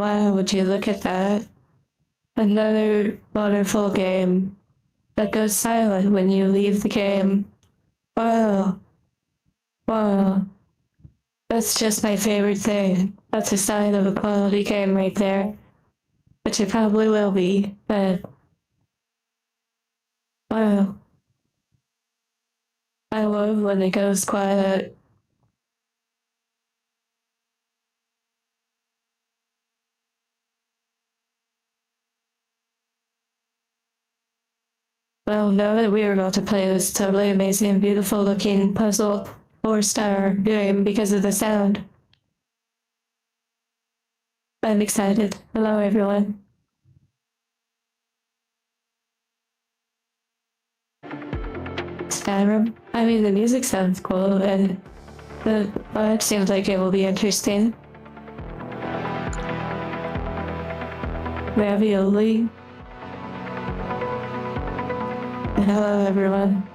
Wow, would you look at that? Another wonderful game that goes silent when you leave the game. Wow, wow. That's just my favorite thing. That's a sign of a quality game right there. Which it probably will be, but wow. I love when it goes quiet. Well, now that we are about to play this totally amazing, beautiful looking puzzle 4-star game because of the sound, I'm excited. Hello, everyone. Skyrim. I mean, the music sounds cool, and the vibe seems like it will be interesting. Ravioli. Hello, everyone.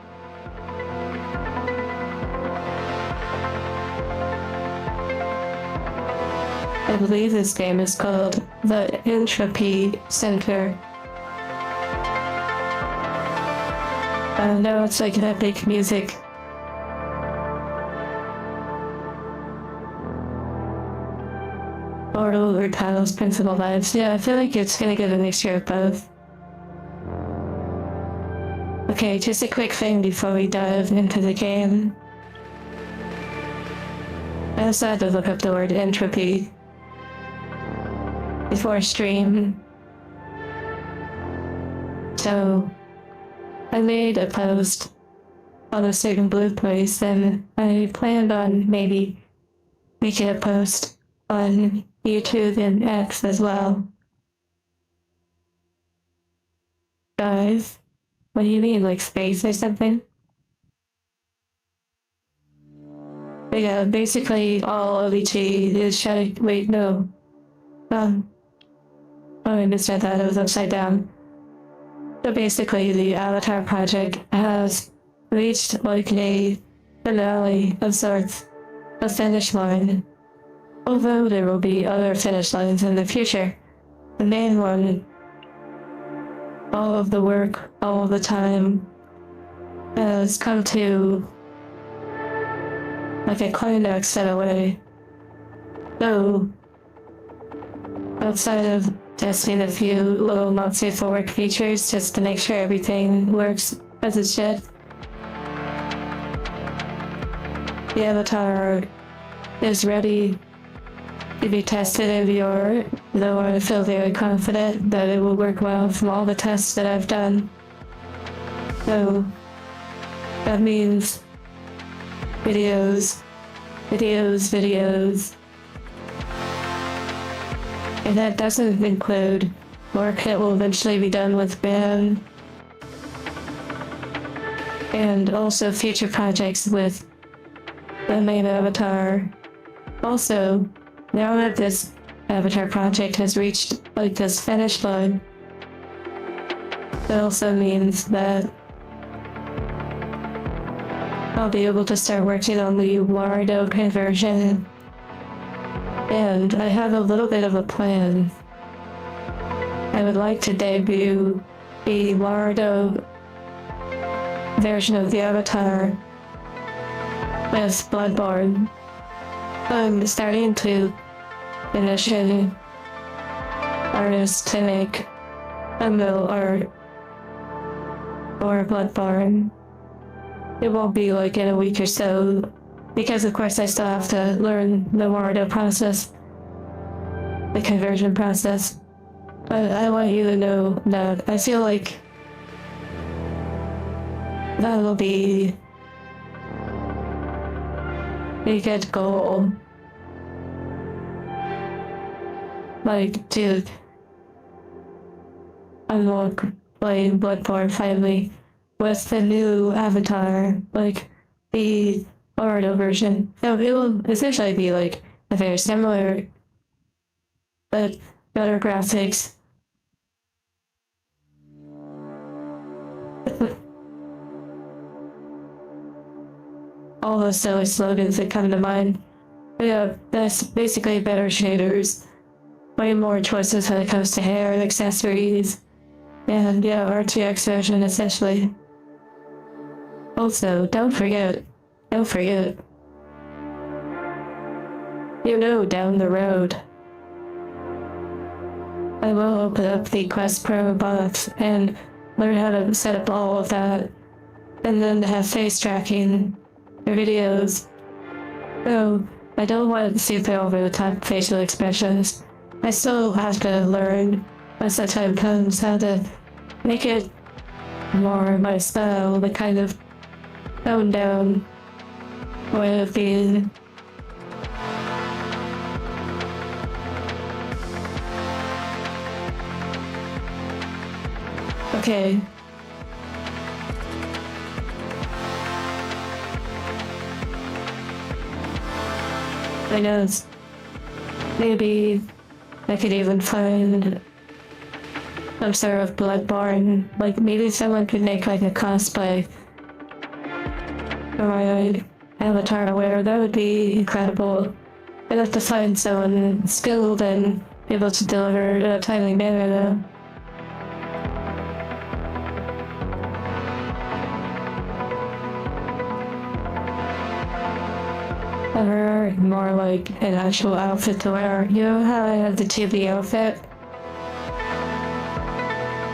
I believe this game is called the Entropy Centre. I know it's like epic music. Portal or Kyle's Principal Lives. Yeah, I feel like it's gonna get a mixture of both. Okay, just a quick thing before we dive into the game. I also had to look up the word entropy before stream. So I made a post on a certain blue place, and I planned on maybe making a post on YouTube and X as well. Guys, what do you mean, like space or something? But yeah, basically all OVG is shutting. Wait, no. Oh, I misread that. It was upside down. So basically, the Avatar project has reached like a finale of sorts, a finish line. Although there will be other finish lines in the future, the main one, all of the work, all of the time, has come to like a climax in a way. So, outside of testing a few little not safe for work features just to make sure everything works as it should, the Avatar is ready to be tested in VR, though I feel very confident that it will work well from all the tests that I've done. So, that means videos. And that doesn't include work that will eventually be done with BAM, and also future projects with the main Avatar. Also, now that this Avatar project has reached like this finish line, that also means that I'll be able to start working on the Wardo conversion. And I have a little bit of a plan. I would like to debut the Wardo version of the Avatar with Bloodborne. I'm starting to commission artists to make a mill art for Bloodborne. It won't be like in a week or so, because of course I still have to learn the Wardo process, the conversion process. But I want you to know that I feel like that will be a good goal. Like to unlock playing Bloodborne finally with the new Avatar, like the Ordo version. So it will essentially be like a very similar, but better graphics. All those silly slogans that come to mind. But yeah, that's basically better shaders. way more choices when it comes to hair and accessories. And yeah, RTX version essentially. Also, don't forget, down the road, I will open up the Quest Pro box and learn how to set up all of that, and then have face tracking for videos. So, I don't want super over the top facial expressions. I still have to learn, as the time comes, how to make it more my style, the kind of toned down way of being. Okay. I know. Maybe I could even find some sort of bloodborne. Like maybe someone could make like a cosplay for my avatar where that would be incredible. I'd have to find someone skilled and able to deliver in a timely manner though. Or more like an actual outfit to wear. You know how I have the TV outfit?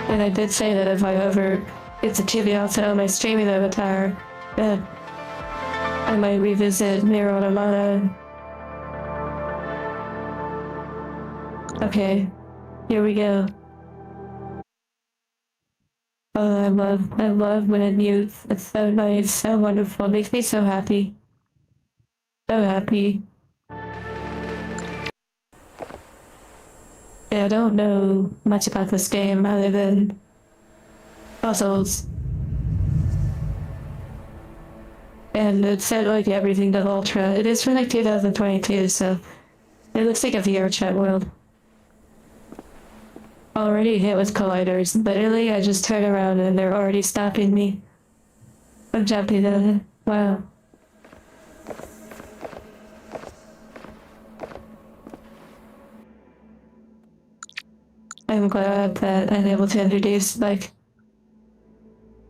And I did say that if I ever get the TV outfit on my streaming avatar, that I might revisit Miro Ramada. Okay, here we go. Oh, I love when it mutes. It's so nice, so wonderful. It makes me so happy. So happy. Yeah, I don't know much about this game other than puzzles. And it said like everything to Ultra. It is from like 2022, so it looks like a VR chat world. Already hit with colliders. Literally, I just turn around and they're already stopping me. I'm jumping at it. Wow. I'm glad that I'm able to introduce like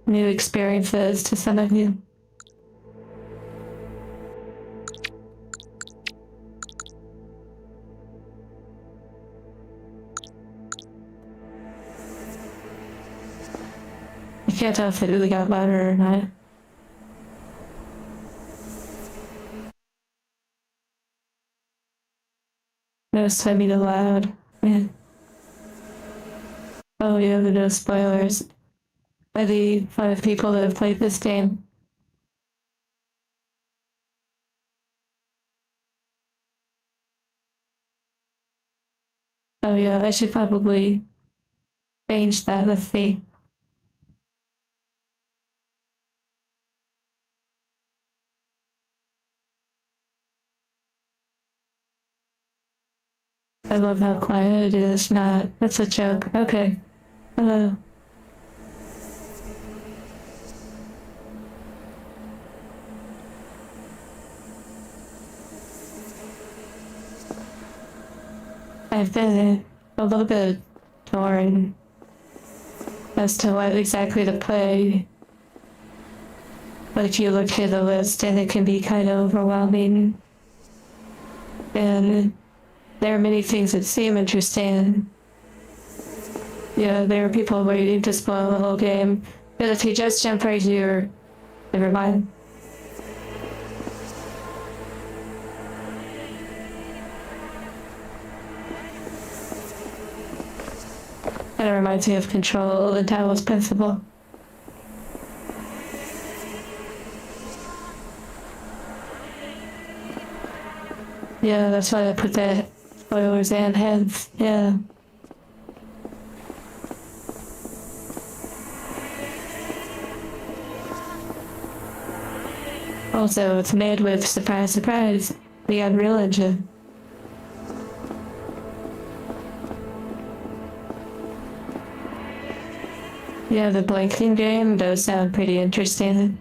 new experiences to some of you. I can't tell if it really got louder or not. No, semi too loud. Man. Oh yeah, no spoilers. By the 5 people that have played this game. Oh yeah, I should probably change that. Let's see. I love how quiet it is. Not. That's a joke. Okay. Hello. I've been a little bit torn as to what exactly to play. But if you look through the list, and it can be kind of overwhelming. And there are many things that seem interesting. Yeah, there are people waiting to spoil the whole game. But if you just jump right here, never mind. Kind of reminds me of Control, the Talos Principle. Yeah, that's why I put the spoilers and heads. Yeah. Also, it's made with, surprise, surprise, the Unreal Engine. Yeah, the blanking game does sound pretty interesting.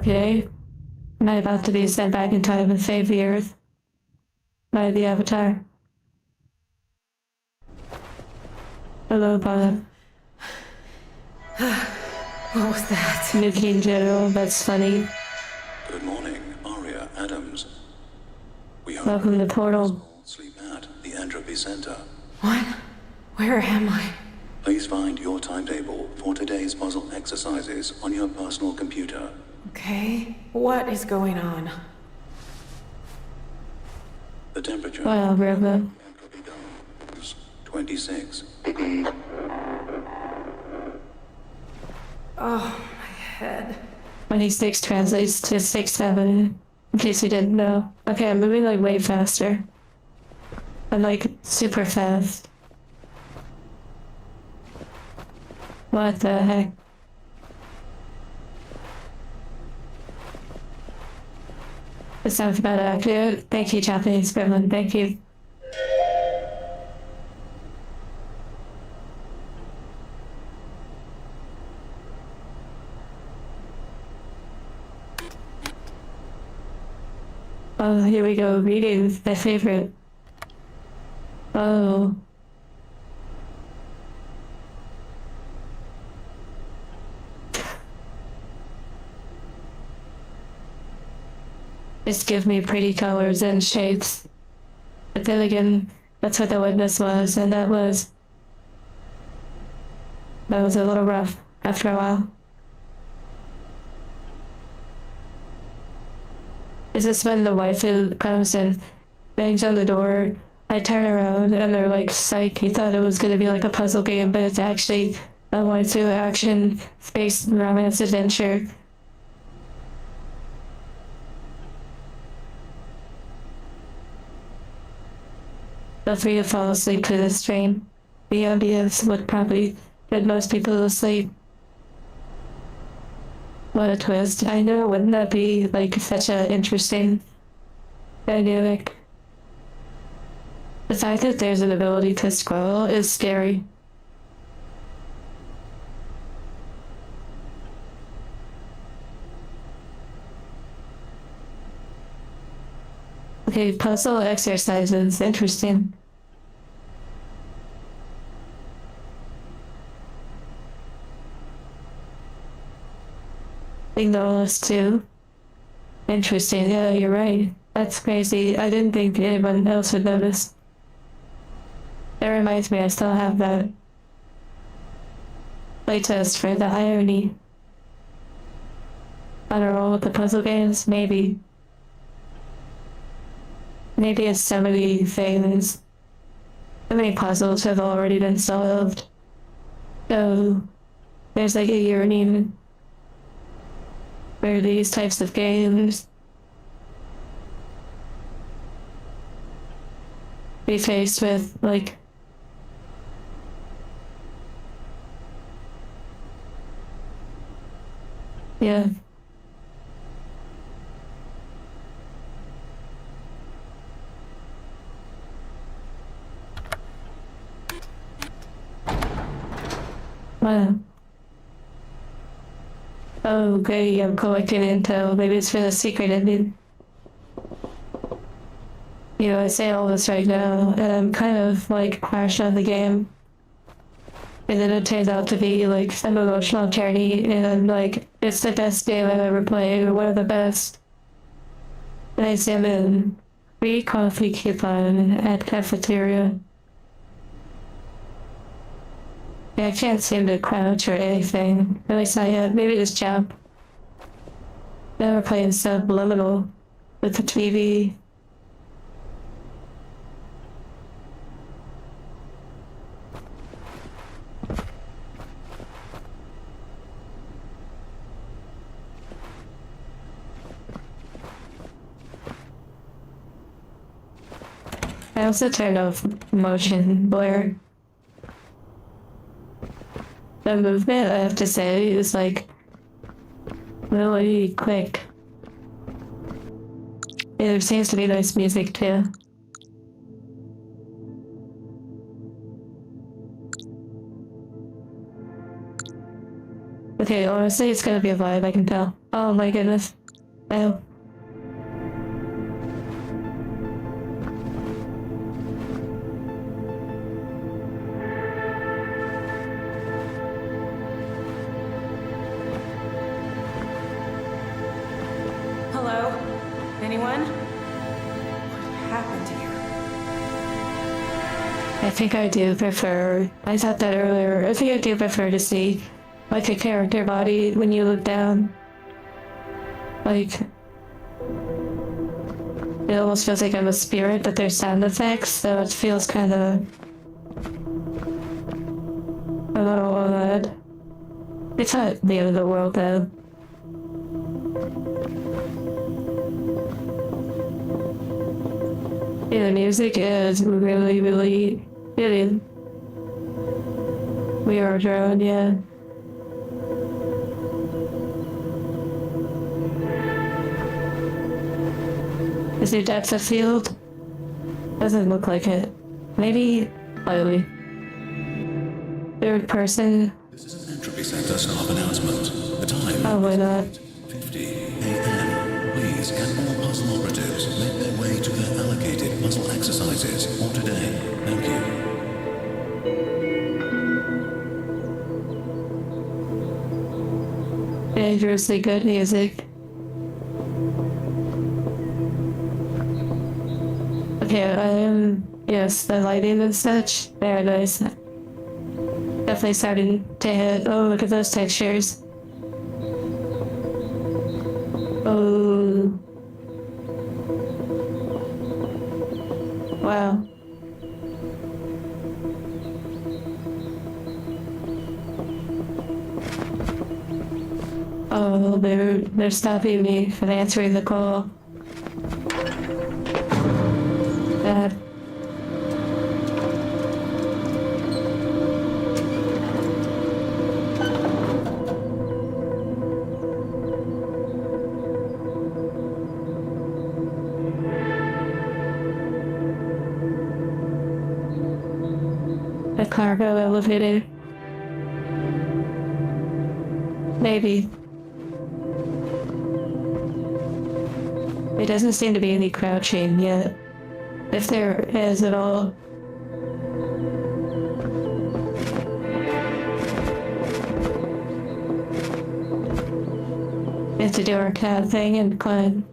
Okay. Am I about to be sent back in time and save the Earth by the Avatar? Hello, Bob. What was that? Nikki in general, that's funny. Good morning, Aria Adams. We hope Welcome to Portal. sleep at the Entropy Centre. What? Where am I? Please find your timetable for today's puzzle exercises on your personal computer. Okay. What is going on? The temperature Wow, River. Entropy Dome is 26 degrees. Oh, my head. 26 translates to 6-7, in case you didn't know. Okay, I'm moving like way faster. I'm like super fast. What the heck? It sounds about accurate. Thank you, Japanese Gremlin. Thank you. Oh, here we go. Reading, my favorite. Oh. Just give me pretty colors and shapes. But then again, that's what the witness was, and that was a little rough after a while. Is this when the wife comes and bangs on the door? I turn around and they're like, psych, you thought it was gonna be like a puzzle game, but it's actually a waifu action, space romance adventure. Feel free to fall asleep to this stream. The ambience would probably put most people to sleep. What a twist. I know, wouldn't that be like such an interesting dynamic? The fact that there's an ability to scroll is scary. Okay, puzzle exercises, interesting. Those too. Interesting, yeah, you're right. That's crazy. I didn't think anyone else would notice. That reminds me, I still have that playtest for the irony. On a roll with the puzzle games, maybe. Maybe it's so many things. So many puzzles have already been solved. So, there's like a yearning for these types of games be faced with like yeah. Wow. Oh, okay, I'm collecting intel. Maybe it's for the secret ending. You know, I say all this right now, and I'm kind of like harsh on the game. And then it turns out to be like an emotional journey, and like it's the best game I've ever played, or one of the best. And I am in free coffee coupon at cafeteria. Yeah, I can't seem to crouch or anything. At least not yet. Maybe just jump. Now we're playing Subliminal with the TV. I also turned off motion blur. The movement, I have to say, is like really quick. Yeah, there seems to be nice music too. Okay, honestly, it's gonna be a vibe, I can tell. Oh my goodness. Wow. Hello? Anyone? What happened here? I think I do prefer, I thought that earlier, I think I do prefer to see like a character body when you look down. Like, it almost feels like I'm a spirit, but there's sound effects, so it feels kind of a little odd. It's not the end of the world though. Yeah, the music is really, really, really. We are drone, yeah. Is there depth of field? Doesn't look like it. Maybe slightly. Third person. This is an Entropy Centre staff announcement. The time Oh, why not? 50 a.m. Please, can all puzzle operatives make their way to their allocated puzzle exercises for today? Thank you. Dangerously good music. Okay, yes, the lighting and such, very nice. Definitely starting to hit. Oh, look at those textures. Oh. Wow. Oh, they're stopping me from answering the call. Bad. A cargo elevator. Maybe. There doesn't seem to be any crouching yet. If there is at all. We have to do our cat thing and climb.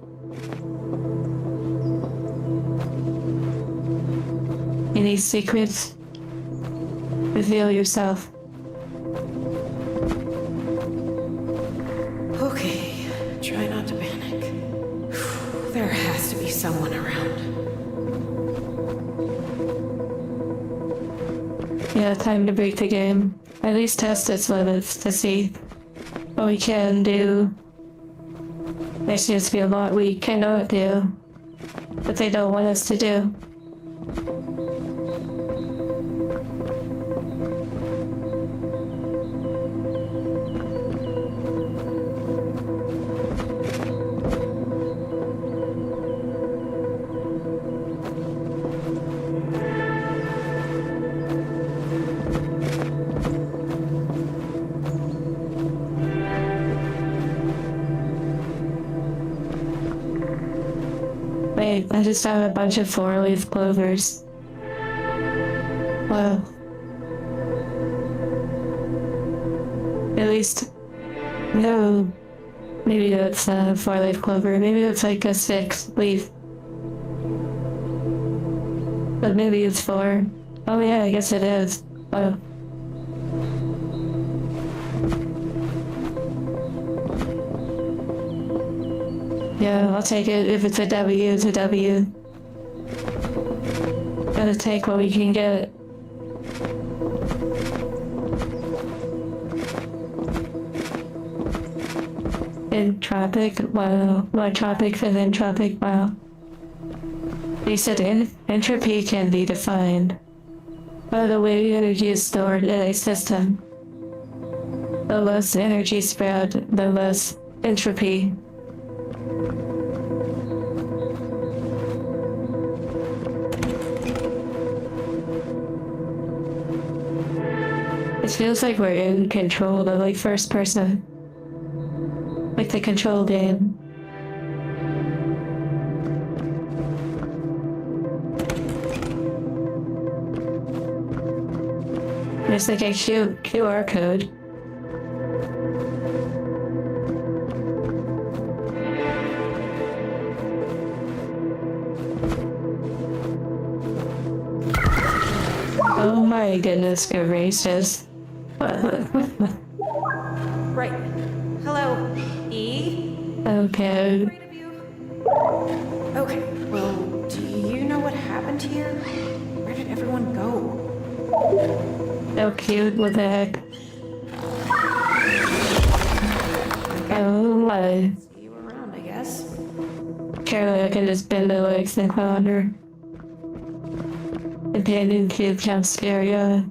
Any secrets? Reveal yourself. Okay, try not to panic. There has to be someone around. Yeah, time to break the game. At least test its limits to see what we can do. There seems to be a lot we cannot do, but they don't want us to do. Wait, I just found a bunch of four-leaf clovers. Wow. At least, no, maybe that's a four-leaf clover. Maybe it's like a six-leaf. But maybe it's four. Oh yeah, I guess it is. Wow. Yeah, I'll take it. If it's a W, it's a W. Gotta take what we can get. Entropic? Wow. Entropic and entropic? Wow. They said entropy can be defined by the way energy is stored in a system. The less energy spread, the less entropy. It's feels like we're in control, but like first person. Like the control game. There's like a QR code. Oh my goodness, gracious. Right. Hello, E? Okay. Afraid of you? Okay, well, do you know what happened here? Where did everyone go? So cute, what the heck? Oh my. See you around, I guess. Surely I can just bend my legs and climb under. Abandoned cube cafeteria.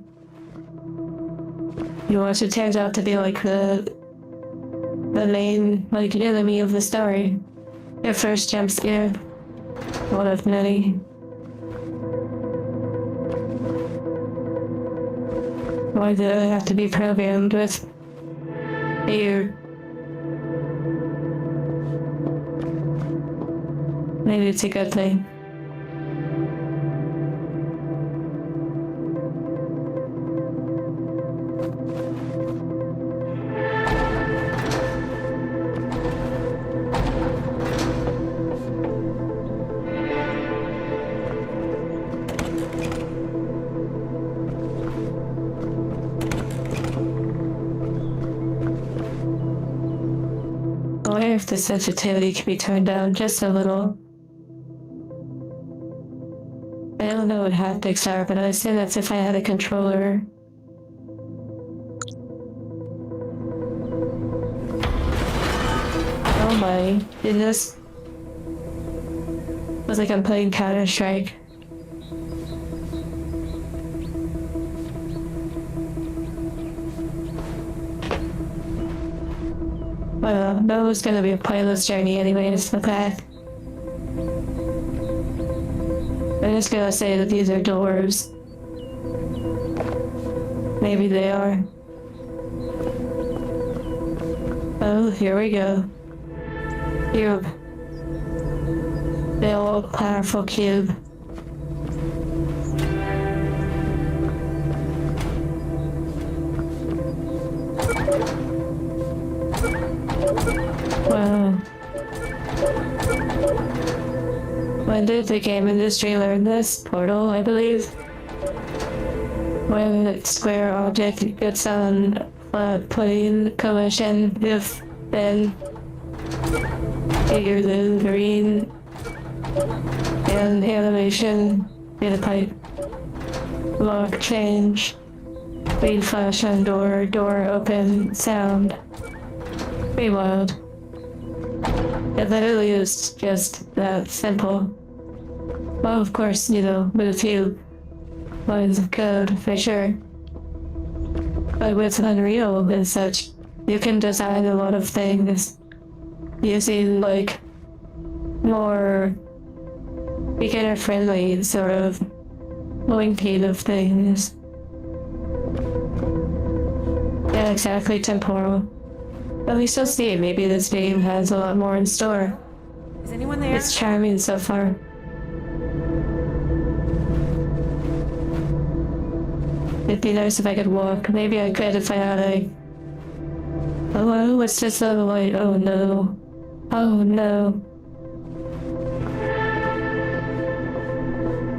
You know, it turns out to be like the main, like, enemy of the story. Your first jump scare. One of many. Why did I have to be programmed with fear? Maybe it's a good thing. I wonder if the sensitivity can be turned down just a little. I don't know what haptics are, but I assume that's if I had a controller. Oh my goodness. It was like I'm playing Counter-Strike. Well, that was gonna be a pointless journey anyways, okay. I'm just gonna say that these are doors. Maybe they are. Oh, here we go. Cube. The old powerful cube. Wow. When did the game industry learn this? Portal, I believe. When a square object gets on flat plane collision, if then figure the green and animation in a pipe. Lock change. Green flash on door, door open, sound. Pretty wild. It literally is just that simple. Well, of course, you know, with a few lines of code, for sure. But with Unreal and such, you can design a lot of things using, like, more beginner-friendly sort of linking of things. Yeah, exactly, temporal. But we still see, maybe this game has a lot more in store. Is anyone there? It's charming so far. It'd be nice if I could walk. Maybe I could if I had a... Hello? What's this other light? Oh no. Oh no.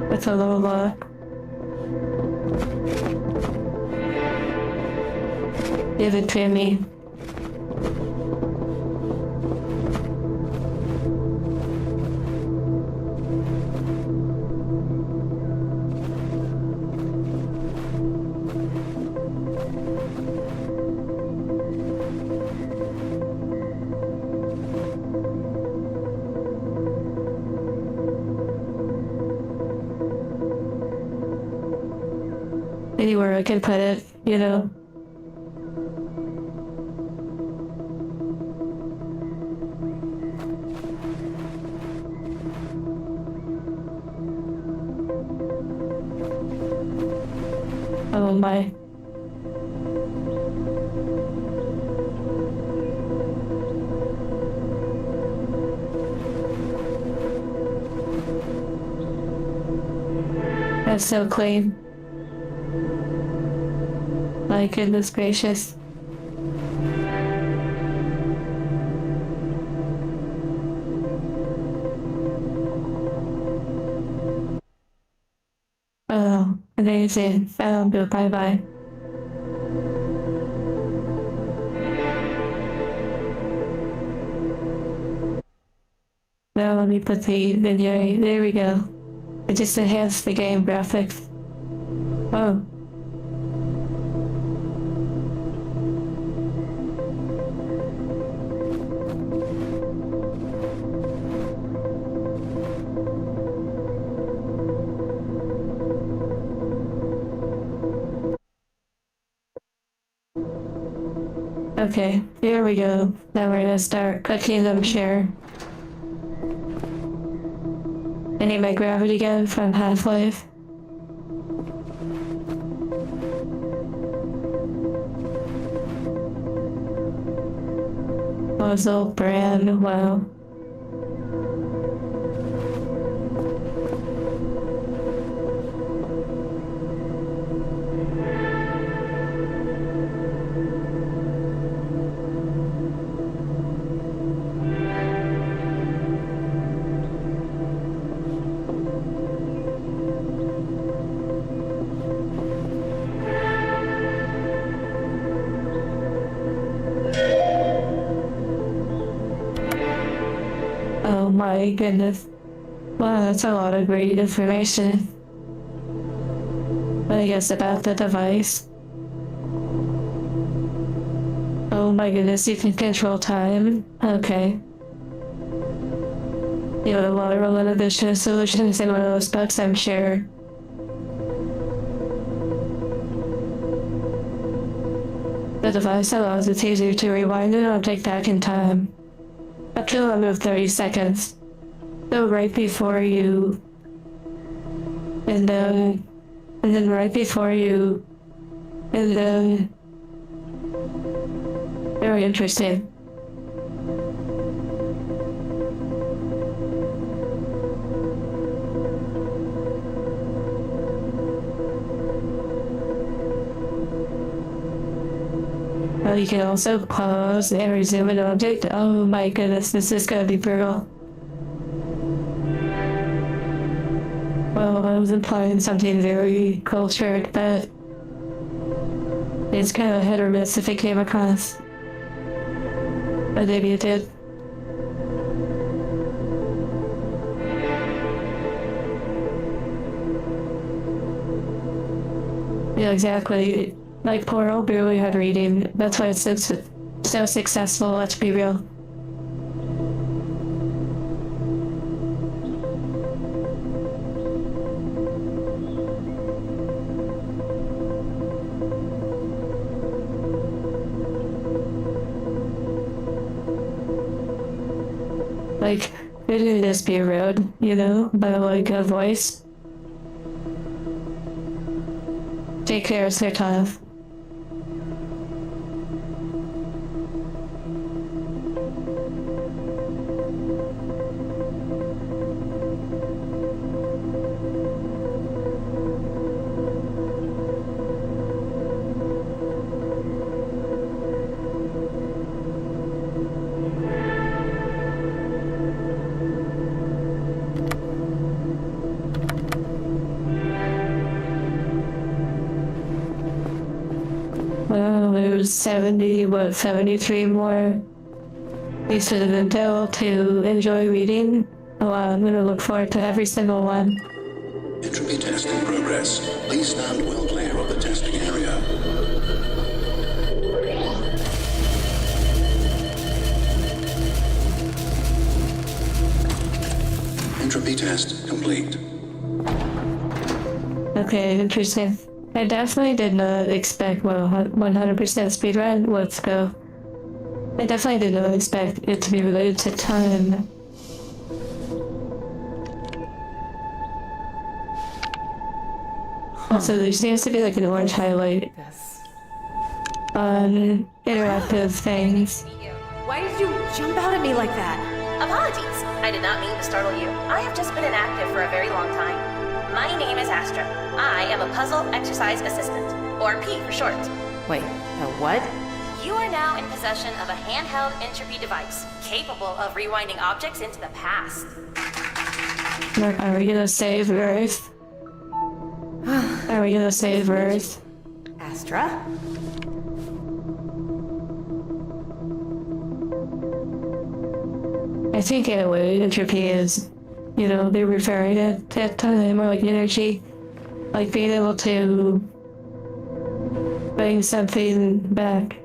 With a low lock. Give it to me. Anywhere I can put it, you know. Oh my. That's so clean. My goodness gracious. Oh, amazing. Bye bye. Now let me put the video. There we go. It just enhanced the game graphics. Oh. Okay, here we go. Now we're gonna start cooking them sure. I need my gravity gun from Half-Life. Puzzle brand, wow. Oh my goodness. Wow, that's a lot of great information. I guess about the device. Oh my goodness, you can control time. Okay. You have a lot of additional solutions in one of those books, I'm sure. The device allows it easier to rewind an object back in time. Up to a limit of 30 seconds. So right before you... And then right before you... And then... Very interesting. Well, you can also pause and resume an object. Oh my goodness, this is gonna be brutal. Well, I was implying something very cultured, but it's kind of hit or miss if it came across. But maybe it did. Yeah, exactly. Like poor old barely had reading. That's why it's so successful, let's be real. Like, couldn't this be rude, you know, by like a voice? Take care, Sir Tough. Well, there's 73 more pieces of intel to enjoy reading. Oh, wow, I'm gonna look forward to every single one. Entropy test in progress. Please stand well clear of the testing area. Entropy test complete. Okay, interesting. I definitely did not expect 100% speedrun. Let's go. I definitely did not expect it to be related to time. Also, there seems to be like an orange highlight on interactive things. Why did you jump out at me like that? Apologies. I did not mean to startle you. I have just been inactive for a very long time. My name is Astra. I am a puzzle exercise assistant, or P for short. Wait, a what? You are now in possession of a handheld entropy device, capable of rewinding objects into the past. Are we gonna save Earth? Are we gonna save Earth? Astra? I think in a way entropy is, they're referring to that time, or like energy, like being able to bring something back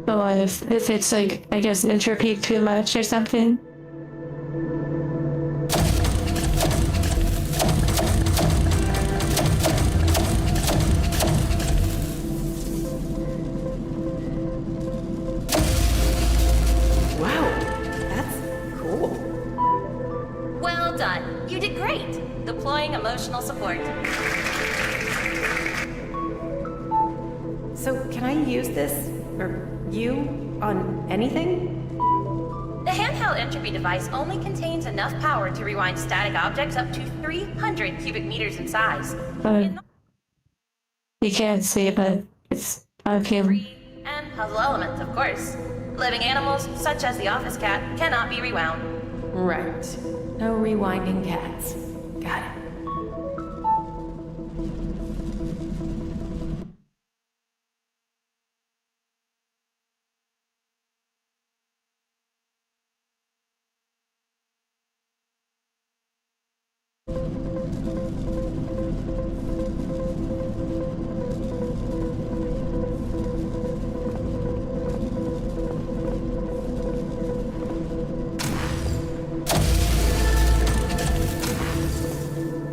to life. If it's like, I guess, entropy too much or something. Wow, that's cool. Well done. You did great. Deploying emotional support. So, can I use this, or you, on anything? The handheld entropy device only contains enough power to rewind static objects up to 300 cubic meters in size. You can't see it, but it's okay. And puzzle elements, of course. Living animals, such as the office cat, cannot be rewound. Right. No rewinding cats. Got it.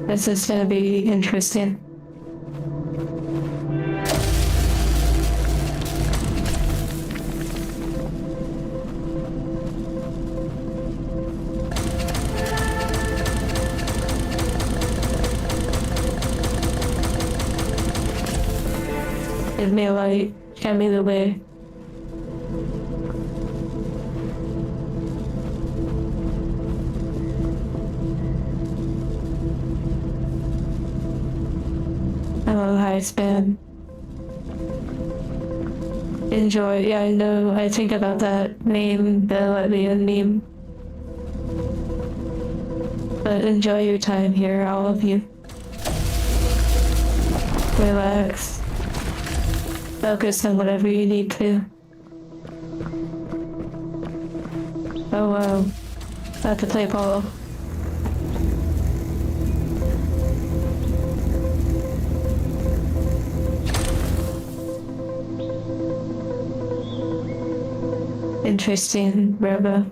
This is gonna be interesting. Give me a light, show me the way. I love how it's been. Enjoy. Yeah, I know. I think about that meme, the Lesbian meme. But enjoy your time here, all of you. Relax. Focus on whatever you need to. Oh wow. About to play polo. Interesting, Robo.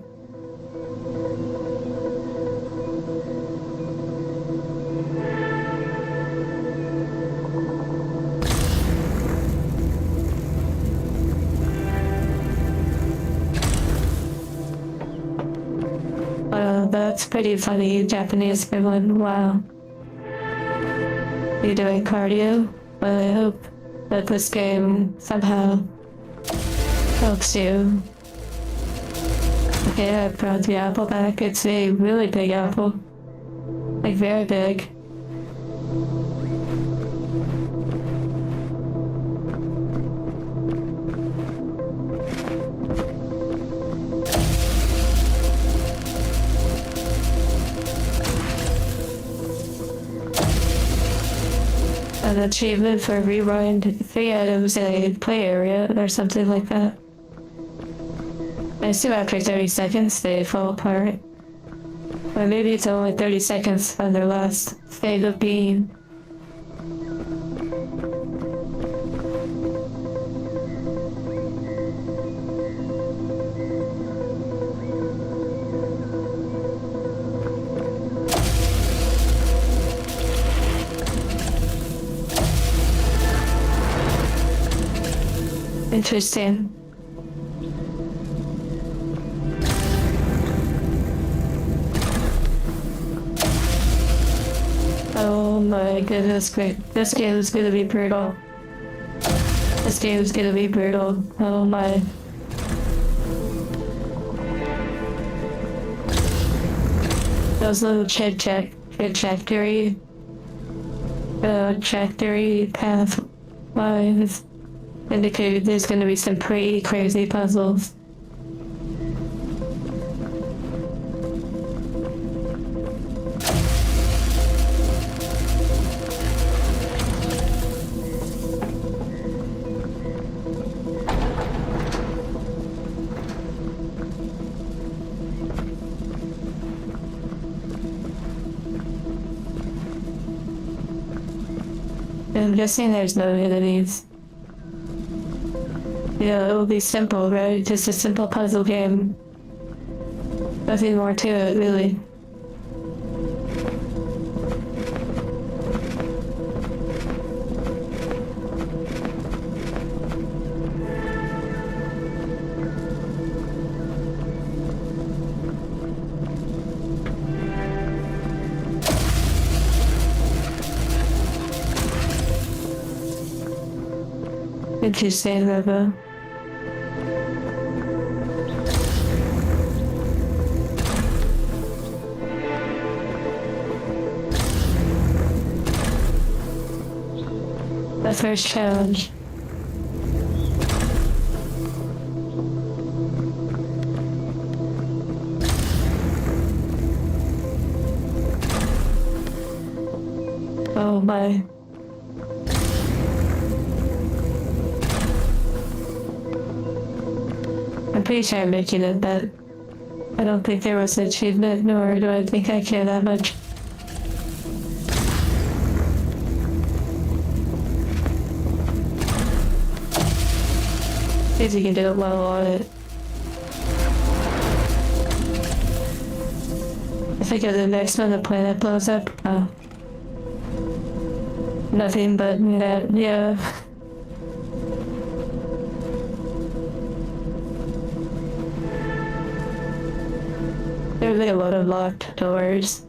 That's pretty funny, Japanese villain. Wow. You're doing cardio? Well, I hope that this game somehow helps you. Okay, I brought the apple back. It's a really big apple. Like, very big. An achievement for rewind 3 items in a play area or something like that. I assume after 30 seconds they fall apart. Or maybe it's only 30 seconds on their last state of being. Interesting. Oh my goodness, great. This game is gonna be brutal. This game is gonna be brutal. Oh my. Those little trajectory trajectory path lines indicate there's going to be some pretty crazy puzzles. I'm guessing there's no enemies. Yeah, it will be simple, right? Just a simple puzzle game. Nothing more to it, really. Interesting, River. The first challenge. Oh my. I'm pretty sure I'm making it, but I don't think there was an achievement, nor do I think I care that much. See if you can do it well on it. I think of the next one the planet blows up. Oh. Nothing but that, yeah. There's like a lot of locked doors.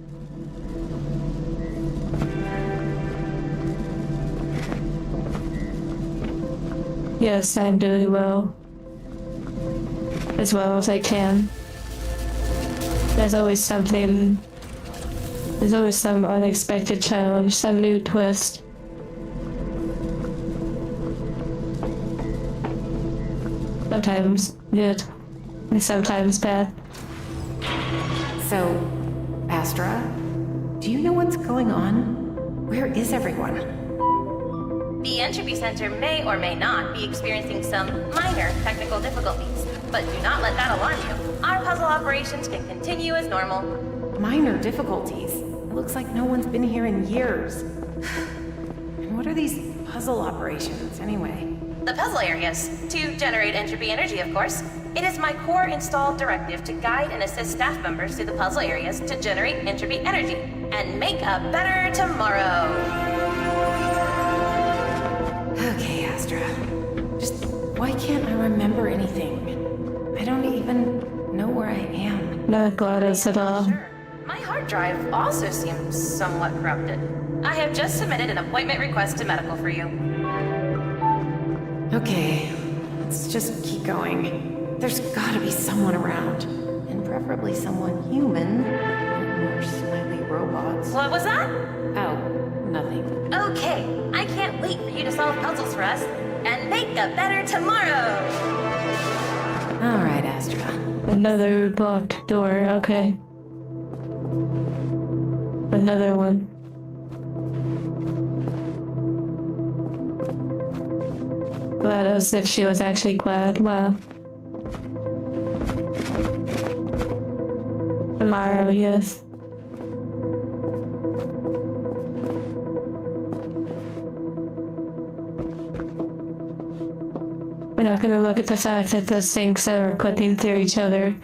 Yes, I'm doing well. As well as I can. There's always something. There's always some unexpected challenge, some new twist. Sometimes good, and sometimes bad. So, Astra, do you know what's going on? Where is everyone? The Entropy Center may or may not be experiencing some minor technical difficulties, but do not let that alarm you. Our puzzle operations can continue as normal. Minor difficulties? It looks like no one's been here in years. And what are these puzzle operations, anyway? The puzzle areas, to generate entropy energy, of course. It is my core installed directive to guide and assist staff members through the puzzle areas to generate entropy energy and make a better tomorrow. Okay, Astra. Just why can't I remember anything? I don't even know where I am. Not GLaDOS at all. Sure. My hard drive also seems somewhat corrupted. I have just submitted an appointment request to medical for you. Okay, let's just keep going. There's gotta be someone around. And preferably someone human. Or slightly robots. What was that? Oh, nothing. Okay, I can't wait for you to solve puzzles for us and make a better tomorrow! Alright, Astra. Another blocked door, okay. Another one. Glad as if she was actually glad. Wow. Tomorrow, yes. We're not gonna look at the fact that those things are clipping through each other.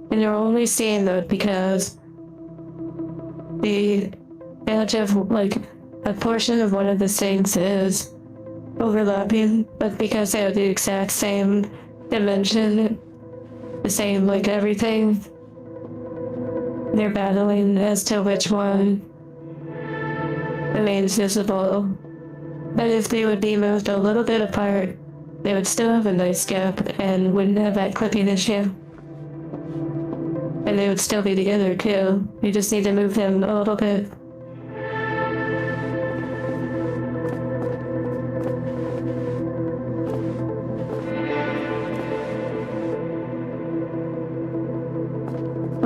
And you're only seeing that because the edge of, like, a portion of one of the things is overlapping, but because they have the exact same dimension, the same, like, everything, they're battling as to which one remains visible. But if they would be moved a little bit apart, they would still have a nice gap and wouldn't have that clipping issue. And they would still be together too. You just need to move them a little bit.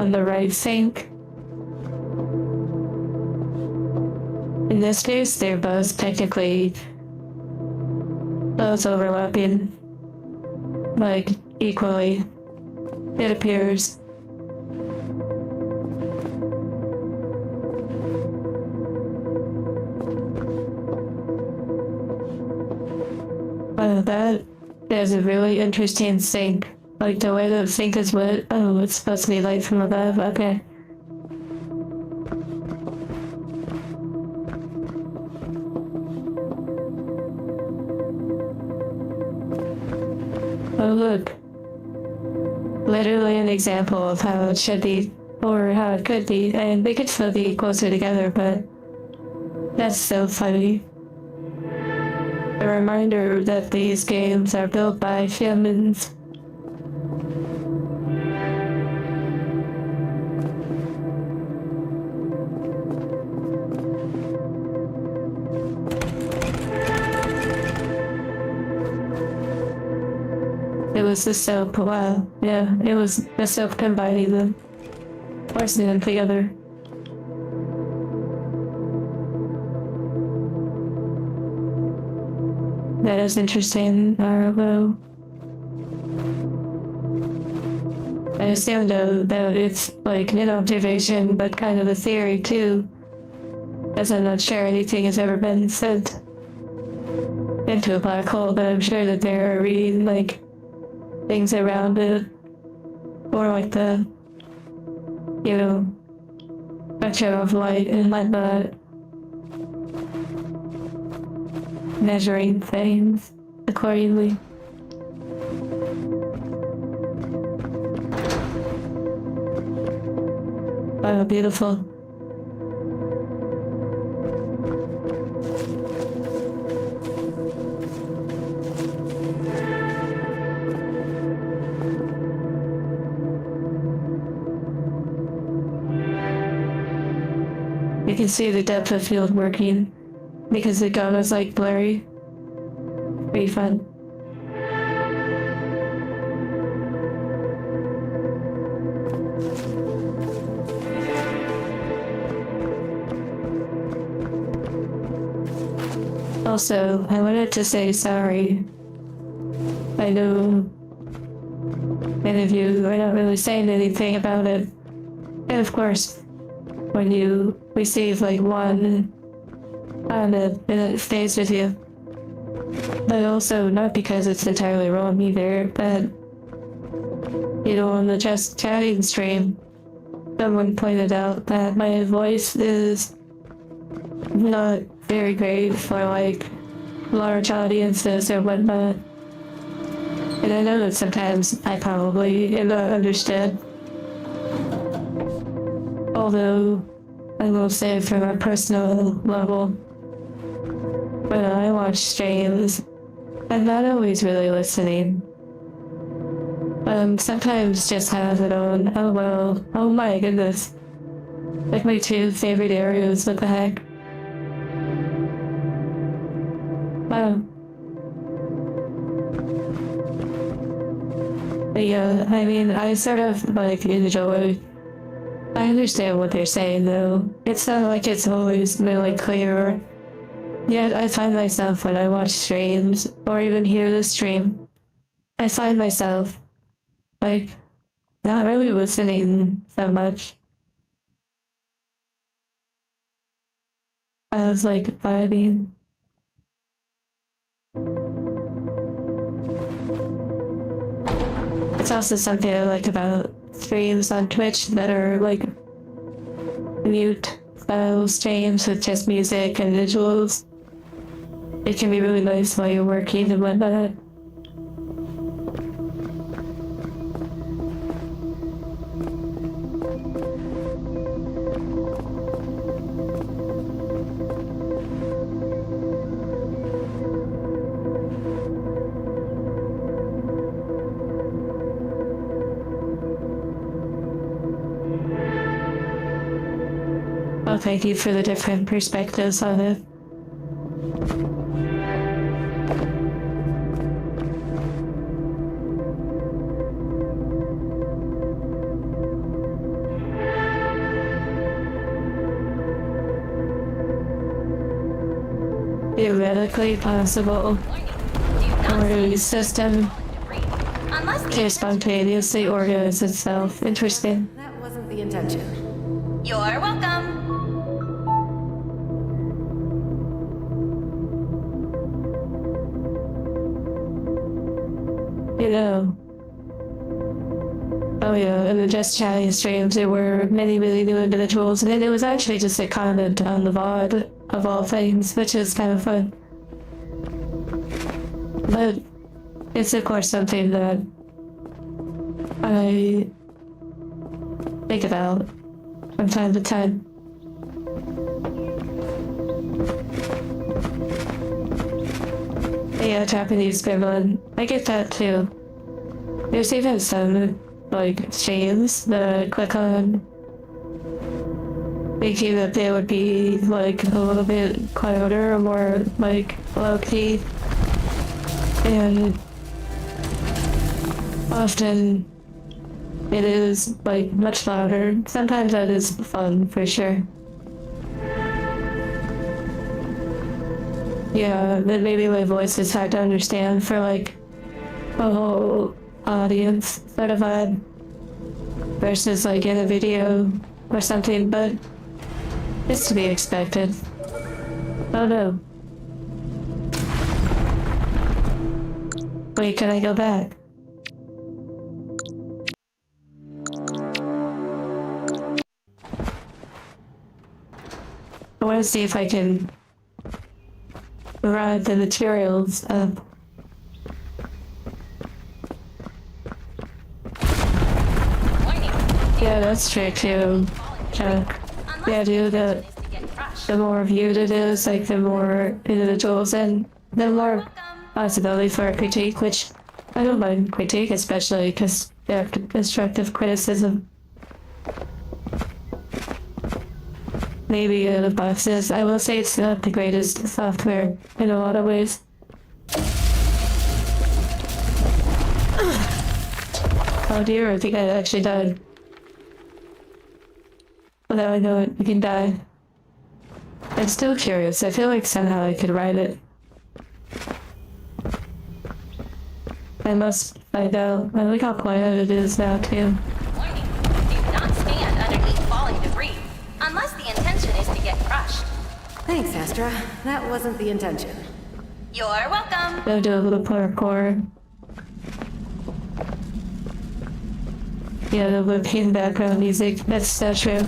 on the right sink. In this case, they're both technically both overlapping, like equally, it appears. That is a really interesting sink. Like the way the sink is lit. Oh, it's supposed to be light from above. Okay. Oh, look. Literally an example of how it should be, or how it could be, and they could still be closer together, but that's so funny. A reminder that these games are built by humans. It was the soap, wow, yeah, it was the soap combining them, forcing them together. That is interesting, although I assume though that it's like an observation, but kind of a theory too, as I'm not sure anything has ever been sent into a black hole, but I'm sure that there are like things around it, or like the, you know, spectrum of light and whatnot. Measuring things accordingly. Wow, beautiful. You can see the depth of field working because the gun is like blurry. Pretty fun. Also, I wanted to say sorry. I know many of you are not really saying anything about it. And of course, when you receive like one and it stays with you. But also not because it's entirely wrong either, but you know, on the Just Chatting stream, someone pointed out that my voice is not very great for like large audiences or whatnot. And I know that sometimes I probably am not understood. Although, I will say from a personal level, when I watch streams, I'm not always really listening. Sometimes just have it on, oh well, oh my goodness. Like my two favorite areas, what the heck. Wow. But yeah, I mean, I sort of like enjoy. I understand what they're saying though. It's not like it's always really clear. Yet I find myself when I watch streams, or even hear the stream, I find myself, like, not really listening so much. I was like vibing. It's also something I like about streams on Twitch that are like mute style streams with just music and visuals. It can be really nice while you're working and whatnot. Well, thank you for the different perspectives on it. theoretically possible for the system Unless the to spontaneously organize itself. Interesting. That wasn't the intention. You're welcome. You know. Oh yeah, in the Just Chatting streams, there were many really new individuals, and then it was actually just a comment on the VOD of all things, which is kind of fun. But it's of course something that I think about from time to time. Yeah, Japanese Gremlin. I get that too. There's even some, like, streams that I click on thinking that they would be, like, a little bit quieter or more, like, low-key. And often it is, like, much louder. Sometimes that is fun, for sure. Yeah, then maybe my voice is hard to understand for, like, a whole audience sort of vibe versus, like, in a video or something, but it's to be expected. Oh no. Wait, can I go back? I want to see if I can ride the materials up. Yeah, that's true too, Chuck. Yeah, dude, the more viewed it is, like, the more individuals and the more possibility for a critique, which I don't mind critique, especially because they're constructive criticism. Maybe the boxes. I will say it's not the greatest software in a lot of ways. Oh dear, I think I actually died. Well, now I know it, we can die. I'm still curious. I feel like somehow I could write it. I must find out. I like how quiet it is now, too. Warning, do not stand underneath falling debris, unless the intention is to get crushed. Thanks, Astra. That wasn't the intention. You're welcome. Go do a little parkour. Yeah, the looping background music. That's so true.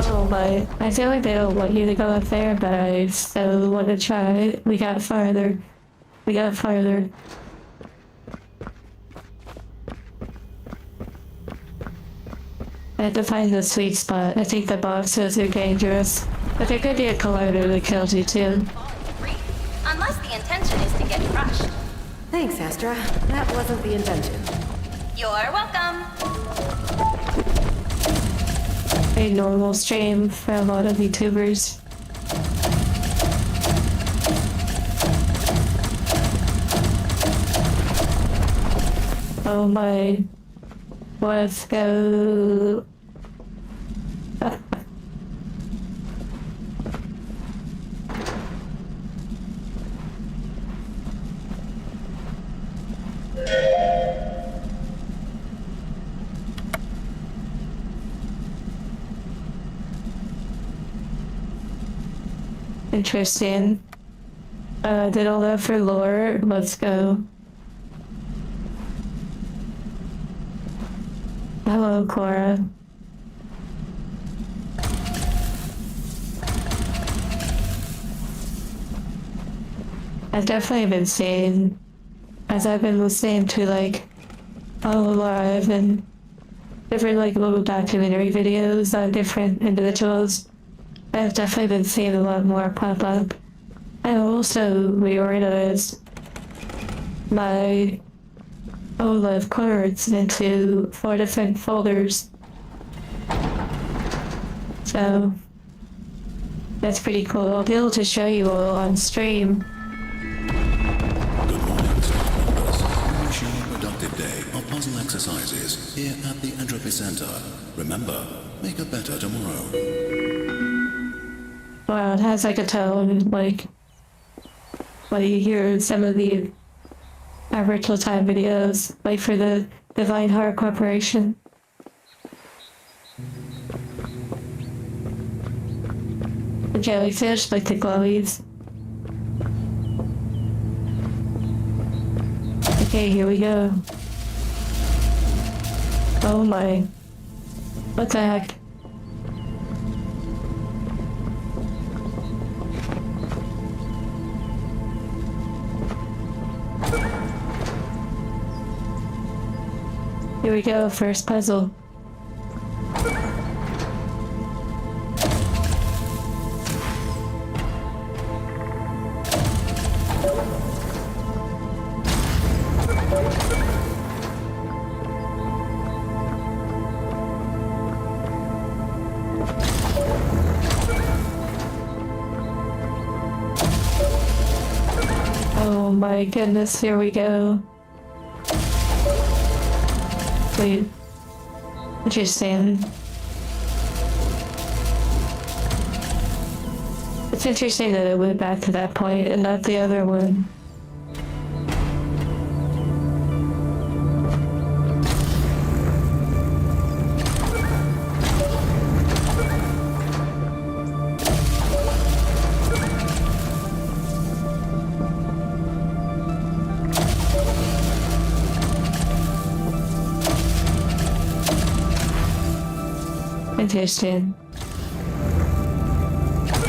Oh my. I feel like they don't want you to go up there, but I still want to try. We got farther. We got farther. I have to find the sweet spot. I think the boxes are dangerous. But there could be a collider that kills you too. Falling debris, unless the intention is to get crushed. Thanks, Astra. That wasn't the intention. You're welcome. A normal stream for a lot of YouTubers. Oh my. Let's go. Interesting. Did all that for lore. Let's go. Hello, Cora. I've definitely been seeing, as I've been listening to, like, All Alive and different, like, little documentary videos on different individuals. I've definitely been seeing a lot more pop up. I also reorganized my OLED cards into 4 different folders. So that's pretty cool. I'll be able to show you all on stream. Good morning, staff members. We wish you a productive day of puzzle exercises here at the Entropy Centre. Remember, make a better tomorrow. Wow, it has like a tone, like you hear in some of the virtual time videos, like for the Divine Heart Corporation. The jellyfish, like the glowies. Okay, here we go. Oh my. What the heck? Here we go, first puzzle. Oh my goodness, here we go. Wait. Interesting. It's interesting that it went back to that point and not the other one. Interesting.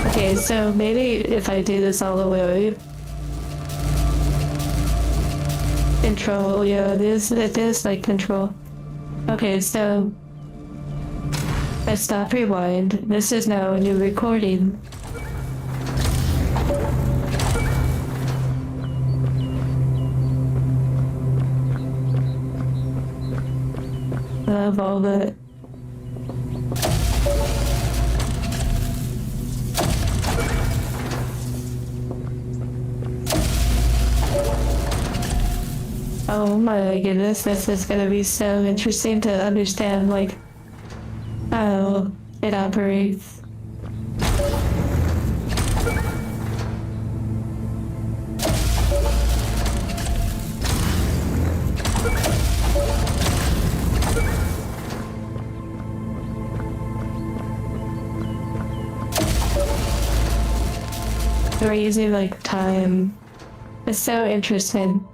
Okay, so maybe if I do this all the way. Control, yeah, it is like control. Okay, so I stop rewind. This is now a new recording. I love all that. Oh my goodness, this is gonna be so interesting to understand, like, how it operates. We're using, like, time. It's so interesting.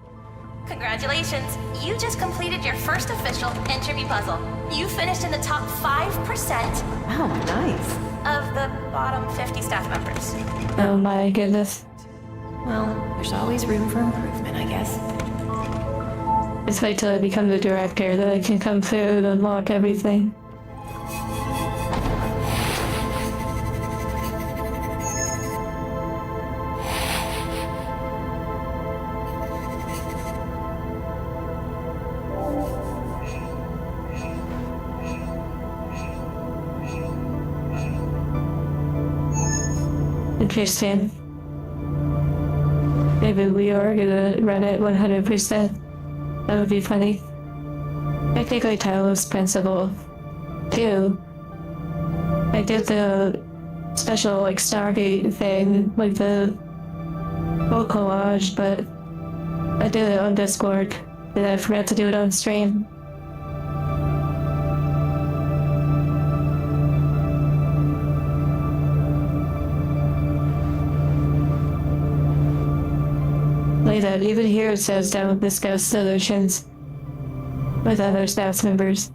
Congratulations! You just completed your first official entropy puzzle. You finished in the top 5% Oh, nice. of the bottom 50 staff members. Oh my goodness. Well, there's always room for improvement, I guess. Just wait till I become the director, then I can come through and unlock everything. Interesting. Maybe we are gonna run it 100%. That would be funny. Technically, Talos Principle 2. I did the special, like, Stargate thing, like the whole collage, but I did it on Discord, and I forgot to do it on stream. Like that, even here it says don't discuss solutions with other staff members.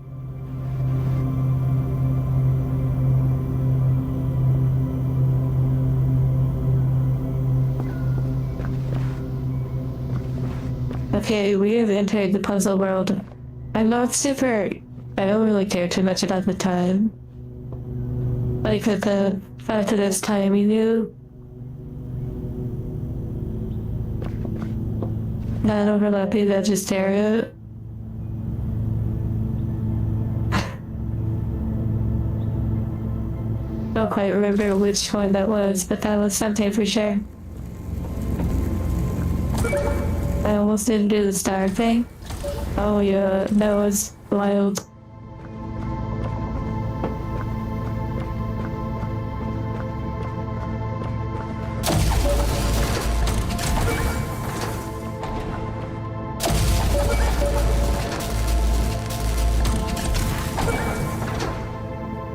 Okay, we have entered the puzzle world. I don't really care too much about the time. Like with the fact that it's time you knew. Not overlapping Vegetarian. Don't quite remember which one that was, but that was something for sure. I almost didn't do the star thing. Oh yeah, that was wild.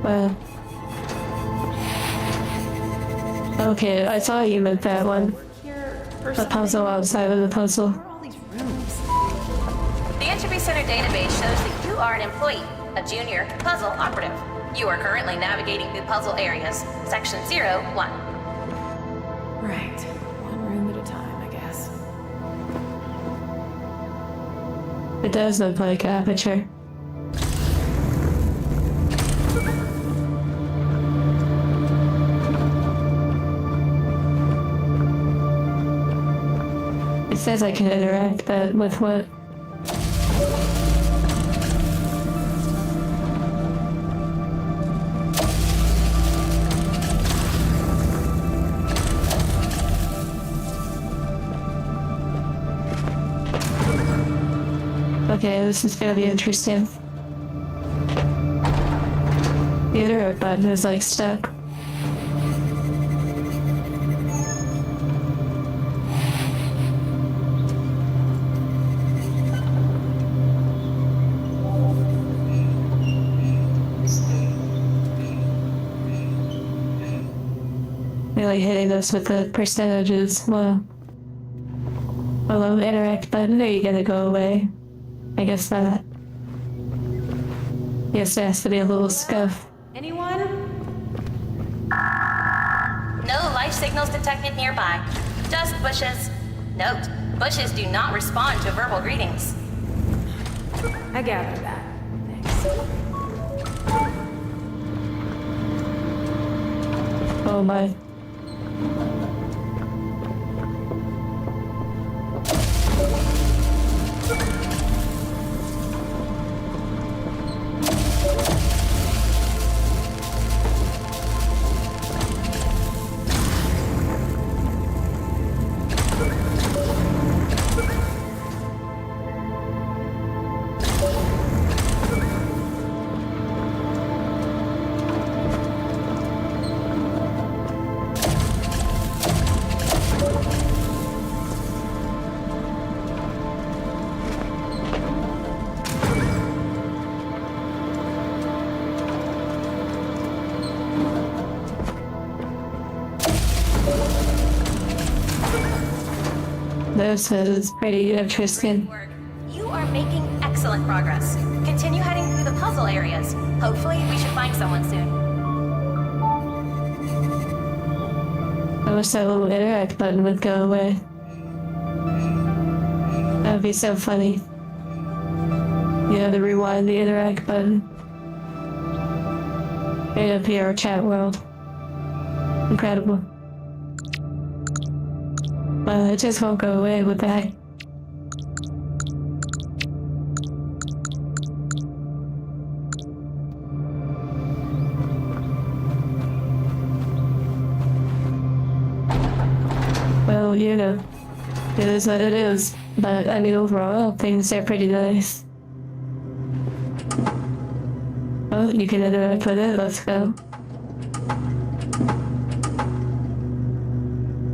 Well, okay, I thought you meant that one. Here for The puzzle something? outside of the puzzle. Where are all these rooms? The Entropy Center database shows that you are an employee, a junior puzzle operative. You are currently navigating through puzzle areas, section 01. Right. One room at a time, I guess. It does look like aperture. It says I can interact that with what? Okay, this is gonna be interesting. The other button is like stuck. Really hitting this with the percentages. Well, below the interact button, are you gonna go away? I guess not. Yes, there has to be a little scuff. Anyone? No life signals detected nearby. Just bushes. Note, bushes do not respond to verbal greetings. I gathered that. Thanks. Oh my. This is pretty interesting. Work. You are making excellent progress. Continue heading through the puzzle areas. Hopefully, we should find someone soon. I wish that little interact button would go away. That would be so funny. Yeah, to rewind the interact button. Right up here, our chat world. Incredible. Well, it just won't go away with that. Well, you know, it is what it is. But I mean, overall, things are pretty nice. Oh, you can interact with it. Let's go.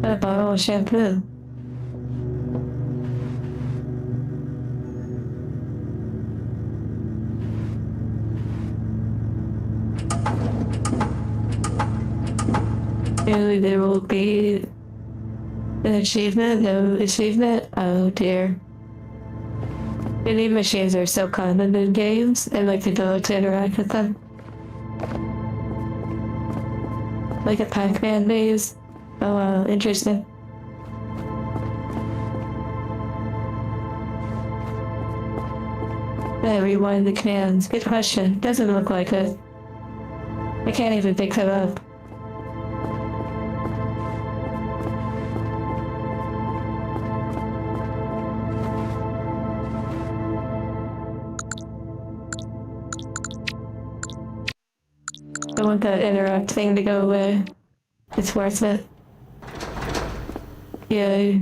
A bottle of shampoo. Maybe there will be an achievement? No achievement? Oh dear. Vending machines are so common in games, and like the ability to interact with them. Like a Pac-Man maze. Oh wow, interesting. Yeah, rewind the commands. Good question. Doesn't look like it. I can't even pick them up. I want that interact thing to go away. It's worth it. Yeah.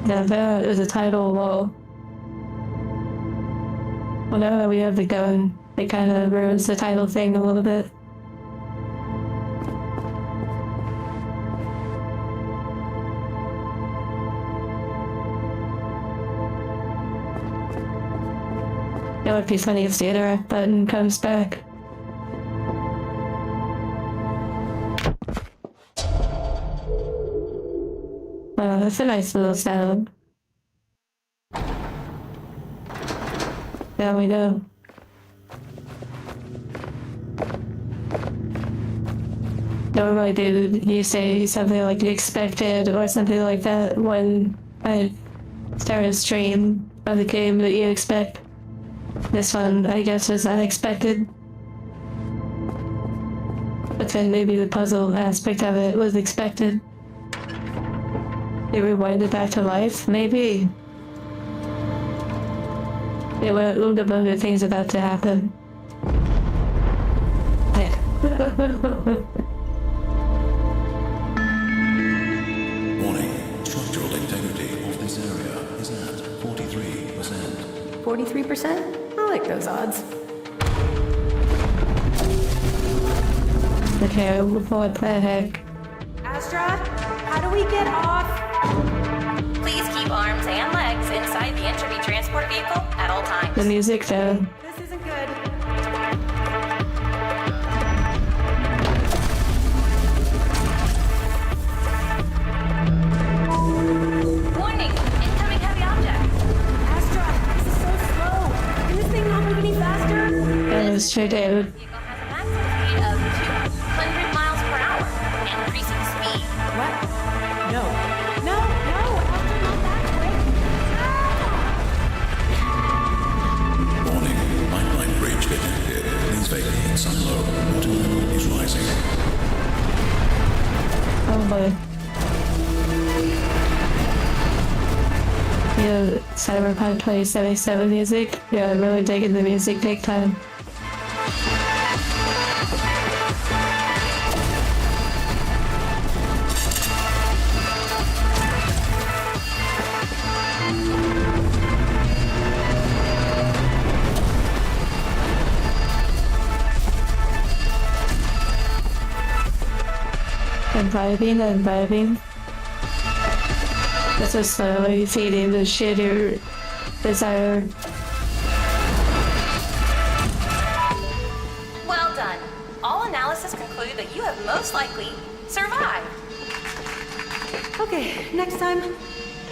That is a title wall. Well, now that we have the gun, it kind of ruins the title thing a little bit. It would be funny if the interact button comes back. Wow, that's a nice little sound. Now we know. Normally do you say something like you expected or something like that when I start a stream of the game that you expect? This one, I guess, was unexpected. But then maybe the puzzle aspect of it was expected. They rewinded back to life, maybe. They were a little bit of the things about to happen. Warning. Structural integrity of this area is at 43%. 43%? I like those odds. Okay, what the heck? Astra, how do we get off? Please keep arms and legs inside the Entropy transport vehicle at all times. The music though. This isn't good. Warning! Incoming heavy object. Astra, this is so slow. Can this thing not move any faster? That was true, dude. Vehicle has a maximum speed of 200 miles per hour. Increasing speed. What? No. No, no, Astra, not that quick. Warning. Pipeline breach detected. Please vacate silo. Water level is rising. Oh boy. Yeah, Cyberpunk 2077 music. Yeah, I'm really digging the music big time. I'm vibing. This is slowly feeding the shitter desire. Well done. All analysis conclude that you have most likely survived. Okay, next time,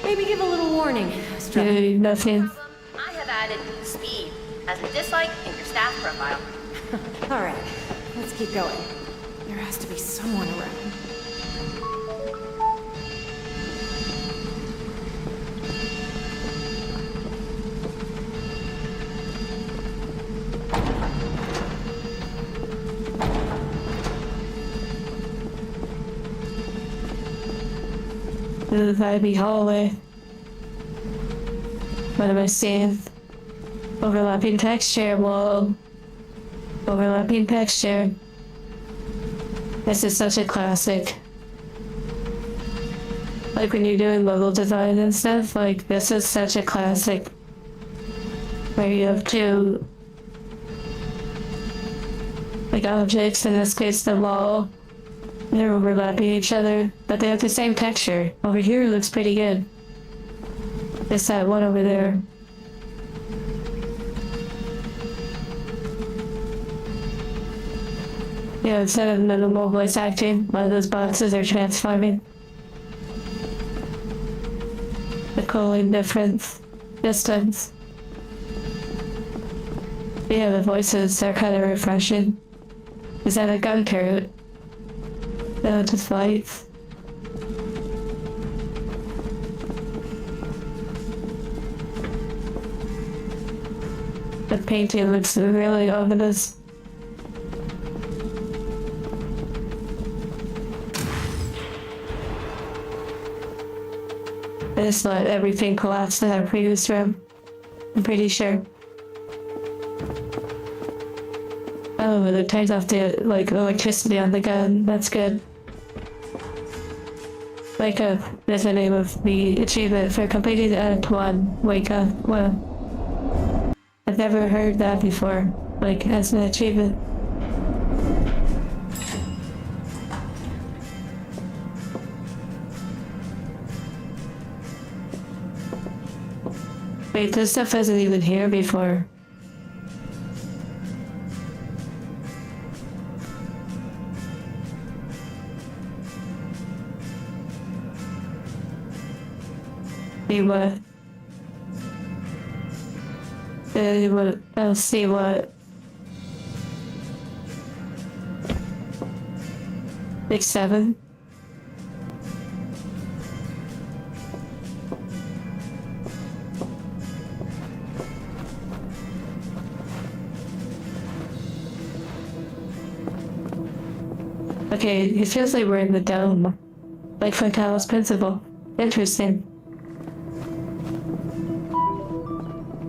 maybe give a little warning, Astra. Yeah, nothing. I have added speed as a dislike in your staff profile. All right, let's keep going. There has to be someone around. The vibey hallway. What am I seeing? Overlapping texture wall. Overlapping texture. This is such a classic. Like when you're doing level design and stuff, like this is such a classic. Where you have two like objects, in this case the wall. They're overlapping each other, but they have the same texture. Over here it looks pretty good. It's that one over there. Yeah, instead of minimal voice acting, one of those boxes are transforming. The cooling difference. Distance. Yeah, the voices are kind of refreshing. Is that a gun turret? No, just lights. The painting looks really ominous. I just let everything collapse in our previous room. I'm pretty sure. Oh, it turns off the electricity on the gun. That's good. Wake up. That's the name of the achievement for completing Act 1. Wake up. Well, I've never heard that before. Like, as an achievement. Wait, this stuff wasn't even here before. See what? I'll see what? Big 7? Okay, it feels like we're in the dome. Like Fatale's principle. Interesting.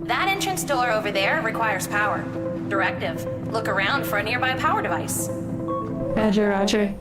That entrance door over there requires power. Directive. Look around for a nearby power device. Roger, roger.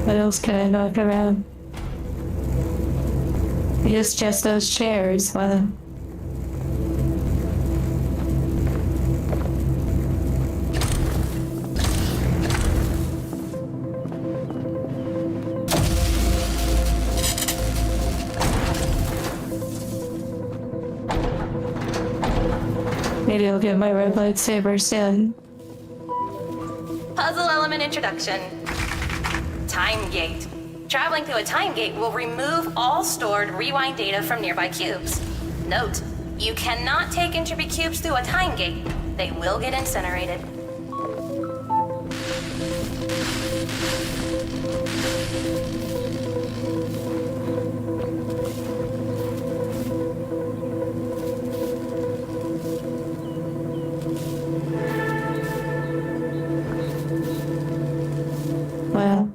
What else can I knock around? It's just those chairs. Wow. Maybe I'll get my red lightsaber soon. Puzzle element introduction. Time gate. Traveling through a time gate will remove all stored rewind data from nearby cubes. Note, you cannot take entropy cubes through a time gate. They will get incinerated. Wow.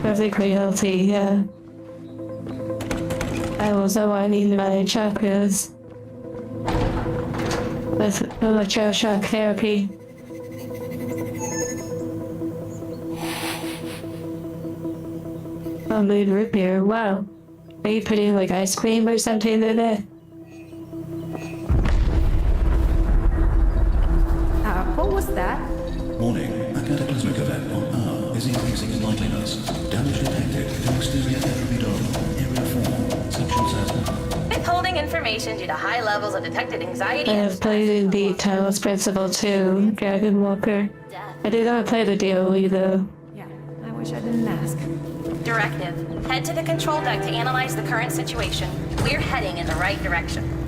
Perfectly healthy, yeah. I also I need my chakras with electroshock therapy. Homemade root beer, wow. Are you putting like ice cream or something in it? What was that? Warning, a cataclysmic event on Earth is increasing in likeliness. Damage detected to exterior entropy dome. Area 4, section 7. Withholding information due to high levels of detected anxiety I and have played in Beat Talos Principle 2, Dragon Walker. I did not play the DOE though. Yeah, I wish I didn't ask. Directive. Head to the control deck to analyze the current situation. We're heading in the right direction.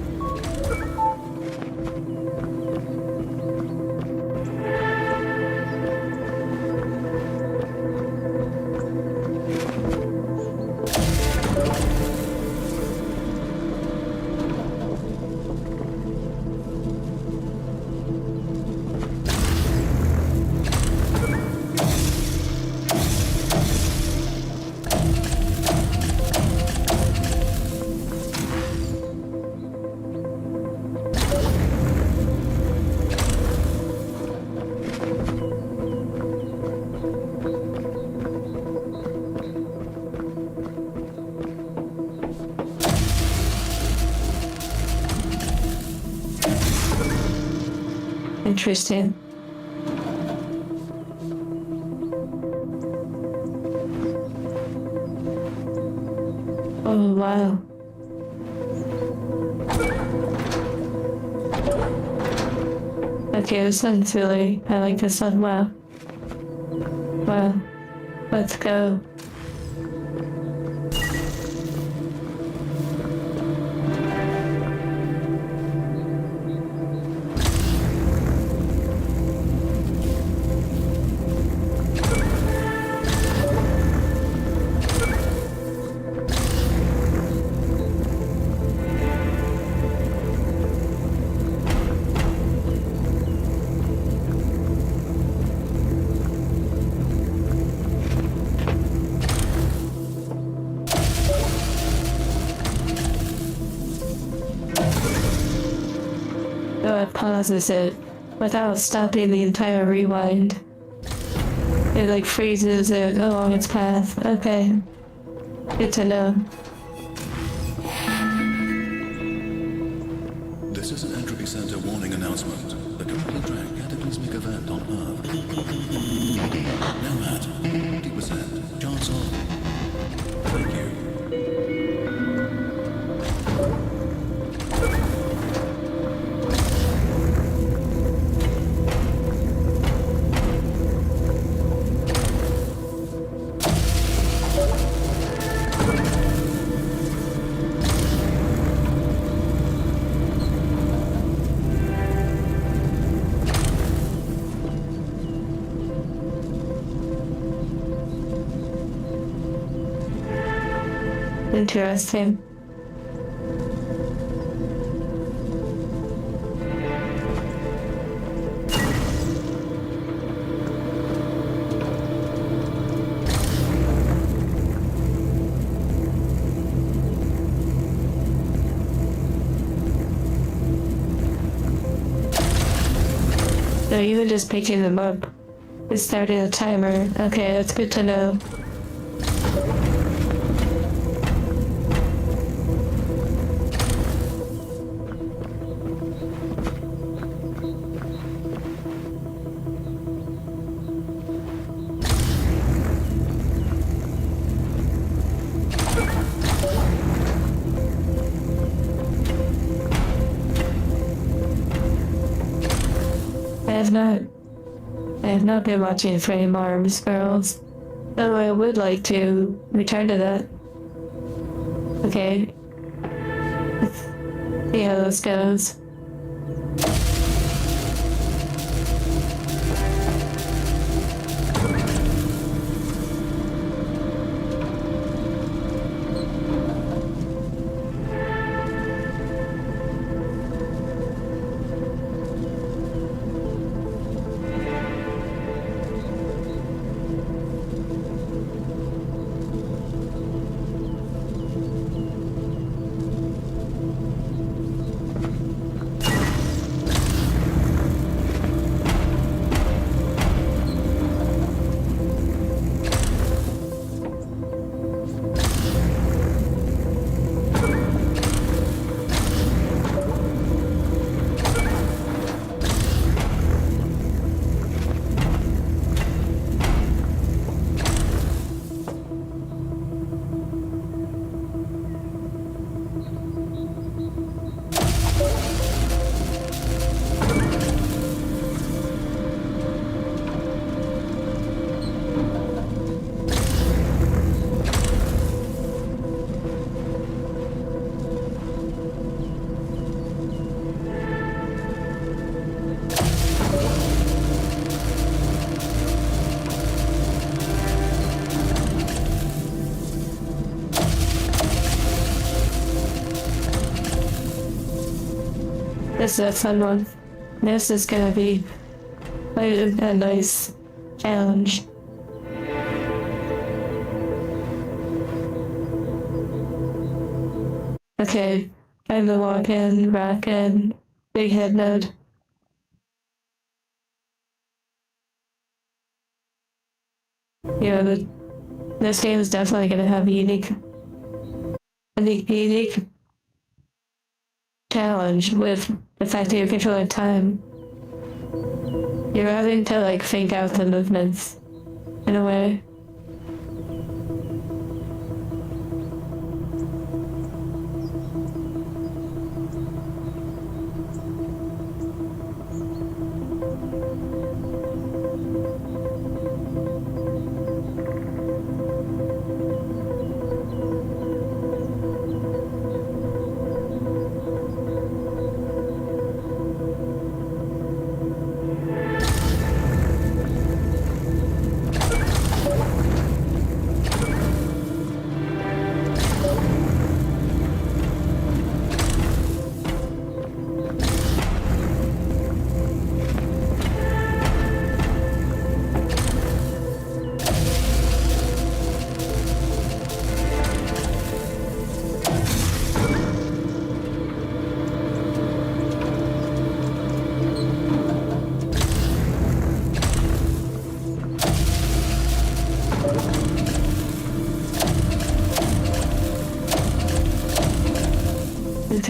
Interesting. wow. Okay, this one's really, I like this one, wow. Wow. Let's go. So it pauses it without stopping the entire rewind. It like freezes it along its path. Okay. Good to know. This is an Entropy Centre warning announcement. The currently tracked cataclysmic event on Earth. Now at 50% chance of... Thank you. Interesting. So even just picking them up is starting a timer. Okay, that's good to know. I have not been watching Frame Arms Girls, though I would like to return to that. Okay. Let's see how this goes. This is a fun one. This is gonna be quite a nice challenge. Okay, time to walk in, rack in, big head node. Yeah, this game is definitely gonna have a unique challenge with the fact that you're controlling time. You're having to like think out the movements in a way.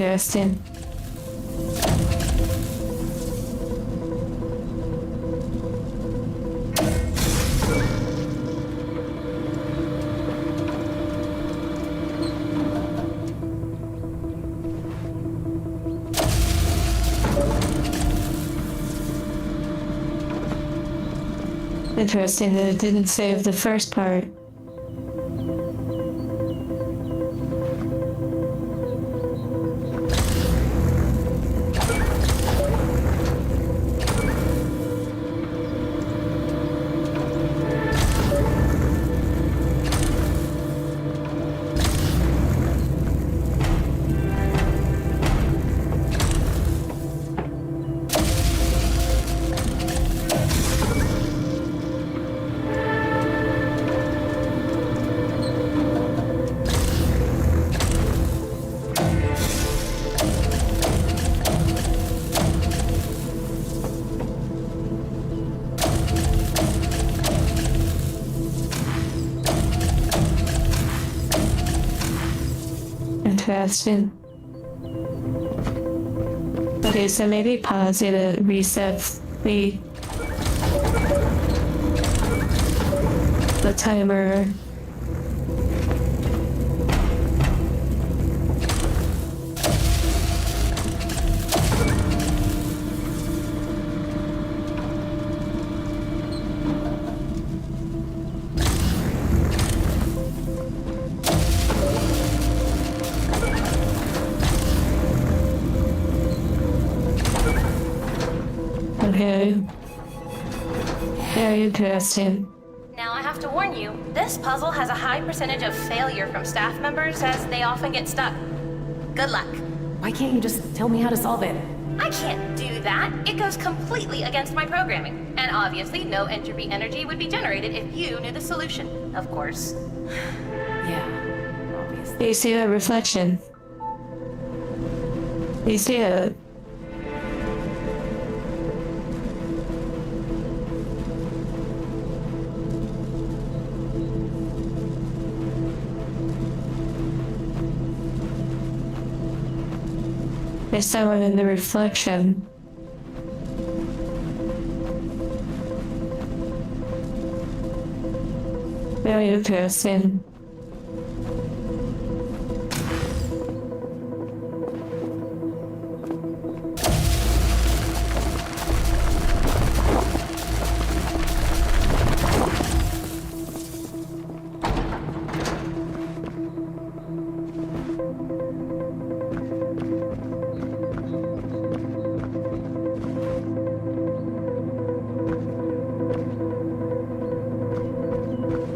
interesting. Interesting that it didn't save the first part. Interesting. Okay, so maybe pause it at resets the timer. Okay. Very interesting. Now I have to warn you, this puzzle has a high percentage of failure from staff members as they often get stuck. Good luck. Why can't you just tell me how to solve it? I can't do that. It goes completely against my programming. And obviously, no entropy energy would be generated if you knew the solution, of course. Yeah, obviously. You see a reflection. You see a... There's someone in the reflection. Very interesting.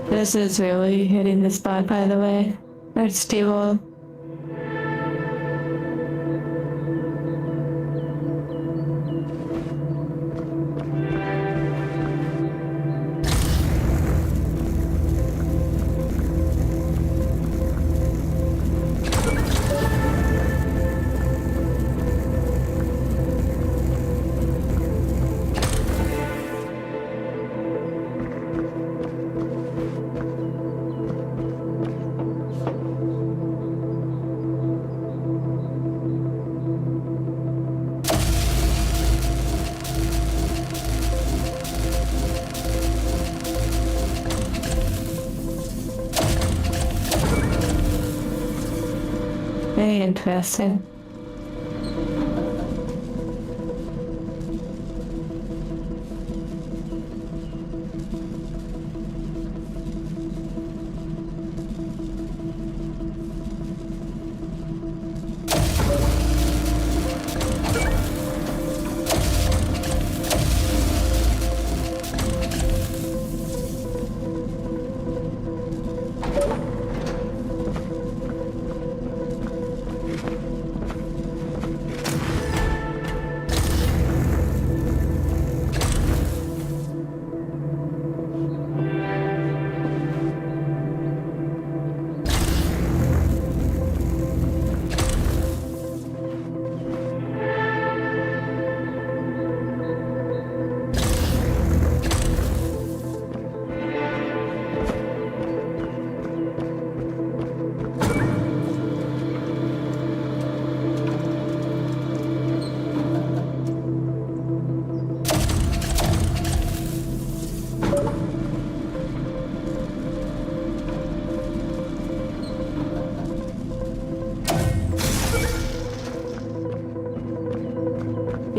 This is really hitting the spot, by the way. That's people. Very interesting.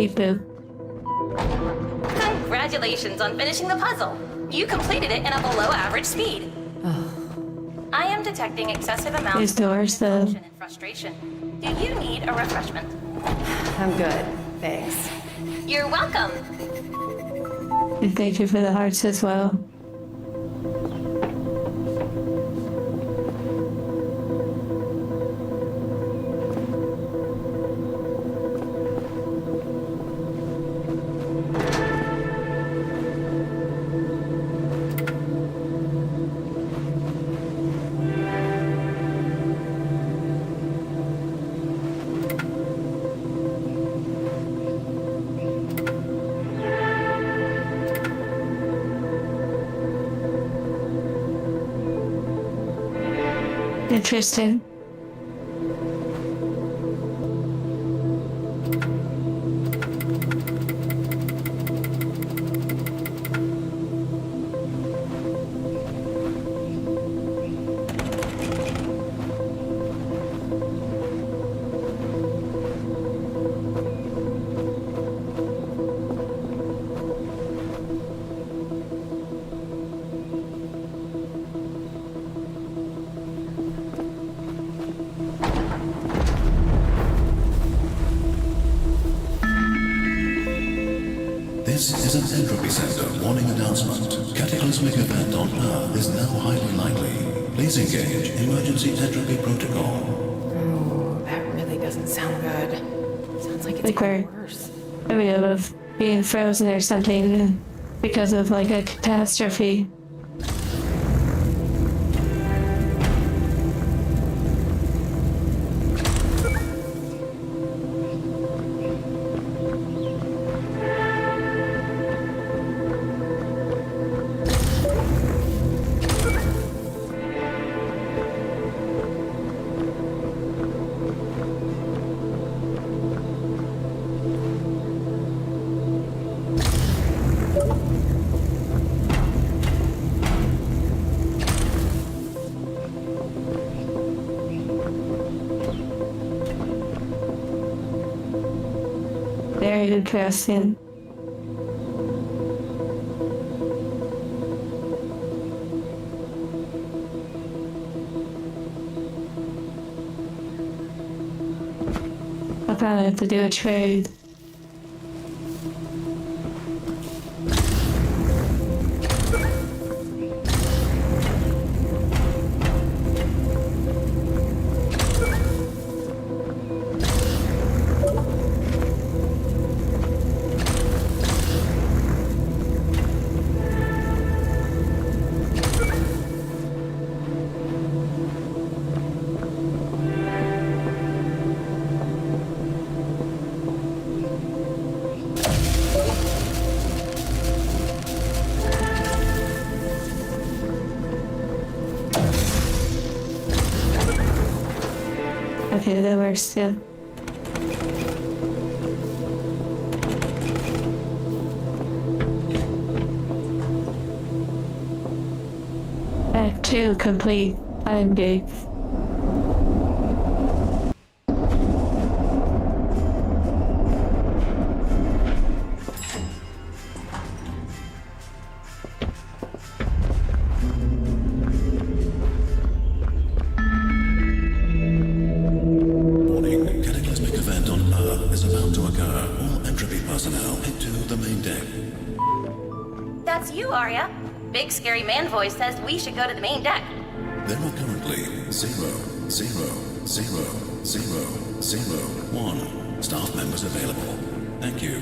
Beep boop. Congratulations on finishing the puzzle. You completed it in a below-average speed. I am detecting excessive amounts These doors, of though. confusion and frustration. Do you need a refreshment? I'm good, thanks. You're welcome. And thank you for the hearts as well. Interesting. This is an Entropy Centre warning announcement. Cataclysmic event on Earth is now highly likely. Please engage Emergency Entropy Protocol. Oh, that really doesn't sound good. Sounds like it's Like getting we're- worse. I mean, of being frozen or something because of like a catastrophe. Very interesting. I probably have to do a trade. Okay, that works too. Act 2 complete. Time gate. Warning, cataclysmic event on Earth is about to occur. All Entropy personnel head to the main deck. That's you, Arya. Big scary man voice says we should go to the main deck. There are currently 1 staff members available. Thank you.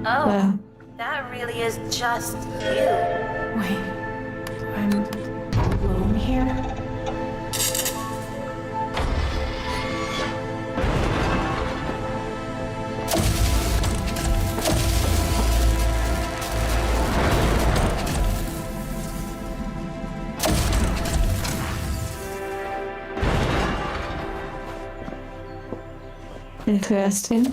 Oh, Wow. that really is just you. Wait, I'm alone here? Interesting.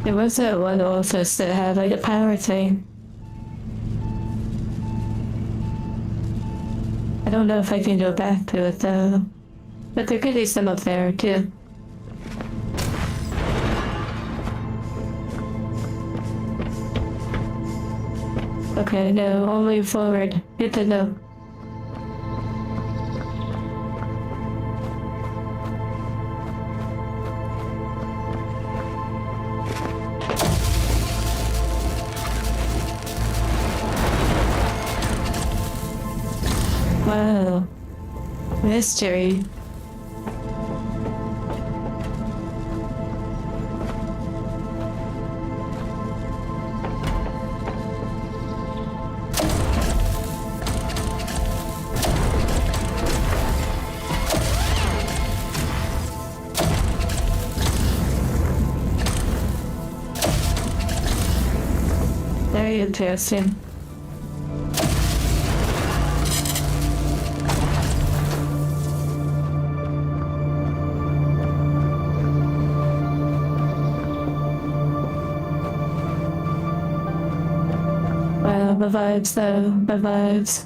It There was that one office that had like a power thing. I don't know if I can go back to it though. But there could be some up there too. Okay, no, only forward. Good to know. Wow. Mystery. Very interesting. Wow, the vibes though, the vibes.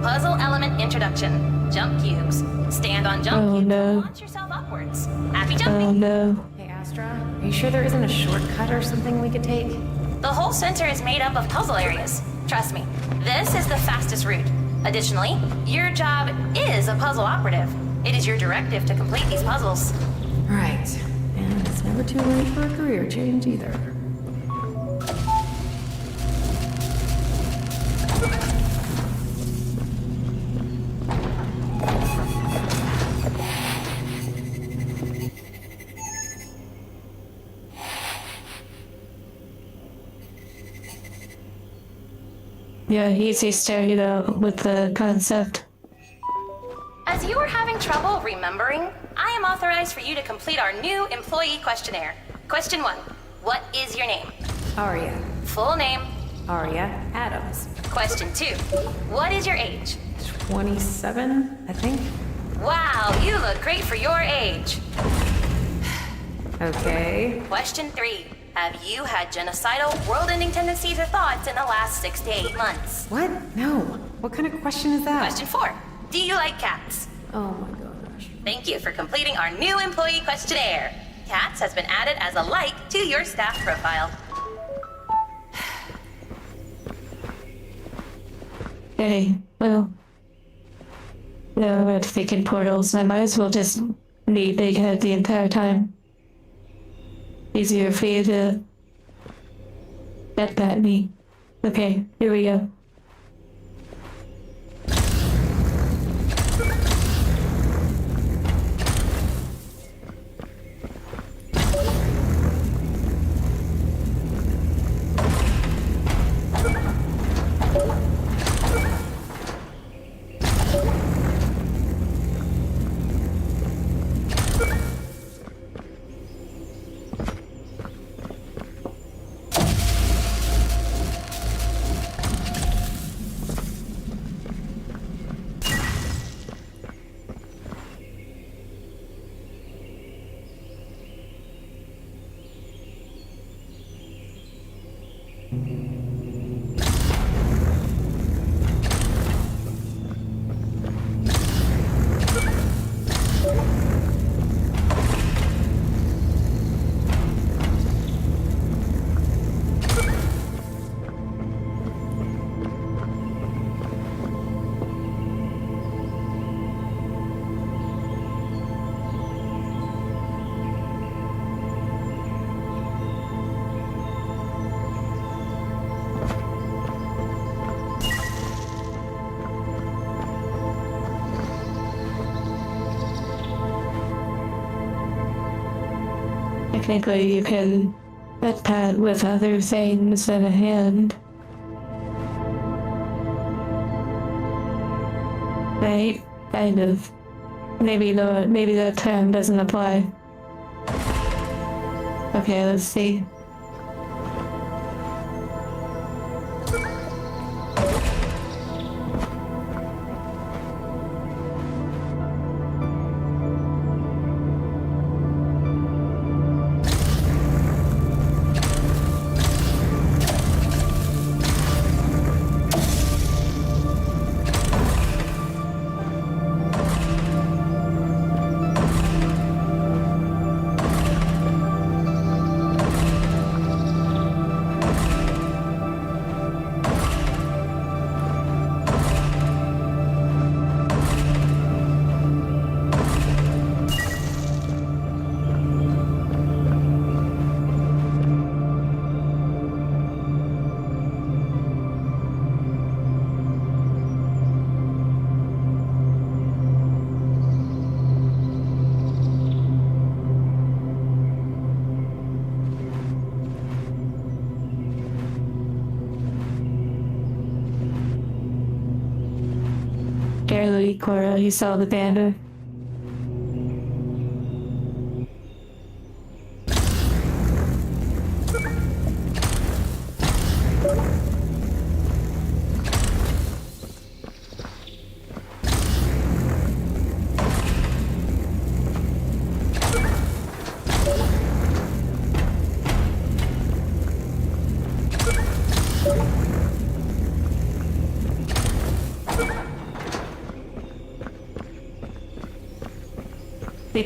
Puzzle element introduction. Jump cubes. Stand on jump Oh cubes no. and launch yourself upwards. Happy Oh jumping! no. Hey, Astra, are you sure there isn't a shortcut or something we could take? The whole center is made up of puzzle areas. Trust me, this is the fastest route. Additionally, your job is a puzzle operative. It is your directive to complete these puzzles. Right. And it's never too late for a career change either. Yeah, easy started out with the concept. As you are having trouble remembering, I am authorized for you to complete our new employee questionnaire. Question 1. What is your name? Arya. Full name. Arya Adams. Question 2. What is your age? 27, I think. Wow, you look great for your age. Okay. Question 3. Have you had genocidal, world-ending tendencies or thoughts in the last 6 to 8 months? What? No. What kind of question is that? Question 4. Do you like cats? Oh my gosh. Thank you for completing our new employee questionnaire. Cats has been added as a like to your staff profile. Okay, well. No, we're thinking portals. I might as well just be Big Head the entire time. Easier for you to get that me. Okay, here we go. Technically, you can pet pad with other things than a hand. Right? Kind of. Maybe the term doesn't apply. Okay, let's see. week where you saw the banner.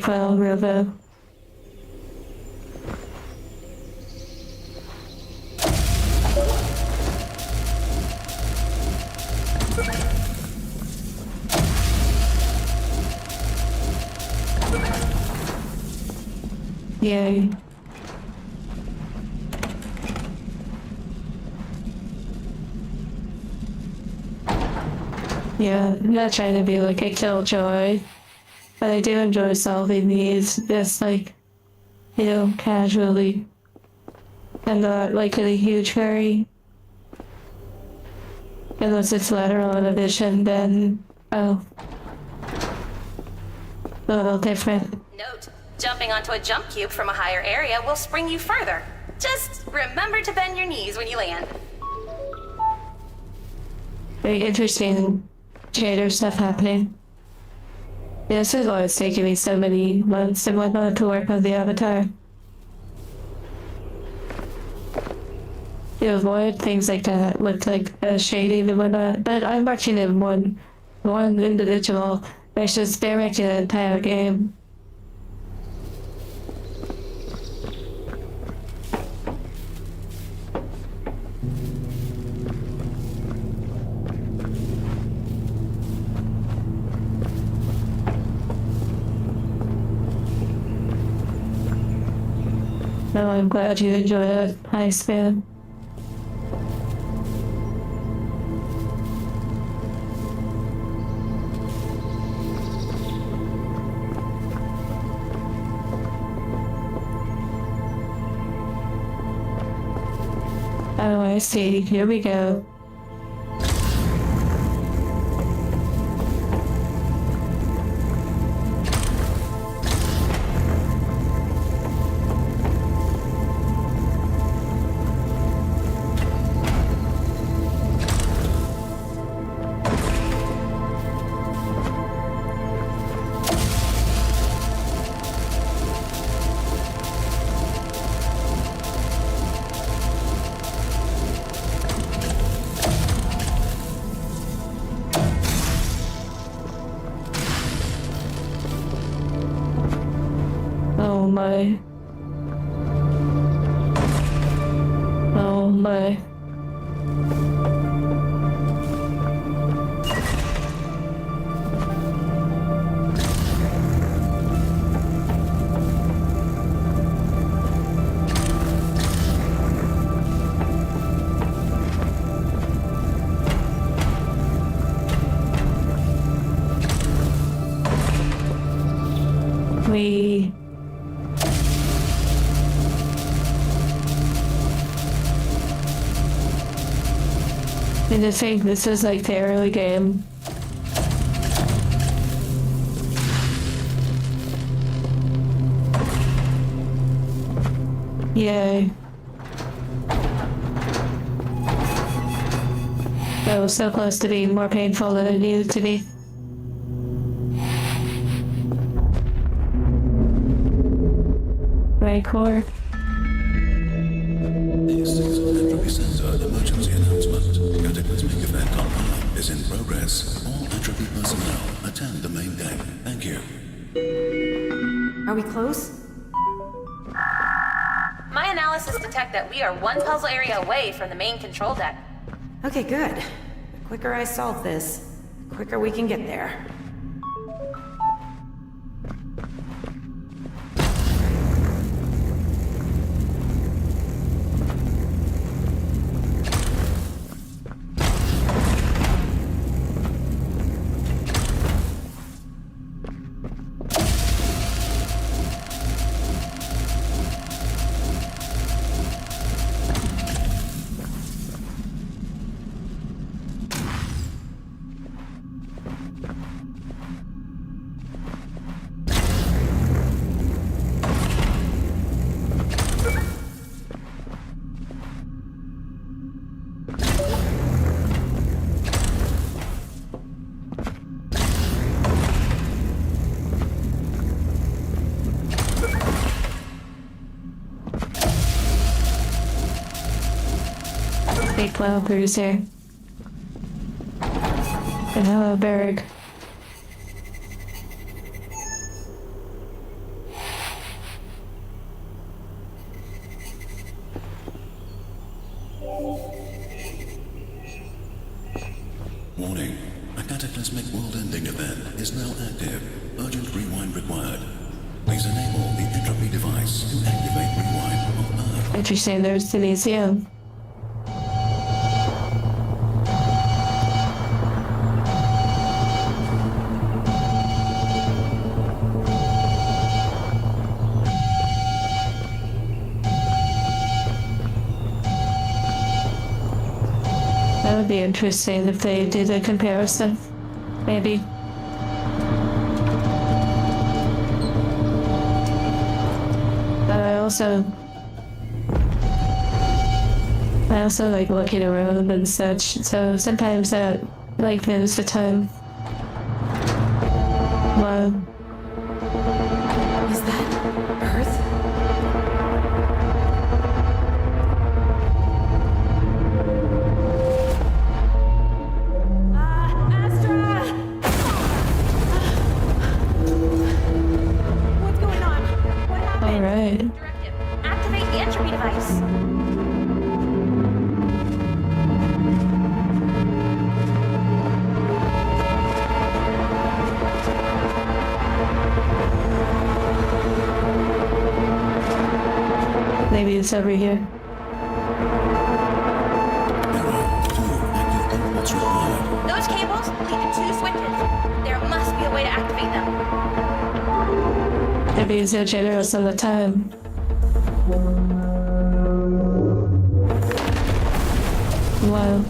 Well, River. Yay. Yeah, I'm not trying to be like a killjoy, but I do enjoy solving these just like, casually. And not like in a huge hurry. Unless it's lateral in addition, then, a little different. Note, jumping onto a jump cube from a higher area will spring you further. Just remember to bend your knees when you land. Very interesting shader stuff happening. Yeah, this is why it's taking me so many months and whatnot to work on the avatar. To avoid things like that with like shading and whatnot, but I'm watching in one individual versus they're making an entire game. No, I'm glad you enjoy it. Hi, Span. Oh, I see. Here we go. Oh my. Oh my. We And to think this is like the early game. Yay. That was so close to being more painful than it needed to be. Right, core. This is Entropy Centre emergency announcement. Cataclysmic event on Earth is in progress. All Entropy personnel attend the main deck. Thank you. Are we close? My analysis detect that we are one puzzle area away from the main control deck. Okay, good. The quicker I solve this, the quicker we can get there. big plow crews here. And hello, Berg. Warning. A cataclysmic world-ending event is now active. Urgent rewind required. Please enable the Entropy device to activate rewind on Earth. Interesting, there's the museum. That would be interesting if they did a comparison. Maybe. But I also like looking around and such, so sometimes that lengthens the time. Wow. Is that Earth? Astra! What's going on? What happened? Alright. Directive. Activate the entropy device. Maybe it's over here. Error. 2 active inputs required. Those cables lead to 2 switches. There must be a way to activate them. They're being so generous all the time. Wow.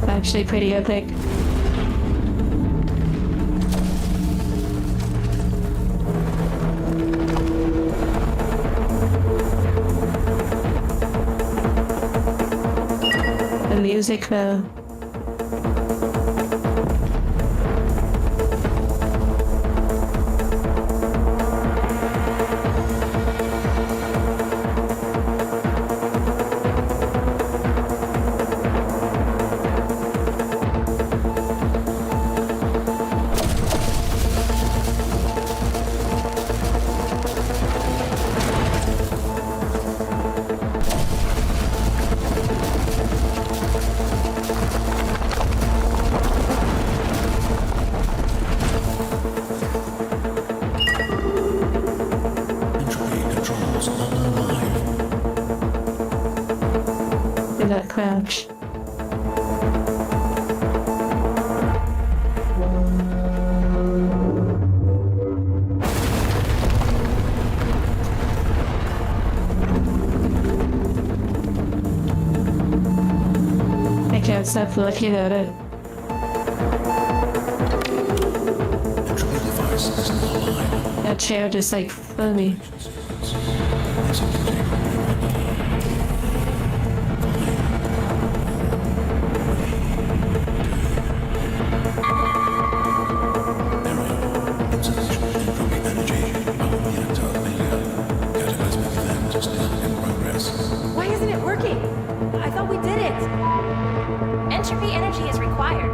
Actually pretty epic. The music though. Entropy controls are alive. In that crouch. I can't stop looking at it. Entropy device is now alive. That chair just like funny. Executing error. Insufficient entropy energy. Power reactor failure. Cataclysmic event still in progress. Why isn't it working? I thought we did it. Entropy energy is required.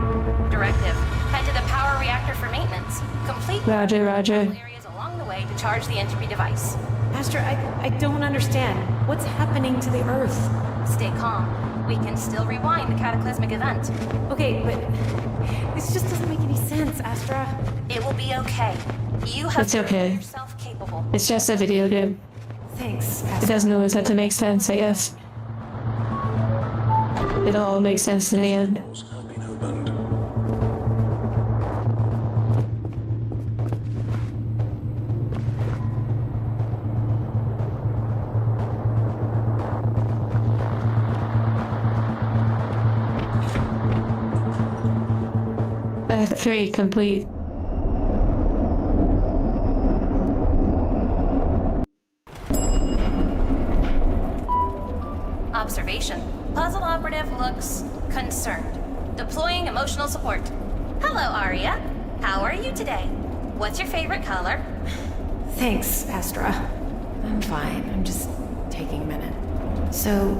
Directive. Head to the power reactor for maintenance. Complete Roger, Roger. areas along the way to charge the entropy device. Astra, I don't understand. What's happening to the Earth? Stay calm. We can still rewind the cataclysmic event. Okay, but this just doesn't make any sense, Astra. It will be okay. You have It's okay. proven yourself capable. It's just a video game. Thanks, It Astra. doesn't always have to make sense, I guess. It all makes sense in the end. Doors have been opened. Act 3 complete. Observation. Puzzle operative looks concerned. Deploying emotional support. Hello, Arya. How are you today? What's your favorite color? Thanks, Astra. I'm fine. I'm just taking a minute. So,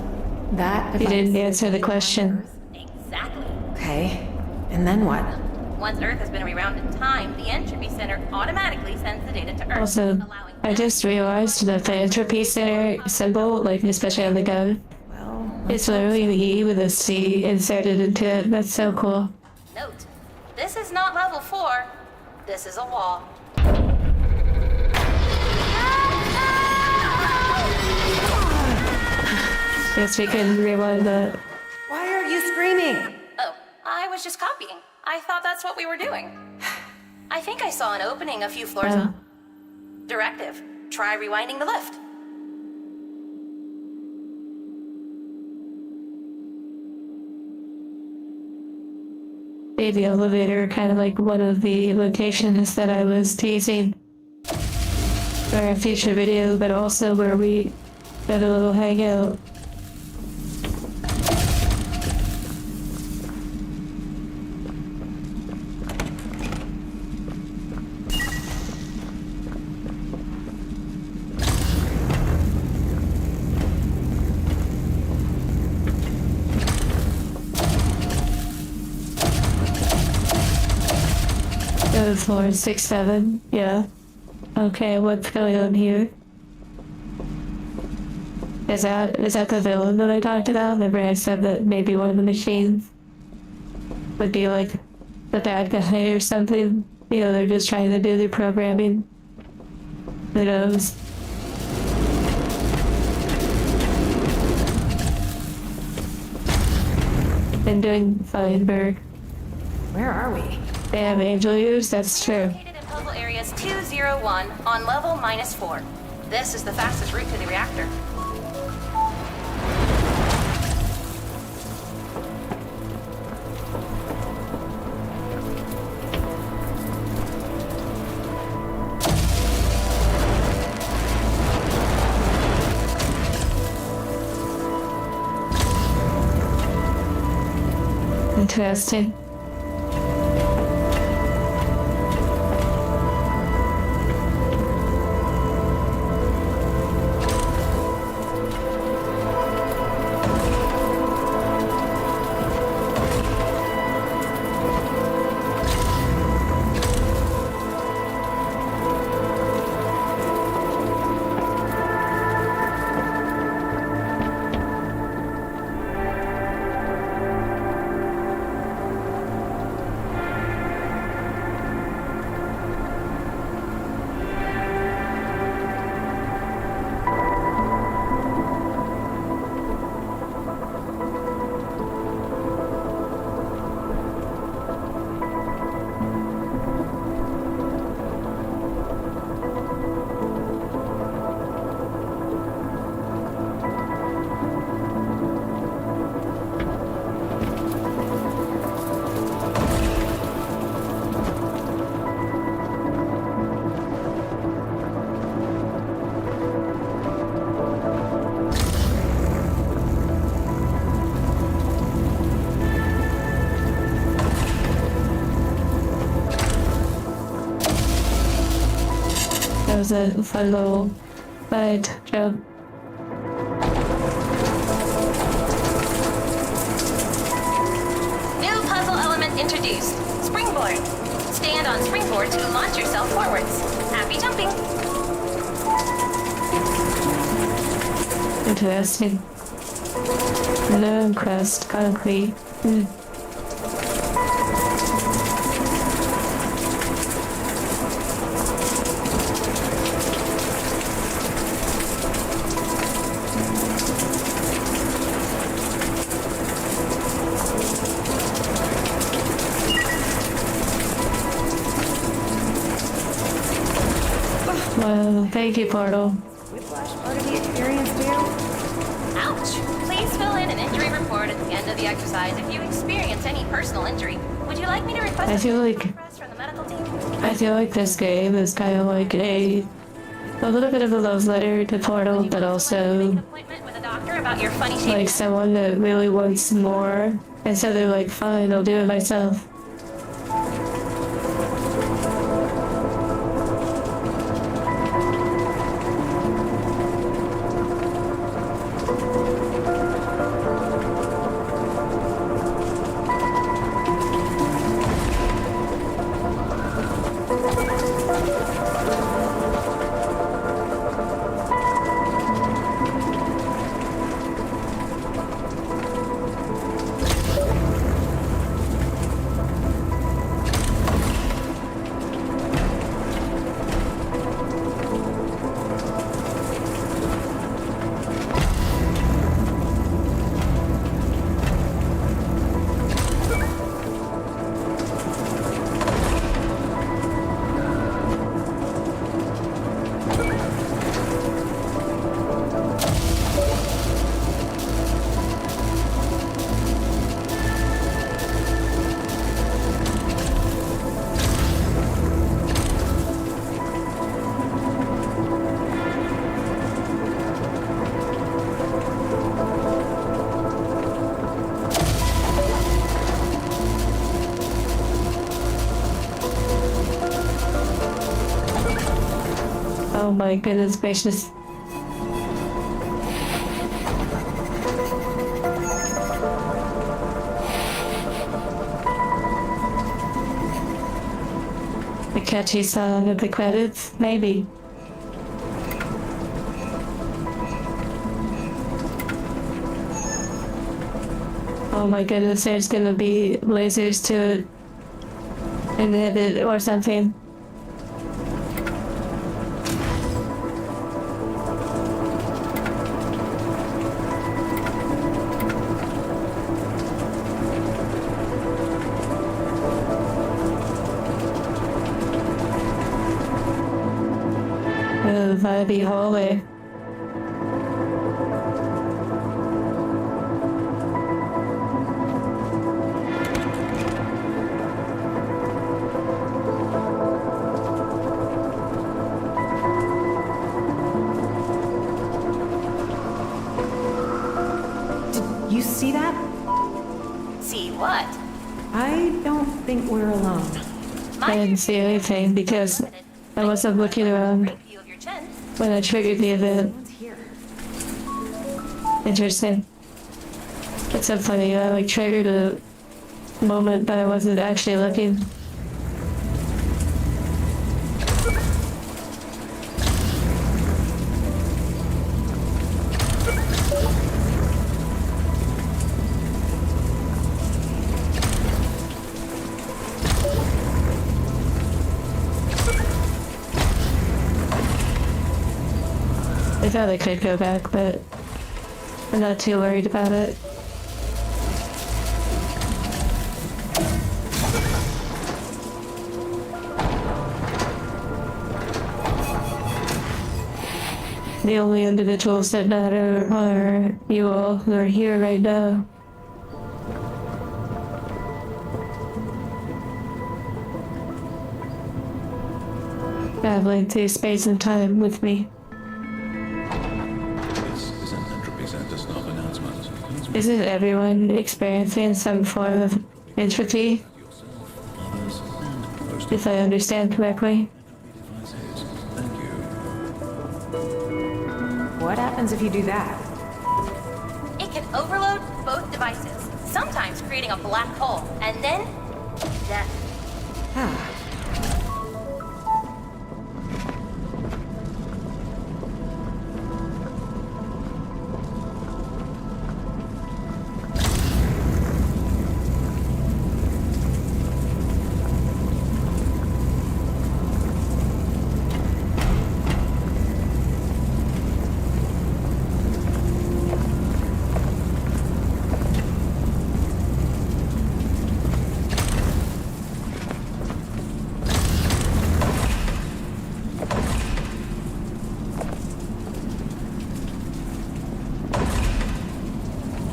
That You device didn't is answer the question. Exactly. Okay. And then what? Once Earth has been rewound in time, the Entropy Center automatically sends the data to Earth, Also, allowing I just realized that the Entropy Center symbol, like especially on the gun, Well, it's literally the E with a C inserted into it. That's so cool. Note, this is not level 4. This is a wall. Guess we can rewind that. why are you screaming? Oh, I was just copying. I thought that's what we were doing. I think I saw an opening a few floors up. Directive, try rewinding the lift. The elevator, kind of like one of the locations that I was teasing for a future video, but also where we got a little hangout. Floor 6, 7, yeah. Okay, what's going on here? Is that the villain that I talked about? Remember I said that maybe one of the machines would be like the bad guy or something? You know, they're just trying to do their programming. Who knows? Been doing fine, Berg. Where are we? They have angel ears, that's true. Located in puzzle areas 201 on level -4. This is the fastest route to the reactor. Interesting. That was a fun little side jump. New puzzle element introduced. Springboard. Stand on springboard to launch yourself forwards. Happy jumping. Interesting. No quest, concrete. Well, thank you, Portal. Whiplash part of the experience, too? Ouch. Please fill in an injury report at the end of the exercise if you experience any personal injury. Would you like me to request I feel a like- request from the medical team? I feel like this game is kind of like a little bit of a love letter to Portal, but also Make an appointment with a doctor about your funny shape. like someone that really wants more, and so they're like, fine, I'll do it myself. Oh my goodness gracious. The catchy song of the credits? Maybe. Oh my goodness, there's gonna be lasers to inhibit or something. Vibey hallway. Did you see that? See what? I don't think we're alone. I didn't see anything because I wasn't looking around Great view of your chin. when I triggered the event. What's here? Interesting. It's so funny, I like triggered a moment but I wasn't actually looking. I thought I could go back, but I'm not too worried about it. The only individuals that matter are you all who are here right now. Traveling through space and time with me. This is an Entropy Centre staff announcement. Please Isn't everyone experiencing some form of entropy, others and most if I understand correctly? devices. Thank you. What happens if you do that? It can overload both devices, sometimes creating a black hole, and then death. Ah,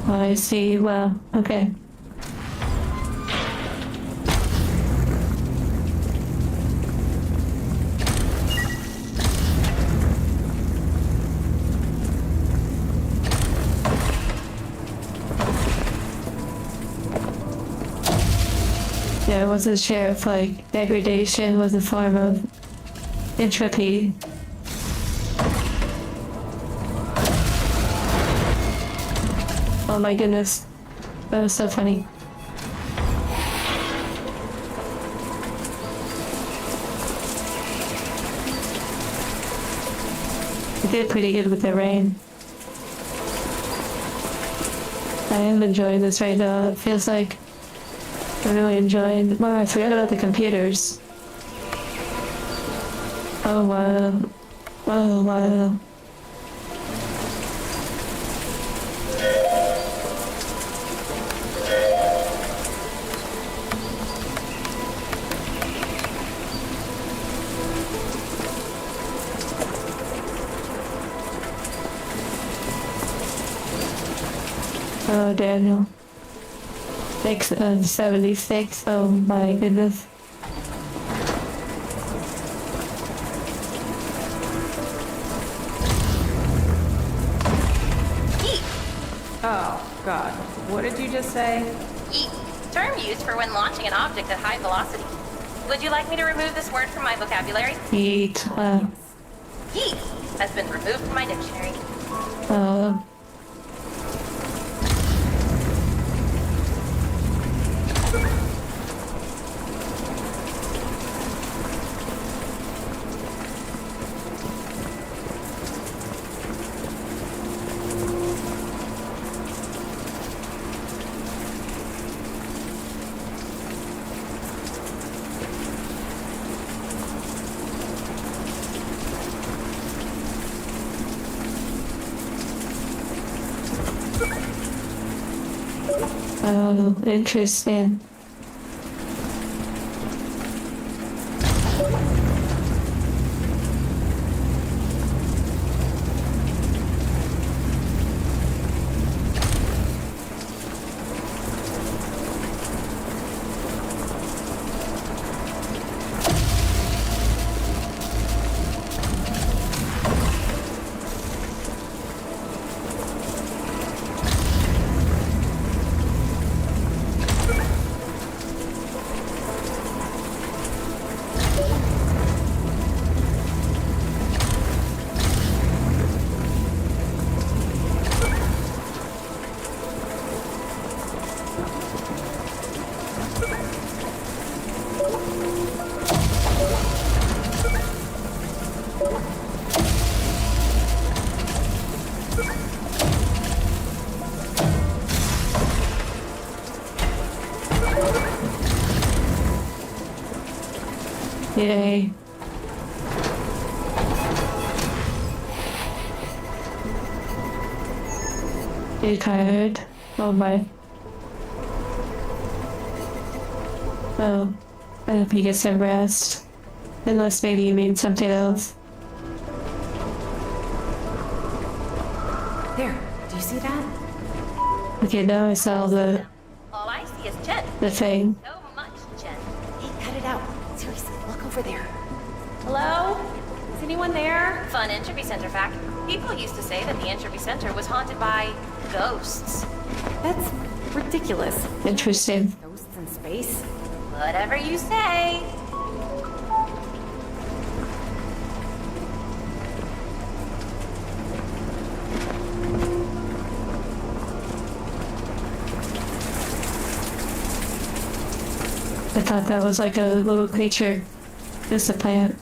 I see, well, okay. Yeah, I wasn't sure if like degradation was a form of entropy. Oh my goodness, that was so funny. I did pretty good with the rain. I am enjoying this right now. It feels like I'm really enjoying. Well, I forgot about the computers. Oh wow. Oh wow. Oh, Daniel. 76. Oh my goodness. Yeet! oh God. What did you just say? Yeet. Term used for when launching an object at high velocity. Would you like me to remove this word from my vocabulary? Yeet. Wow. Yeet has been removed from my dictionary. Oh. Oh, interesting. Yay. You tired? Oh my. Oh, I hope you get some rest. Unless maybe you mean something else. There, do you see that? Okay, now I saw All I see is Jen. the thing. So much Jen. Hey, cut it out. Seriously, look over there. Hello? Is anyone there? Fun Entropy Centre fact. People used to say that the Entropy Centre was haunted by ghosts. That's ridiculous. Interesting. Ghosts in space? Whatever you say. I thought that was like a little creature. Just a plant.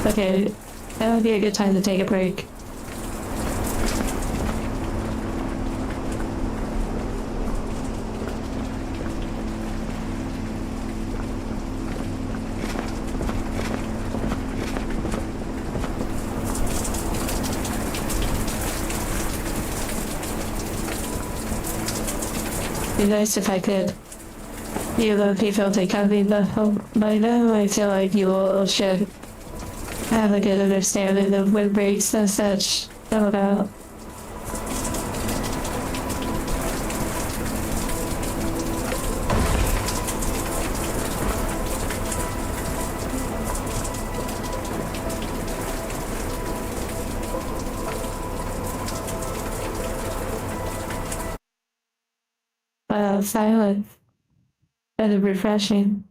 Okay, that would be a good time to take a break. Be nice if I could. You know, people take out the home by now. I feel like you all should have a good understanding of when breaks and such go about. Silence. And refreshing.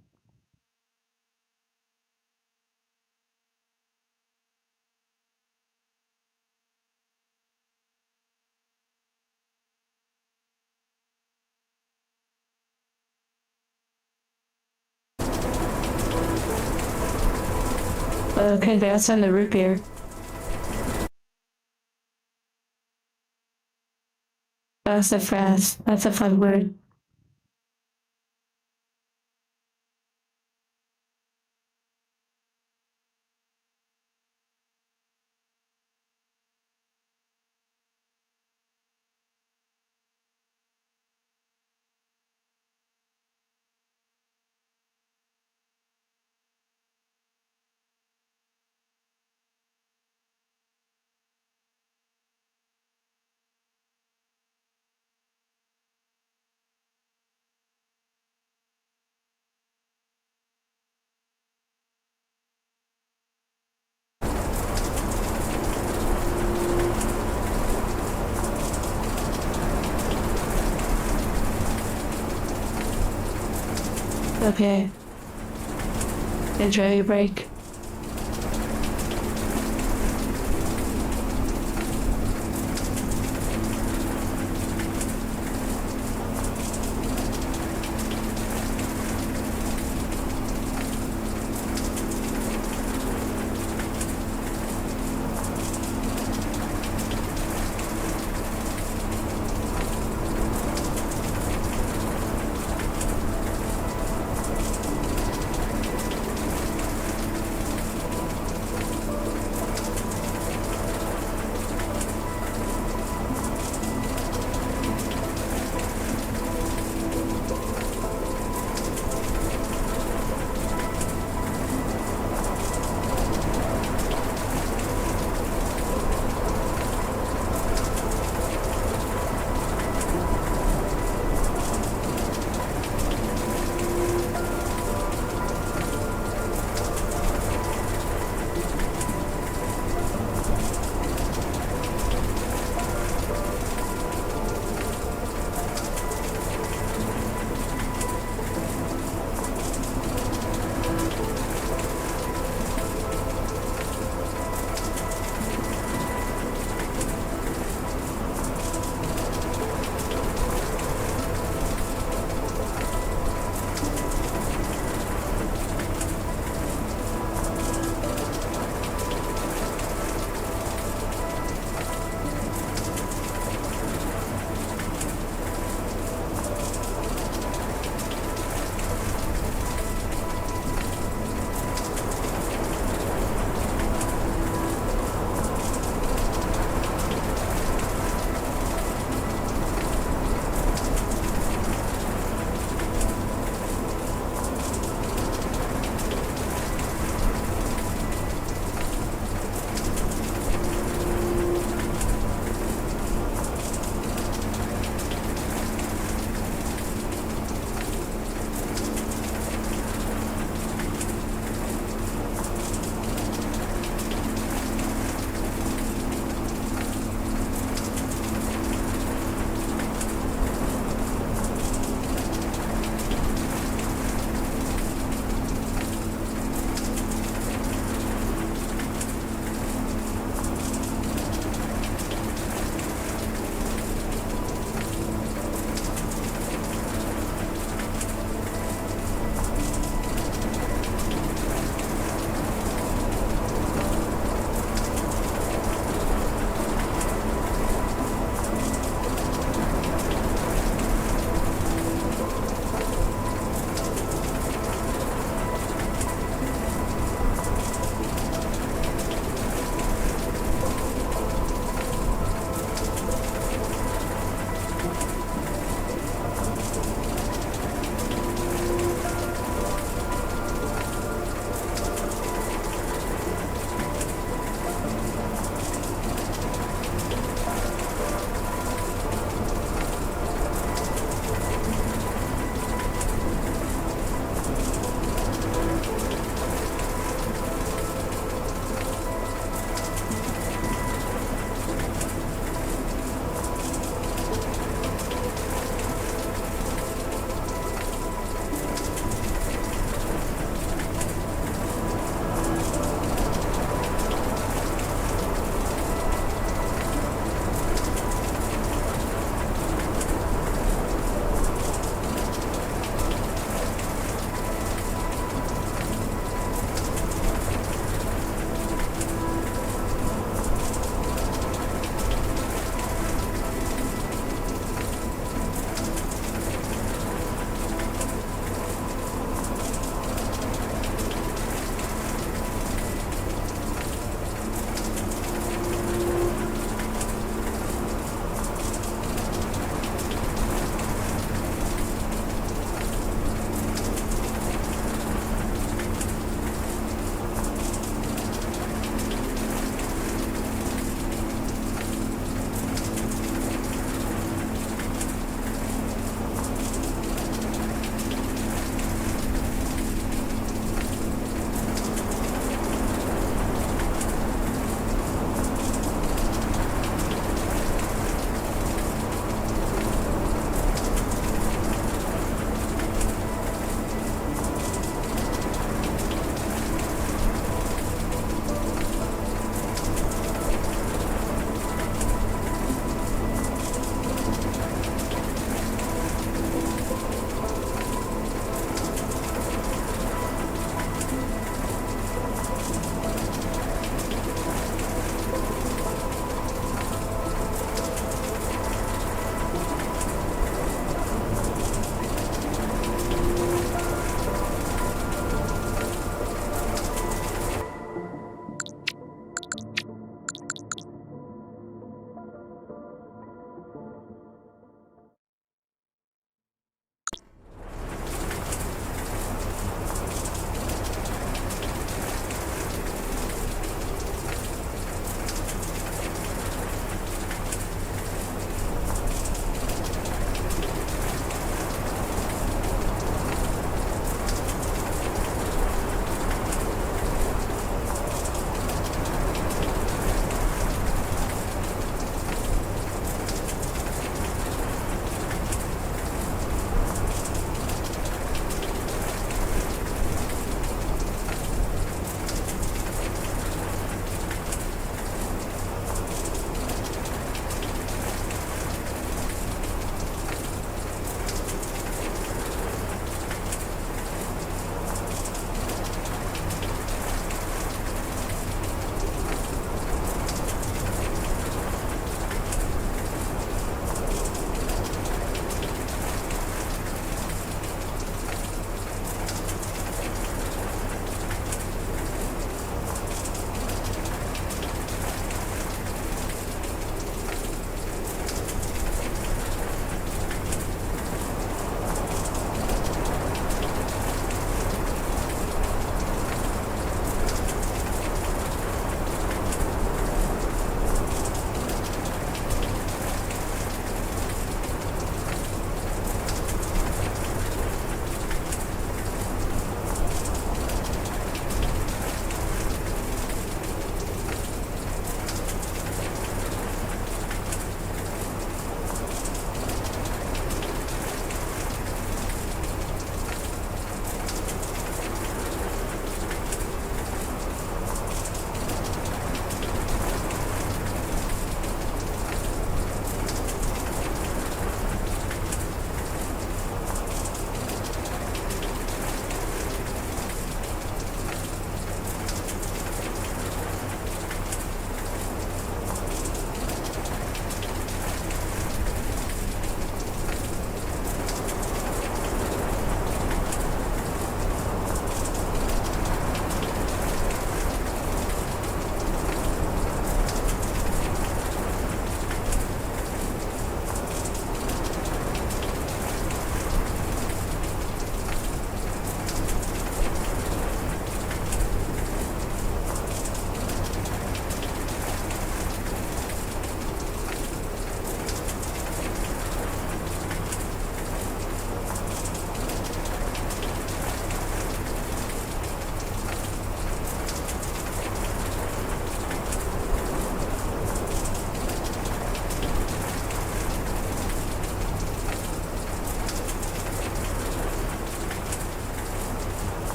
Congrats on the root beer. That's a phrase. That's a fun word. Okay. Enjoy your break.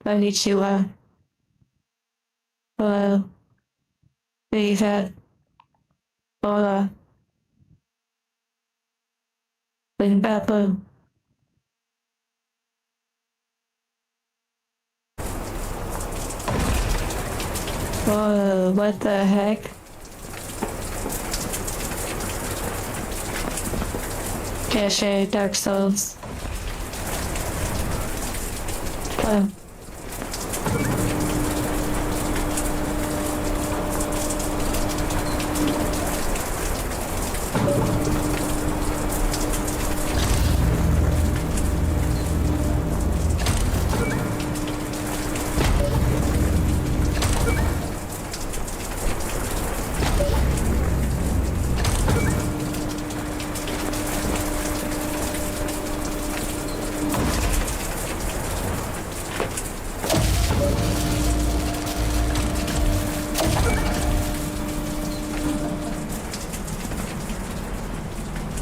Konnichiwa. Hello. Lisa. Hola. Limbapo. Whoa, what the heck? Cache, Dark Souls. Oh.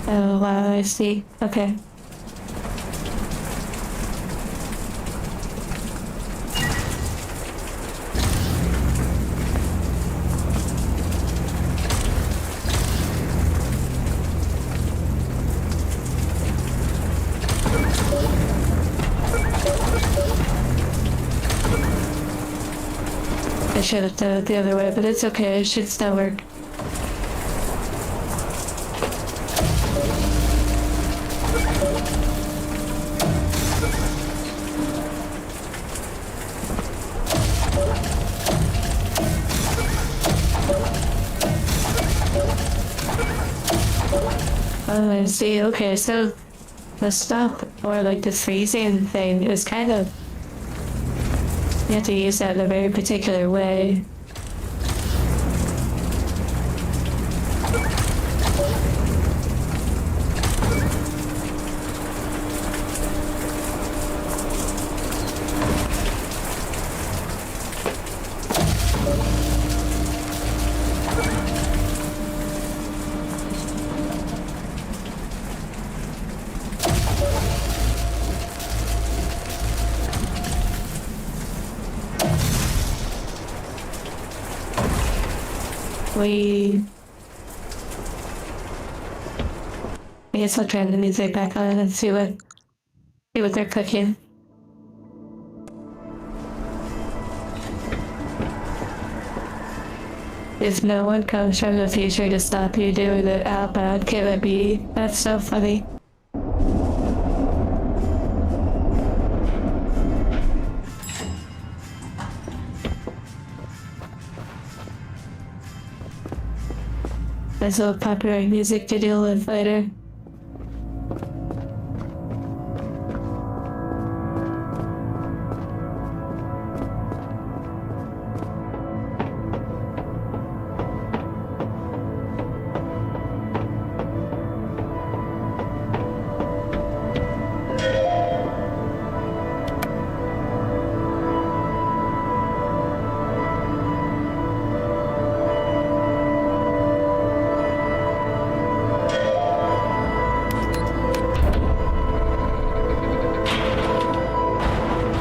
Oh, wow, I see. Okay. I should have done it the other way, but it's okay. It should still work. Oh, I see. Okay, so the stop or like the freezing thing is kind of, you have to use that in a very particular way. I guess I'll turn the music back on and see what they're cooking. If no one comes from the future to stop you doing it out bad, can it be? That's so funny. There's a popular music to deal with later.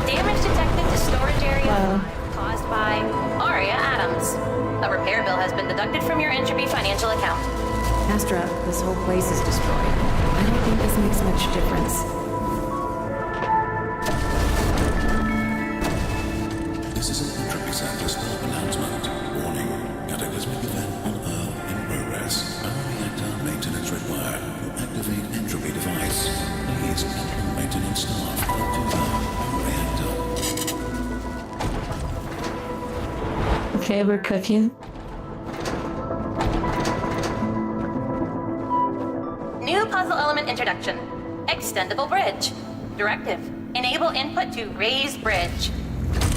Damage detected to storage area 5 caused by Aria Adams. A repair bill has been deducted from your Entropy financial account. Astra, this whole place is destroyed. I don't think this makes much difference. This is an Entropy Centre staff announcement. Warning, cataclysmic event on Earth in progress. Bioreactor maintenance required to activate Entropy device. Please inform maintenance staff not to the bioreactor. Okay, we're cooking. New puzzle element introduction. Extendable bridge. Directive. Enable input to raise bridge.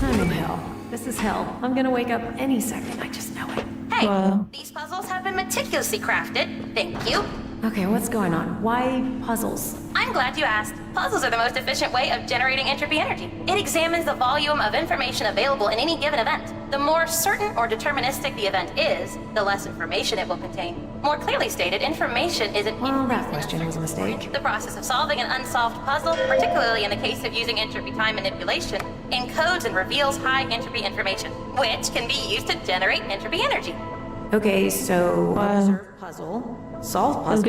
I'm in hell. This is hell. I'm gonna wake up any second, I just know it. Hey, Wow. these puzzles have been meticulously crafted. Thank you. Okay, what's going on? Why puzzles? I'm I'm glad you asked. Puzzles are the most efficient way of generating entropy energy. It examines the volume of information available in any given event. The more certain or deterministic the event is, the less information it will contain. More clearly stated, information is an Well, that question was a mistake. The process of solving an unsolved puzzle, particularly in the case of using entropy time manipulation, encodes and reveals high entropy information, which can be used to generate entropy energy. Okay, so Wow. observe puzzle, solve Some puzzle,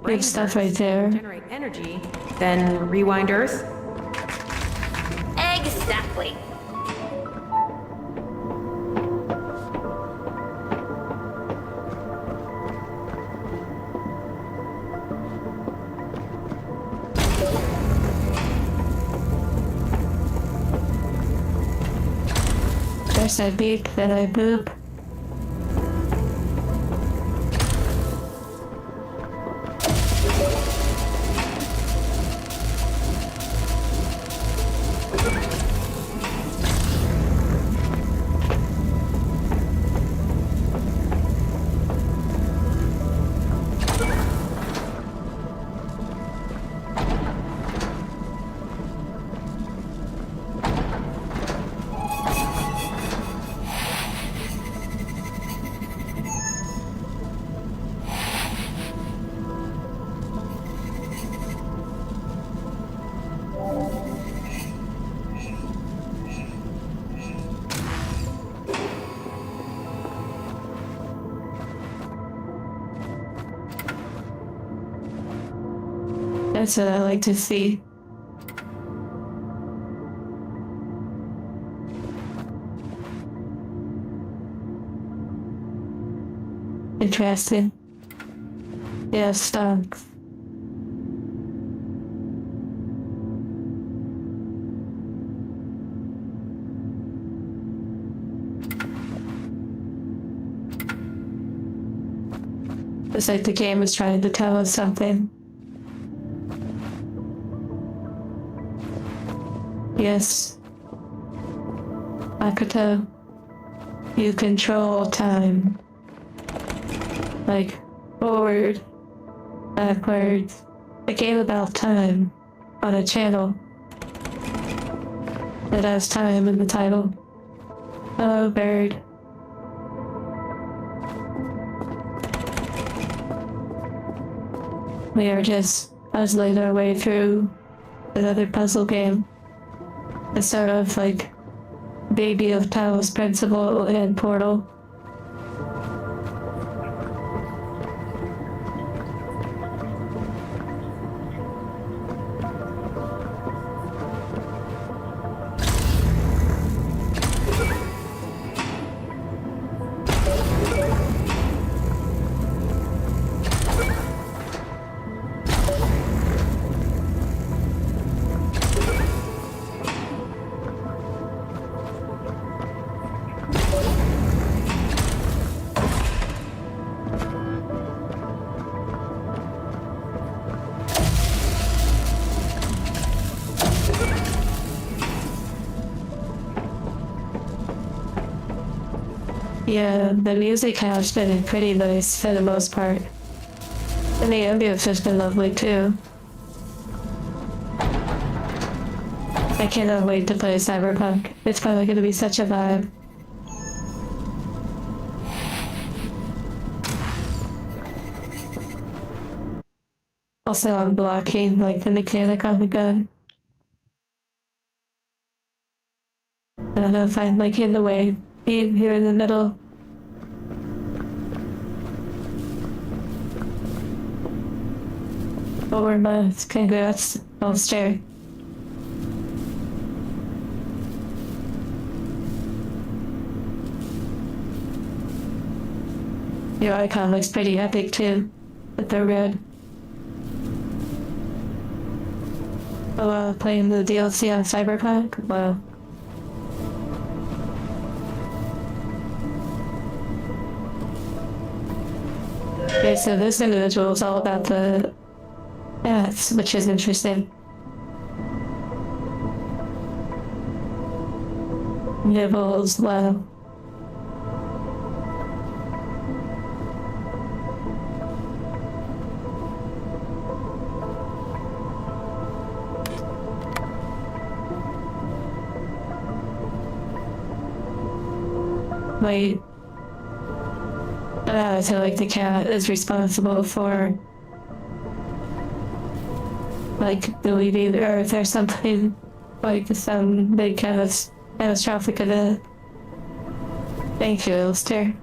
good stuff right there. generate energy, then rewind Earth. Exactly. First I beep, then I boop. That's what I like to see. Interesting. Yes, thanks. It's like the game is trying to tell us something. Yes. Makoto, you control time. Like, forward, backwards. A game about time on a channel that has time in the title. Hello, bird. We are just puzzling our way through another puzzle game. It's sort of like Baby of Talos Principle and Portal. Yeah, the music has been pretty nice for the most part. And the ambience has been lovely too. I cannot wait to play Cyberpunk. It's probably going to be such a vibe. Also, I'm blocking like the mechanic on the gun. I don't know if I'm like in the way, being here in the middle. Over my congrats, Ulster. Your icon looks pretty epic too, with the red. Oh, playing the DLC on Cyberpunk? Wow. Okay, so this individual is all about the bats, which is interesting. Nibbles, wow. wait. I feel like the cat is responsible for like deleting the Earth or something, like some big kind of catastrophic event. Thank you, Ilster.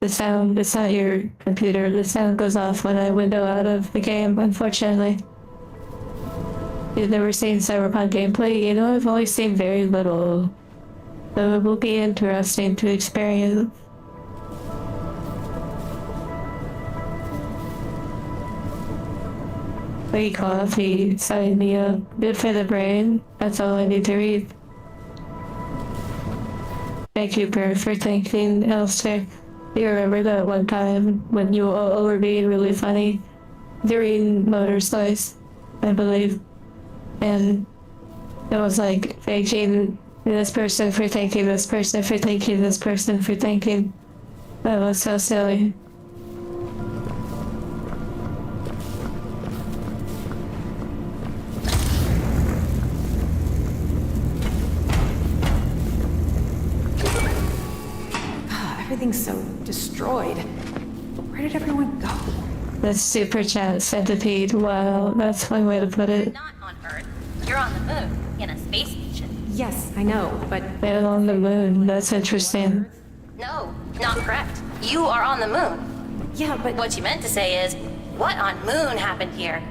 The sound, it's not your computer, the sound goes off when I window out of the game, unfortunately. You've never seen Cyberpunk gameplay? You know, I've only seen very little, so it will be interesting to experience. Free coffee, sign me up. Good for the brain. That's all I need to read. Thank you, Per, for thinking, Elster. You remember that one time when you all were being really funny during Motor Slice, I believe. And it was like thanking this person for thanking this person for thanking this person for thanking. That was so silly. Everything's so destroyed. Where did everyone go? The super chat centipede. Wow, that's one way to put it. Not on Earth. You're on the moon, in a space station. Yes, I know, but They're on the moon. That's interesting. No, not correct. You are on the moon. yeah, but What you meant to say is, what on moon happened here?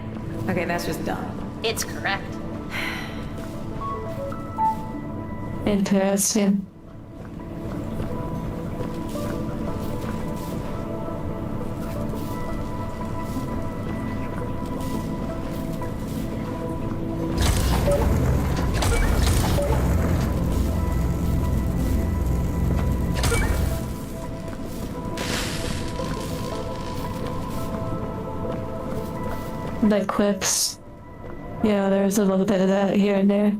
okay, that's just dumb. It's correct. Interesting. The quips. Yeah, there's a little bit of that here and there.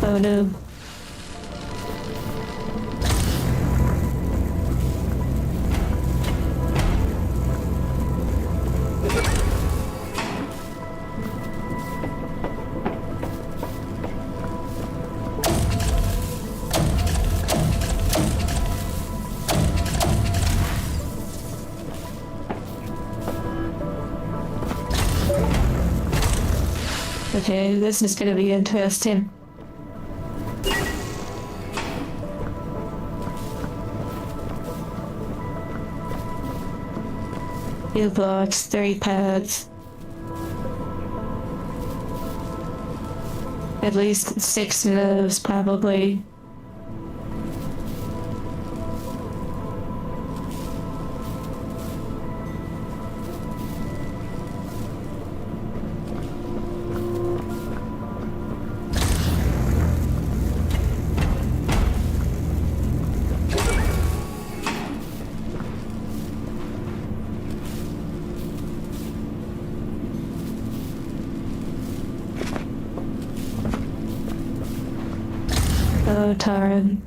Oh no. Okay, this is gonna be interesting. Few blocks, 3 pads. At least 6 moves, probably. Oh, Taran.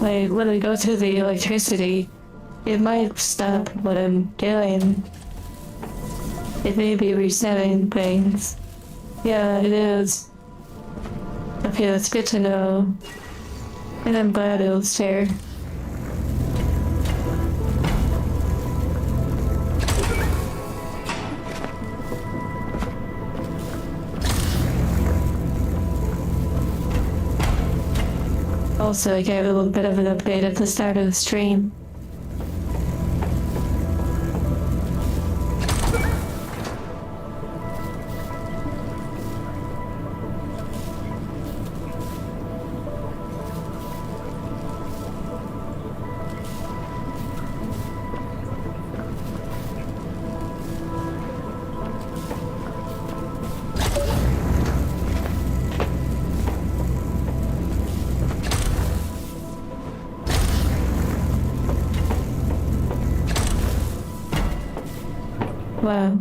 Like, when I go to the electricity, it might stop what I'm doing. It may be resetting things. Yeah, it is. Okay, that's good to know. And I'm glad it was fair. Also, I gave a little bit of an update at the start of the stream. Wow.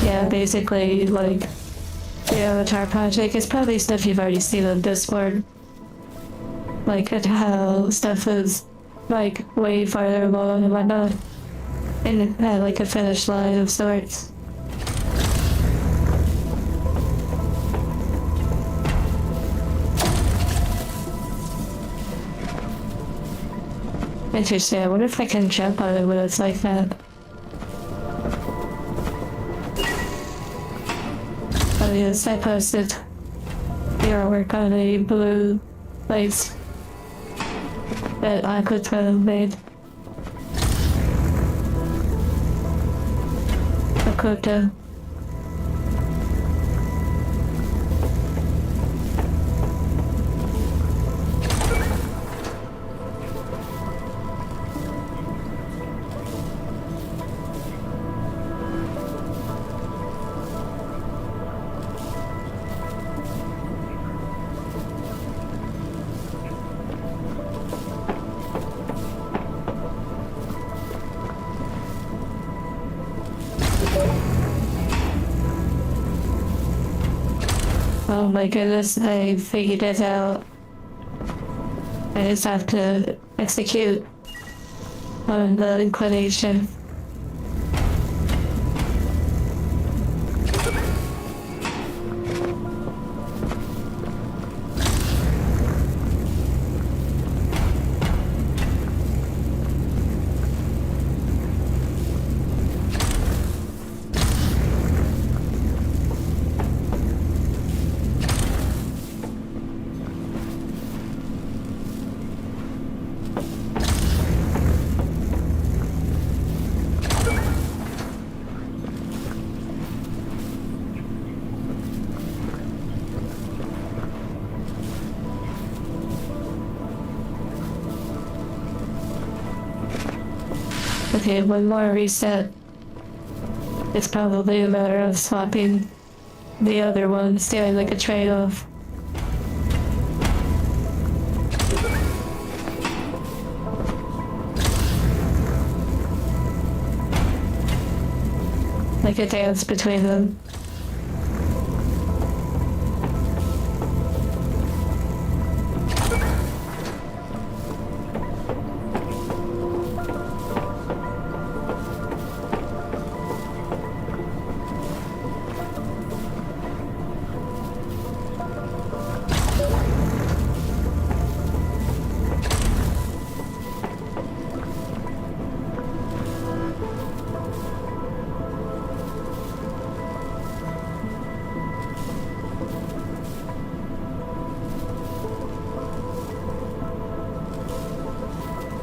Yeah, basically, like, the Avatar project is probably stuff you've already seen on Discord. Like, at how stuff is, like, way farther along and whatnot. And it had, like, a finish line of sorts. Interesting, I wonder if I can jump on it when it's like that. Oh yes, I posted the artwork on a blue place that I could have made. A quota. Oh my goodness, I figured it out. I just have to execute on the inclination. Okay, one more reset. It's probably a matter of swapping the other ones, doing like a trade-off. Like a dance between them.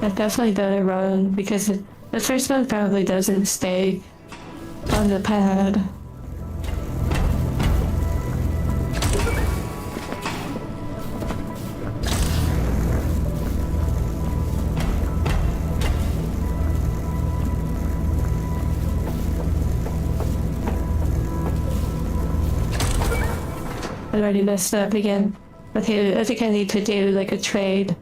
I've definitely done it wrong because the first one probably doesn't stay on the pad. I already messed up again. Okay, I think I need to do like a trade.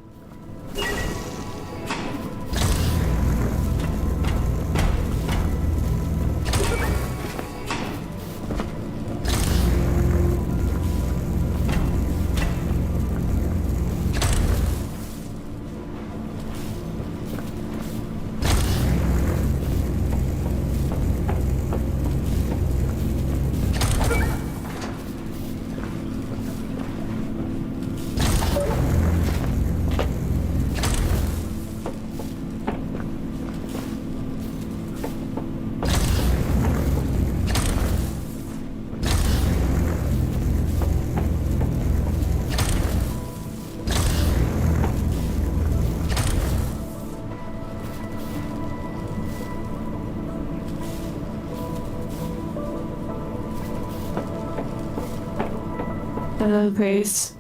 Hello, Grace.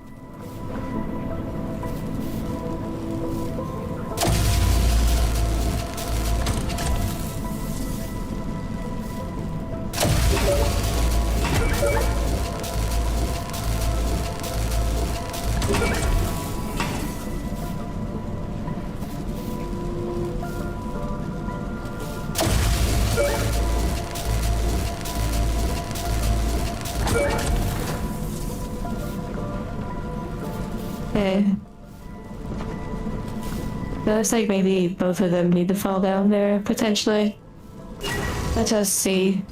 Okay. Looks like maybe both of them need to fall down there, potentially. Let us see.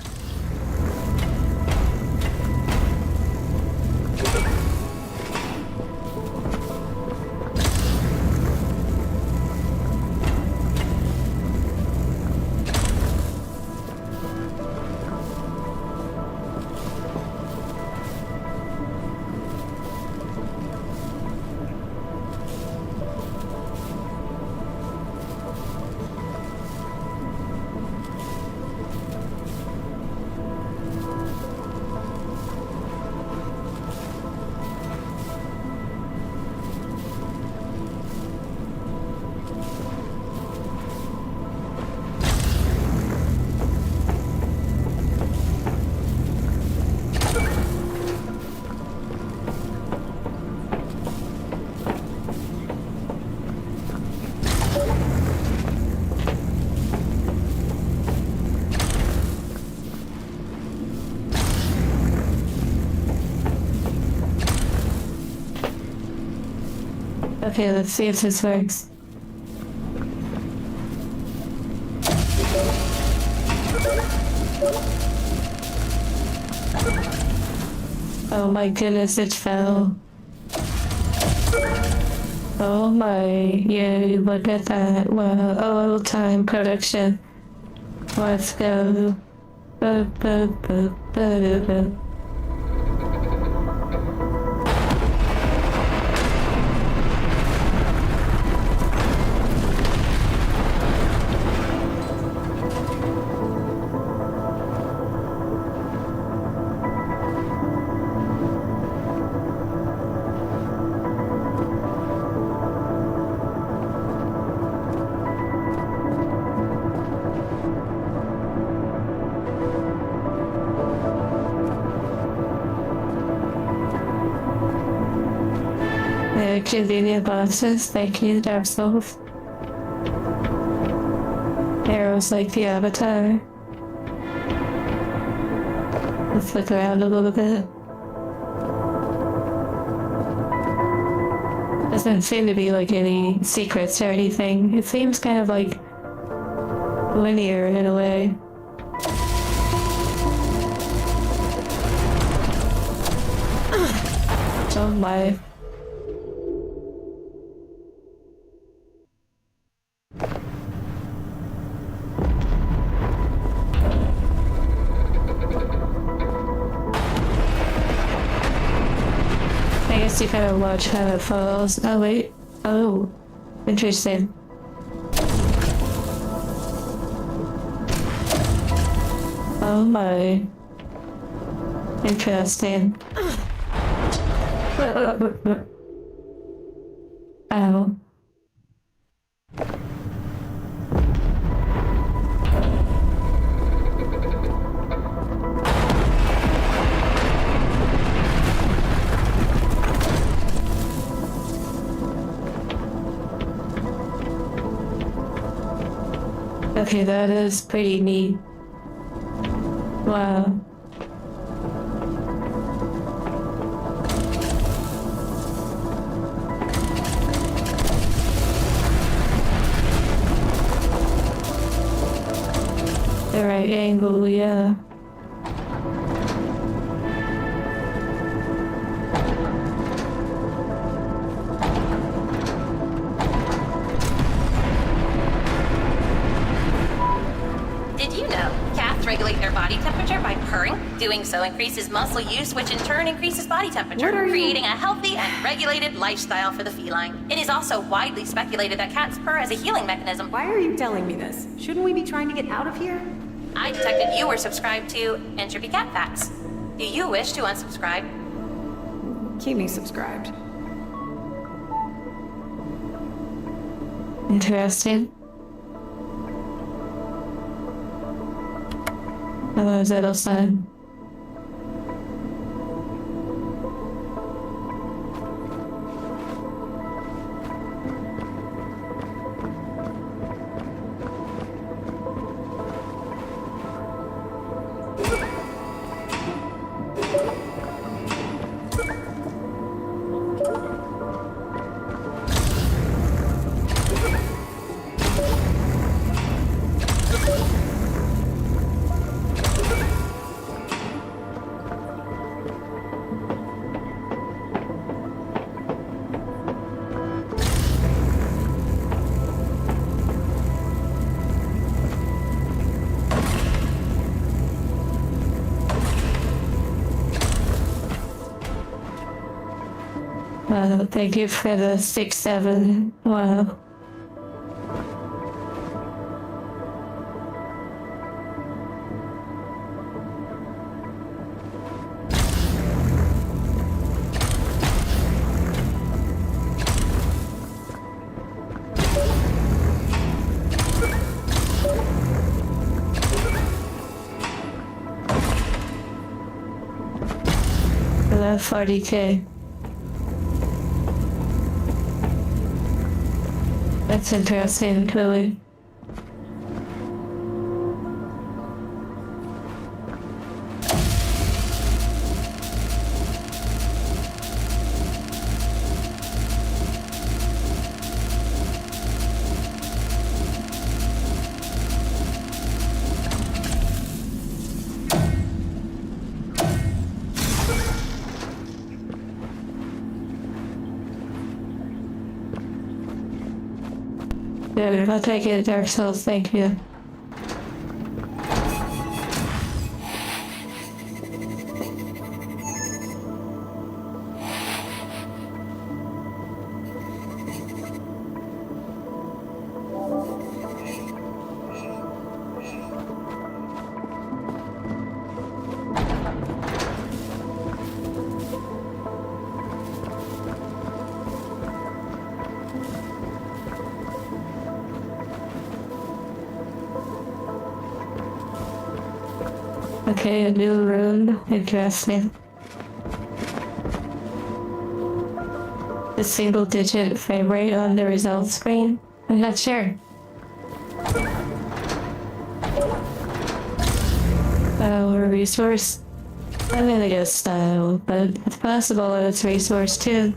Okay, let's see if this works. Oh my goodness, it fell. Oh my, yeah, look at that. Wow, oh, time production. Let's go. Boop, boop, boop, boop, boop. Convenient boxes, thank you, Dark Souls. Arrows like the Avatar. Let's look around a little bit. Doesn't seem to be like any secrets or anything. It seems kind of like linear in a way. Oh my. I guess you kind of watch how it falls. Oh wait. Oh. Interesting. Oh my. Interesting. Ow. Okay, that is pretty neat. Wow. The right angle, yeah. Did you know cats regulate their body temperature by purring? Doing so increases muscle use, which in turn increases body temperature, creating a healthy and regulated lifestyle for the feline. It is also widely speculated that cats purr as a healing mechanism. Why are you telling me this? Shouldn't we be trying to get out of here? I detected you were subscribed to Entropy Cat Facts. Do you wish to unsubscribe? keep me subscribed. Interesting. Hello, Zettelstein. Thank you for the 6-7. Wow. For that 40K. That's interesting, really. Yeah, I'll take it, Dark Souls, thank you. Okay, a new room. Interesting. The single digit frame rate on the results screen? I'm not sure. Or resource? I'm gonna guess style, but it's possible that it's resource too.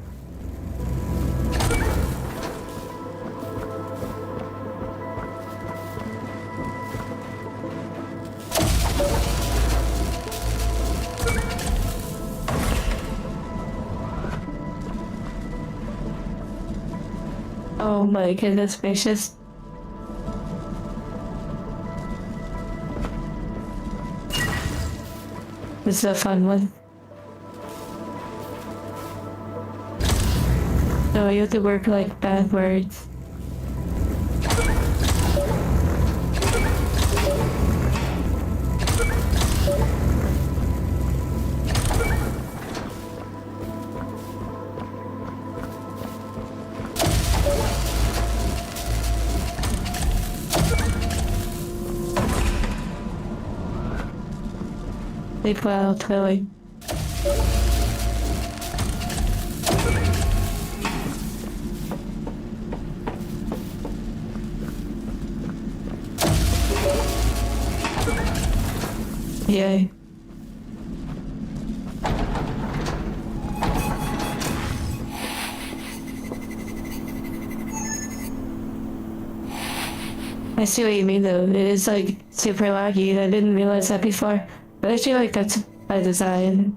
Oh my goodness gracious. This is a fun one. No, you have to work like backwards. Sleep well, Tilly. Yay. I see what you mean though, it is like super laggy, I didn't realize that before. But I feel like that's by design.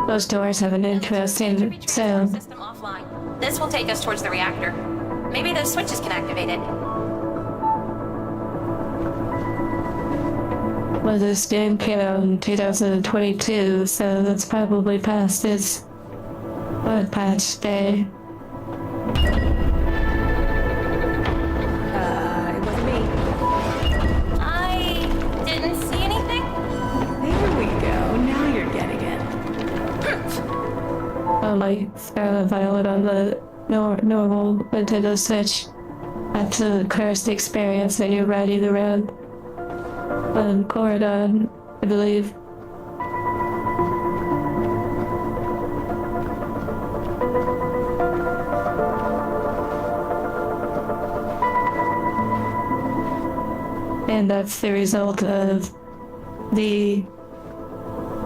Those doors have an interesting sound. System offline. This will take us towards the reactor. Maybe those switches can activate it. Well, this game came out in 2022, so that's probably past its patch day. It wasn't me. I didn't see anything. There we go. Now you're getting it. Like Scarlet Violet on the normal Nintendo Switch. That's a cursed experience and you're riding around on Corridon, I believe. And that's the result of the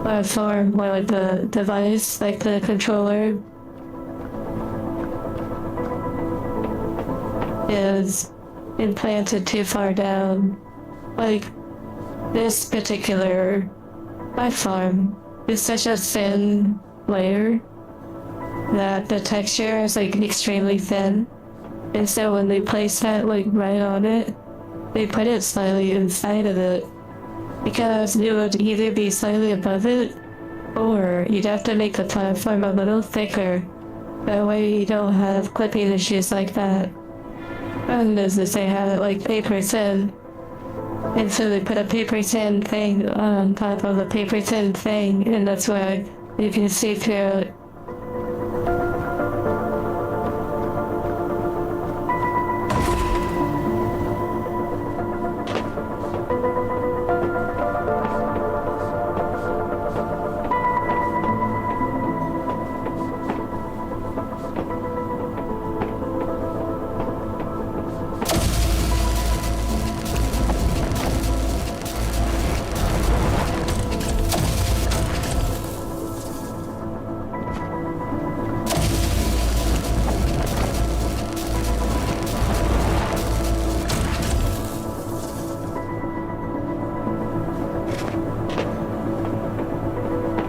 platform, or like the device, like the controller, is implanted too far down. Like, this particular platform is such a thin layer that the texture is like extremely thin. And so when they place that like right on it, they put it slightly inside of it. Because it would either be slightly above it, or you'd have to make the platform a little thicker. That way you don't have clipping issues like that. And as they have it like paper thin. And so they put a paper thin thing on top of a paper thin thing, and that's why you can see through it.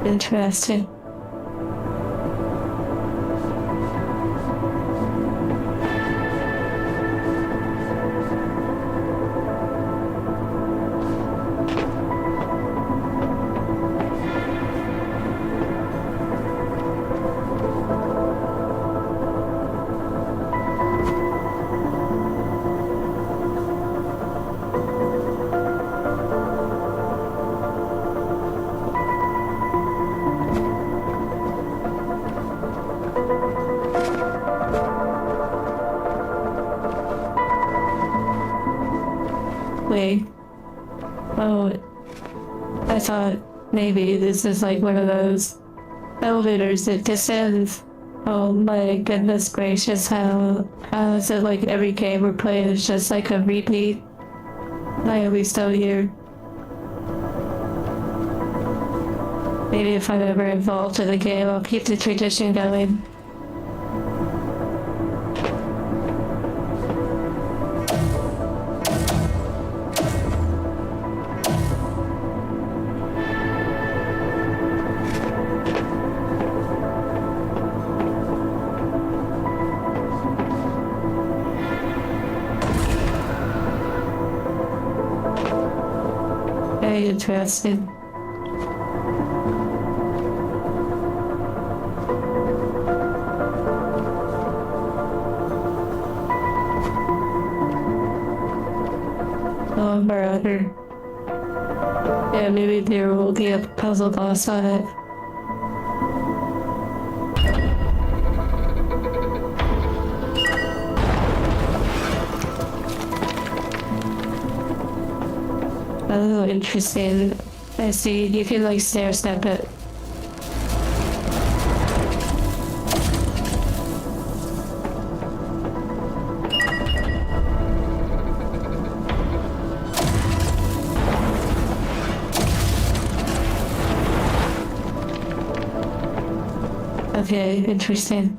Interesting. Wait. Oh, I thought maybe this is like one of those elevators that descends. Oh my goodness gracious, how is it like every game we're playing is just like a repeat? Why are we still here? Maybe if I'm ever involved in the game, I'll keep the tradition going. Very interesting. Oh, brother. Yeah, maybe there will be a puzzle boss on it. Oh, interesting. I see. You can like stair step it. Okay, interesting.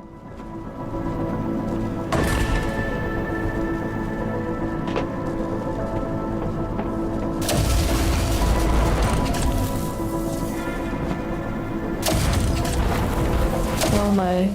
Oh my.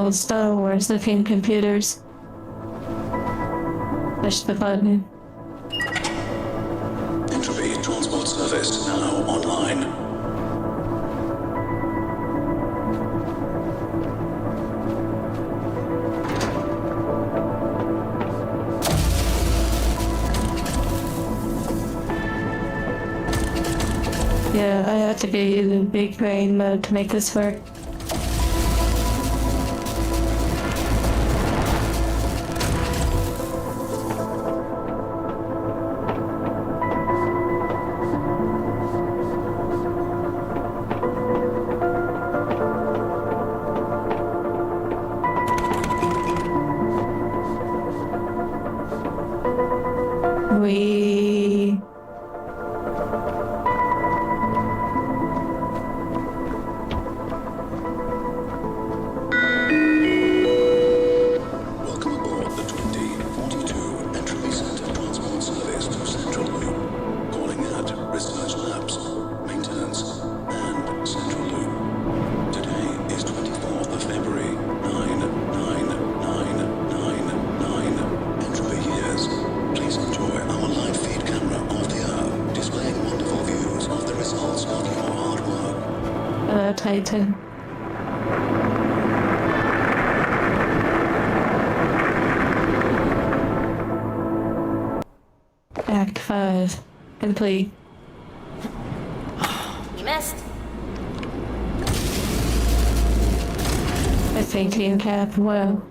old Star Wars looking computers. Push the button. Entropy transport service now online. Yeah, I have to be in big brain mode to make this work. We... Welcome aboard the 2042 Entropy Centre Transport Service to Central Loop. Calling at Research Labs, Maintenance, and Central Loop. Today is 24th of February, 99999. Entropy years. Please enjoy our live feed camera of the Earth, displaying wonderful views of the results of your hard work. Titan. Act 5. Complete. You missed. I think you cap well.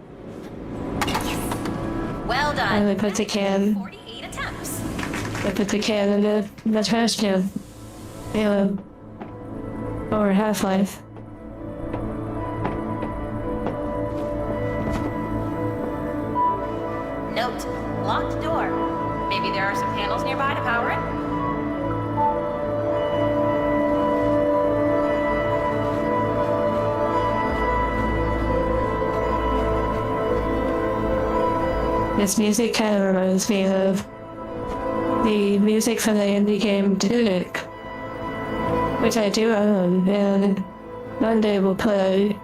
Well done. I only put the can. 48 attempts. I put the can in the trash can. Halo. Or Half-Life. Note, locked door. Maybe there are some panels nearby to power it? This music kind of reminds me of the music from the indie game Tunic, which I do own, and one day we'll play.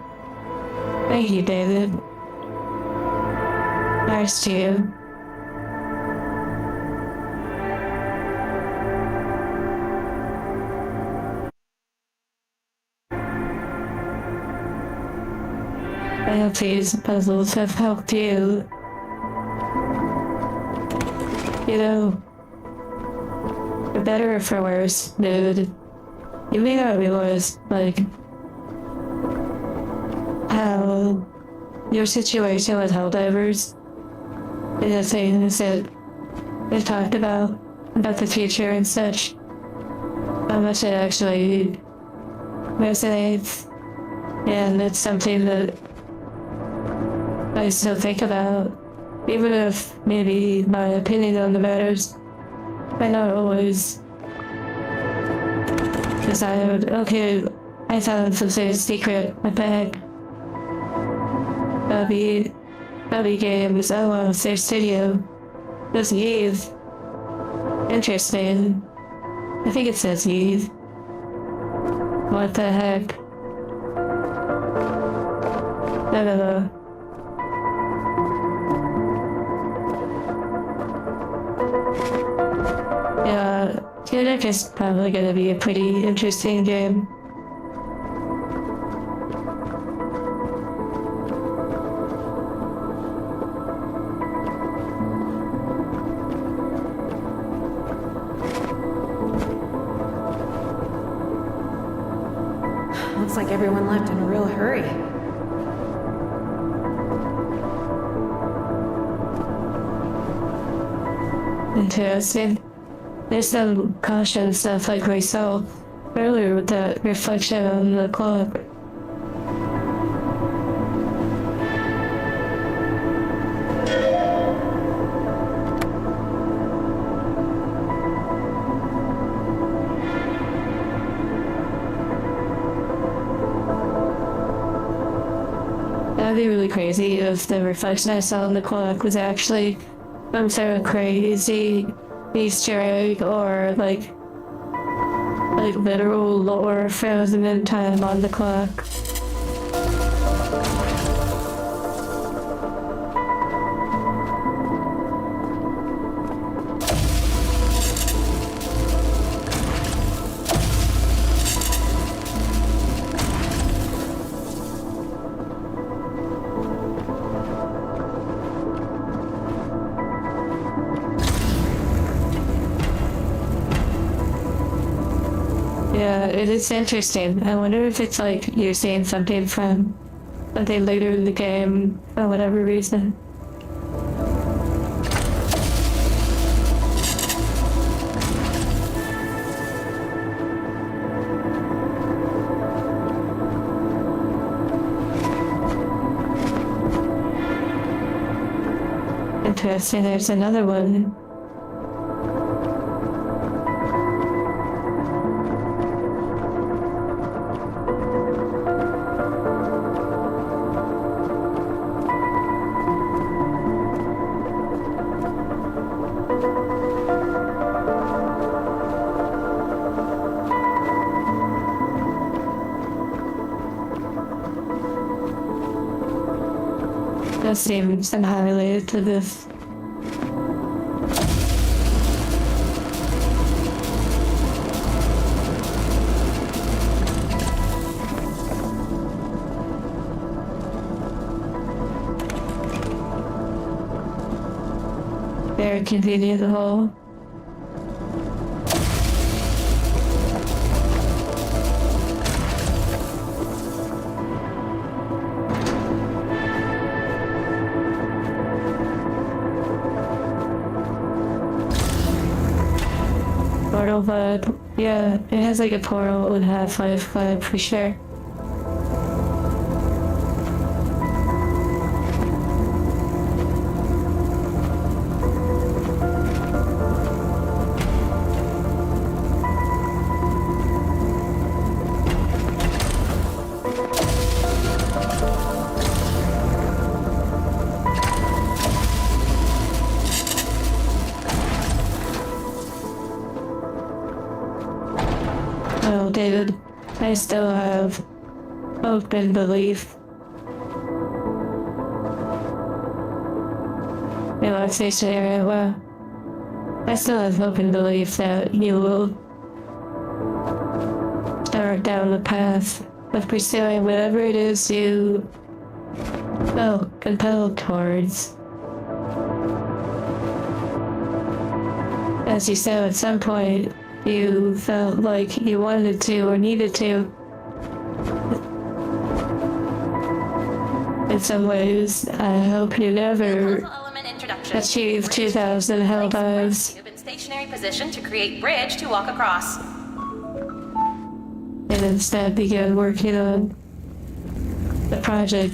Thank you, David. Nice to you. I hope these puzzles have helped you. You know, for better or for worse, dude, you may not realize, like, how your situation with Helldivers is the things that we talked about the future and such, how much it actually resonates, and it's something that I still think about, even if maybe my opinion on the matters might not always decide, okay, I found something secret, my bag. Bobby Games, oh wow, it's their studio. Does Eve. Interesting. I think it says Eve. What the heck? I don't know. Yeah, Tunic is probably gonna be a pretty interesting game. Looks like everyone left in a real hurry. Interesting. There's some caution stuff like we saw earlier with that reflection on the clock. That'd be really crazy if the reflection I saw on the clock was actually some sort of crazy Easter egg or like literal lore frozen in time on the clock. Yeah, it is interesting. I wonder if it's like you're seeing something from something later in the game for whatever reason. Interesting, there's another one. That seems somehow related to this. Very convenient hole. Portal vibe. Yeah, it has like a portal and Half-Life vibe for sure. Well, David, I still have hope and belief. Relaxation area, well, I still have hope and belief that you will start down the path of pursuing whatever it is you felt compelled towards. As you said, at some point, you felt like you wanted to or needed to. In some ways, I hope you never achieve 2,000 hell dives. In stationary position to create bridge to walk across. And instead begin working on the project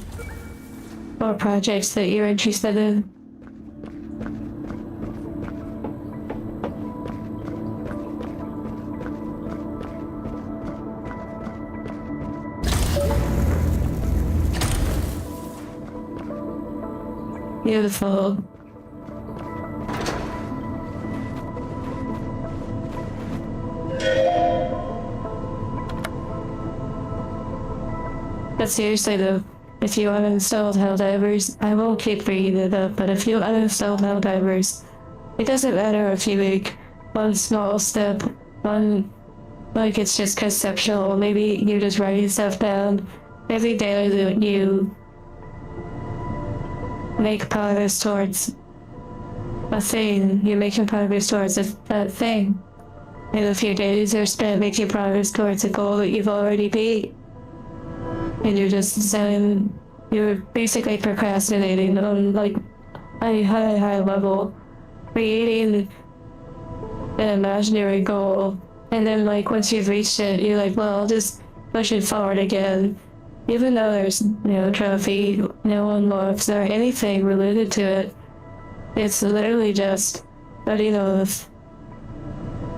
or projects that you're interested in. Beautiful. But seriously though, if you uninstalled Helldivers, I won't keep bringing it up, but if you uninstall Helldivers, it doesn't matter if you make one small step, one, like it's just conceptual, maybe you just writing stuff down. Every day that you make progress towards a thing, you're making progress towards that thing. And a few days are spent making progress towards a goal that you've already beat. And you're just saying, you're basically procrastinating on like a high level, creating an imaginary goal. And then like once you've reached it, you're like, well, I'll just push it forward again. Even though there's no trophy, no unlocks, or anything related to it, it's literally just letting of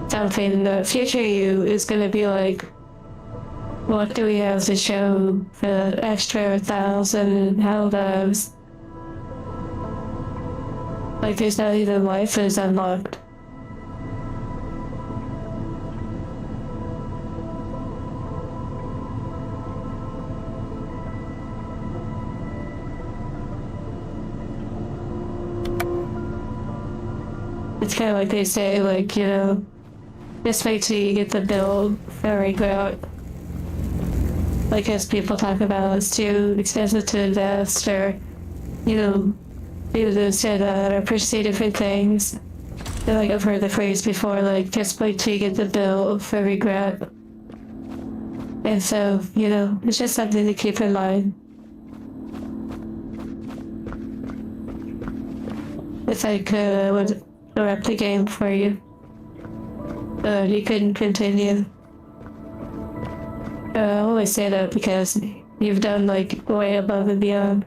something. The future you is gonna be like, what do we have to show the extra 1,000 hell dives? Like there's not even life is unlocked. It's kind of like they say, like, you know, just wait till you get the build figured out. Like, as people talk about, it's too expensive to invest, or, you know, do this or that, or pursue different things. And, like, I've heard the phrase before, like, just wait till you get the bill for regret. And so, it's just something to keep in mind. It's like, would interrupt the game for you. You couldn't continue. I always say that because you've done like way above and beyond.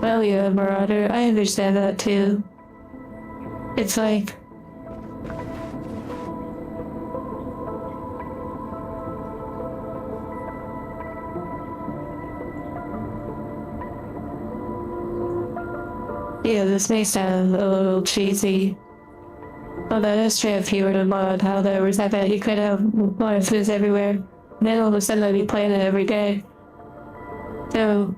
Well, yeah, Marauder, I understand that too. It's like, yeah, this may sound a little cheesy. Well, that is true if you were to mod how there was that you could have monsters everywhere. And then all of a sudden I'd be playing it every day. So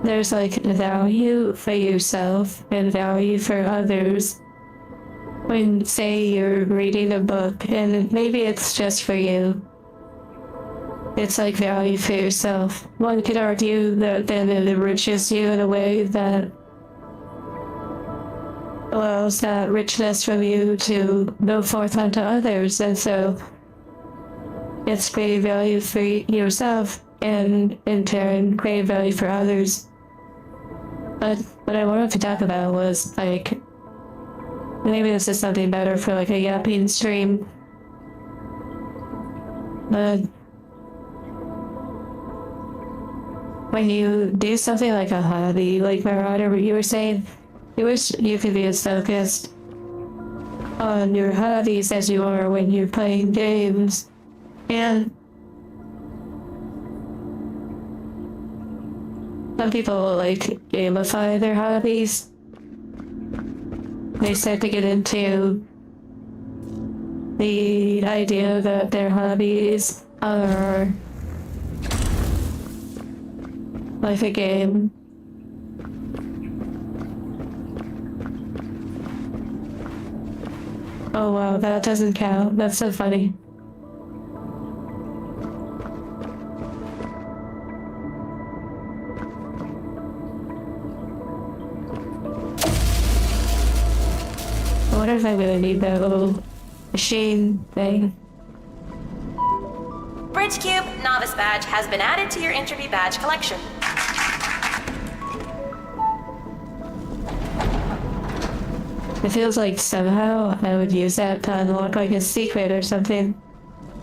there's like value for yourself and value for others. When, say, you're reading a book and maybe it's just for you. It's like value for yourself. One could argue that then it enriches you in a way that allows that richness from you to go forth onto others. And so it's creating value for yourself and in turn creating value for others. But what I wanted to talk about was like, maybe this is something better for like a yapping stream. But when you do something like a hobby, like Marauder, you were saying, you wish you could be as focused on your hobbies as you are when you're playing games. And some people like gamify their hobbies. They start to get into the idea that their hobbies are like a game. Oh wow, that doesn't count. That's so funny. I wonder if I'm gonna need that little machine thing. Bridge Cube Novice Badge has been added to your Entropy Badge collection. It feels like somehow I would use that to unlock like a secret or something.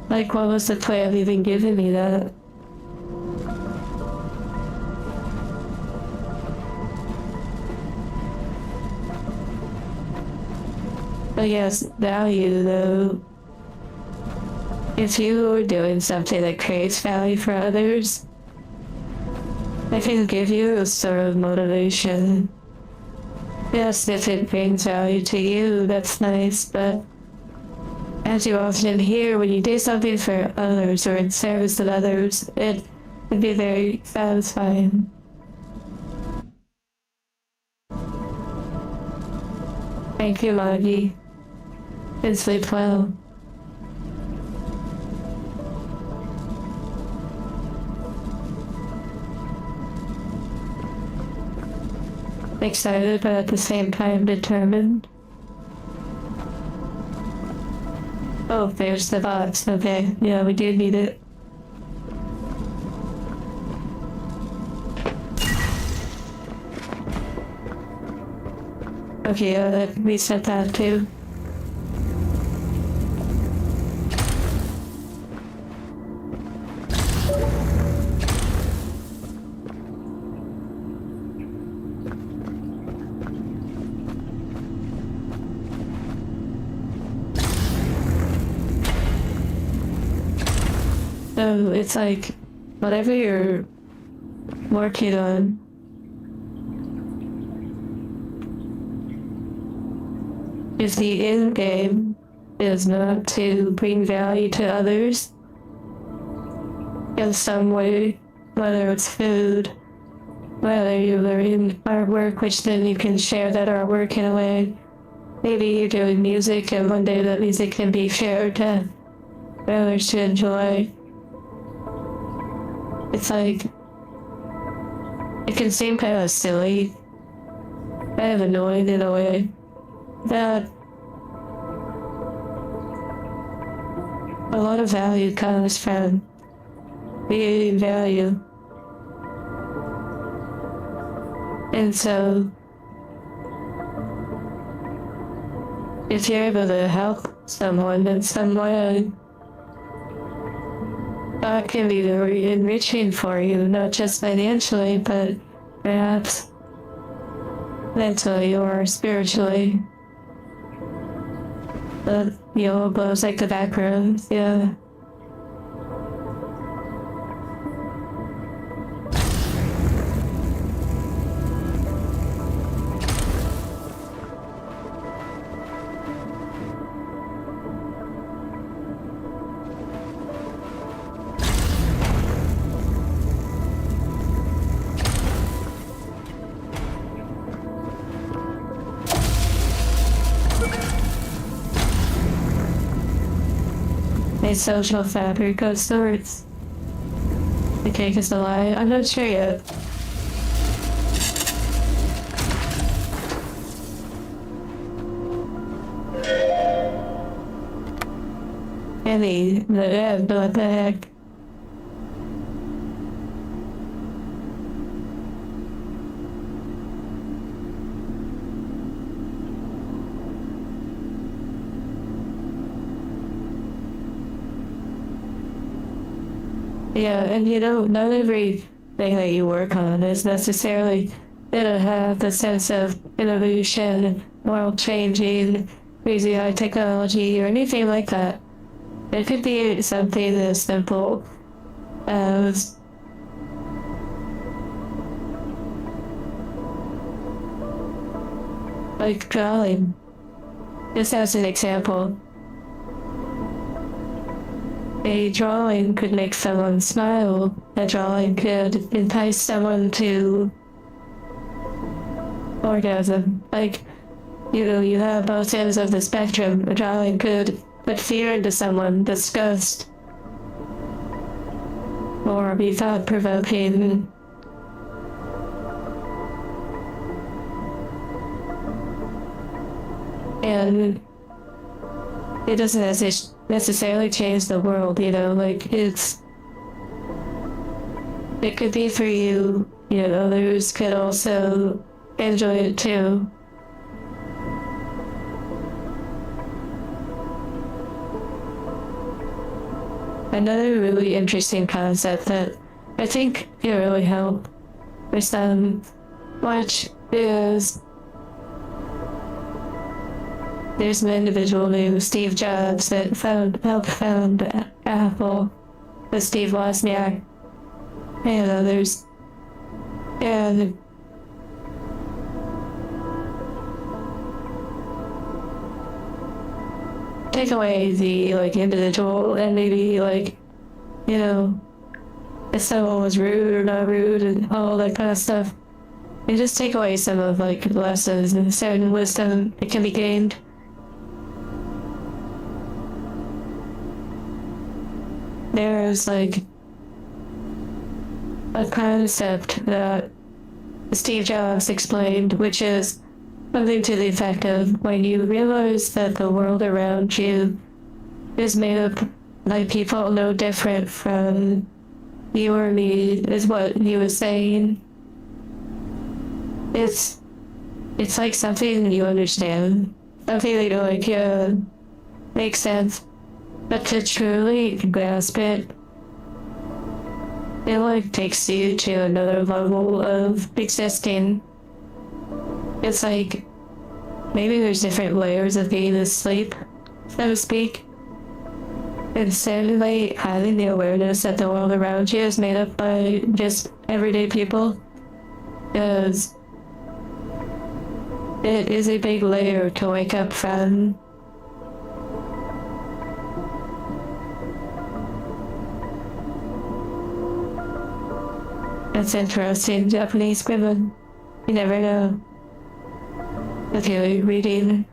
Like, what was the point of even giving me that? But yes, value though. If you are doing something that creates value for others, I can give you a sort of motivation. Yes, if it brings value to you, that's nice, but as you often hear, when you do something for others or in service of others, it can be very satisfying. Thank you, Maggie. And sleep well. Excited, but at the same time determined. Oh, there's the box. Okay, yeah, we do need it. Okay, we set that too. So it's like, whatever you're working on, if the end game is not to bring value to others in some way, whether it's food, whether you're learning artwork, which then you can share that artwork in a way. Maybe you're doing music and one day that music can be shared to others to enjoy. It's like, it can seem kind of silly, kind of annoying in a way, that a lot of value comes from creating value. And so, if you're able to help someone in some way, that can be very enriching for you, not just financially, but perhaps mentally or spiritually. But, blows like the background, yeah. A social fabric of sorts. The cake is a lie. I'm not sure yet. Annie, what the heck? Yeah, and not everything that you work on is necessarily gonna have the sense of innovation, world changing, crazy high technology, or anything like that. It could be something as simple as like drawing. Just as an example. A drawing could make someone smile. A drawing could entice someone to orgasm. Like, you have both ends of the spectrum. A drawing could put fear into someone, disgust, or be thought-provoking. And it doesn't necessarily change the world, like it could be for you, others could also enjoy it too. Another really interesting concept that I think can really help with some much is there's an individual named Steve Jobs that helped found Apple, with Steve Wozniak, and others. And take away the individual and maybe if someone was rude or not rude and all that kind of stuff. And just take away some of the lessons and certain wisdom that can be gained. There's a concept that Steve Jobs explained, which is something to the effect of when you realize that the world around you is made up by people no different from you or me, is what he was saying. It's like something you understand, something that yeah, makes sense. But to truly grasp it, it takes you to another level of existing. It's maybe there's different layers of being asleep, so to speak. Instead of having the awareness that the world around you is made up by just everyday people, because it is a big layer to wake up from. That's interesting, Japanese women. You never know. Okay, reading.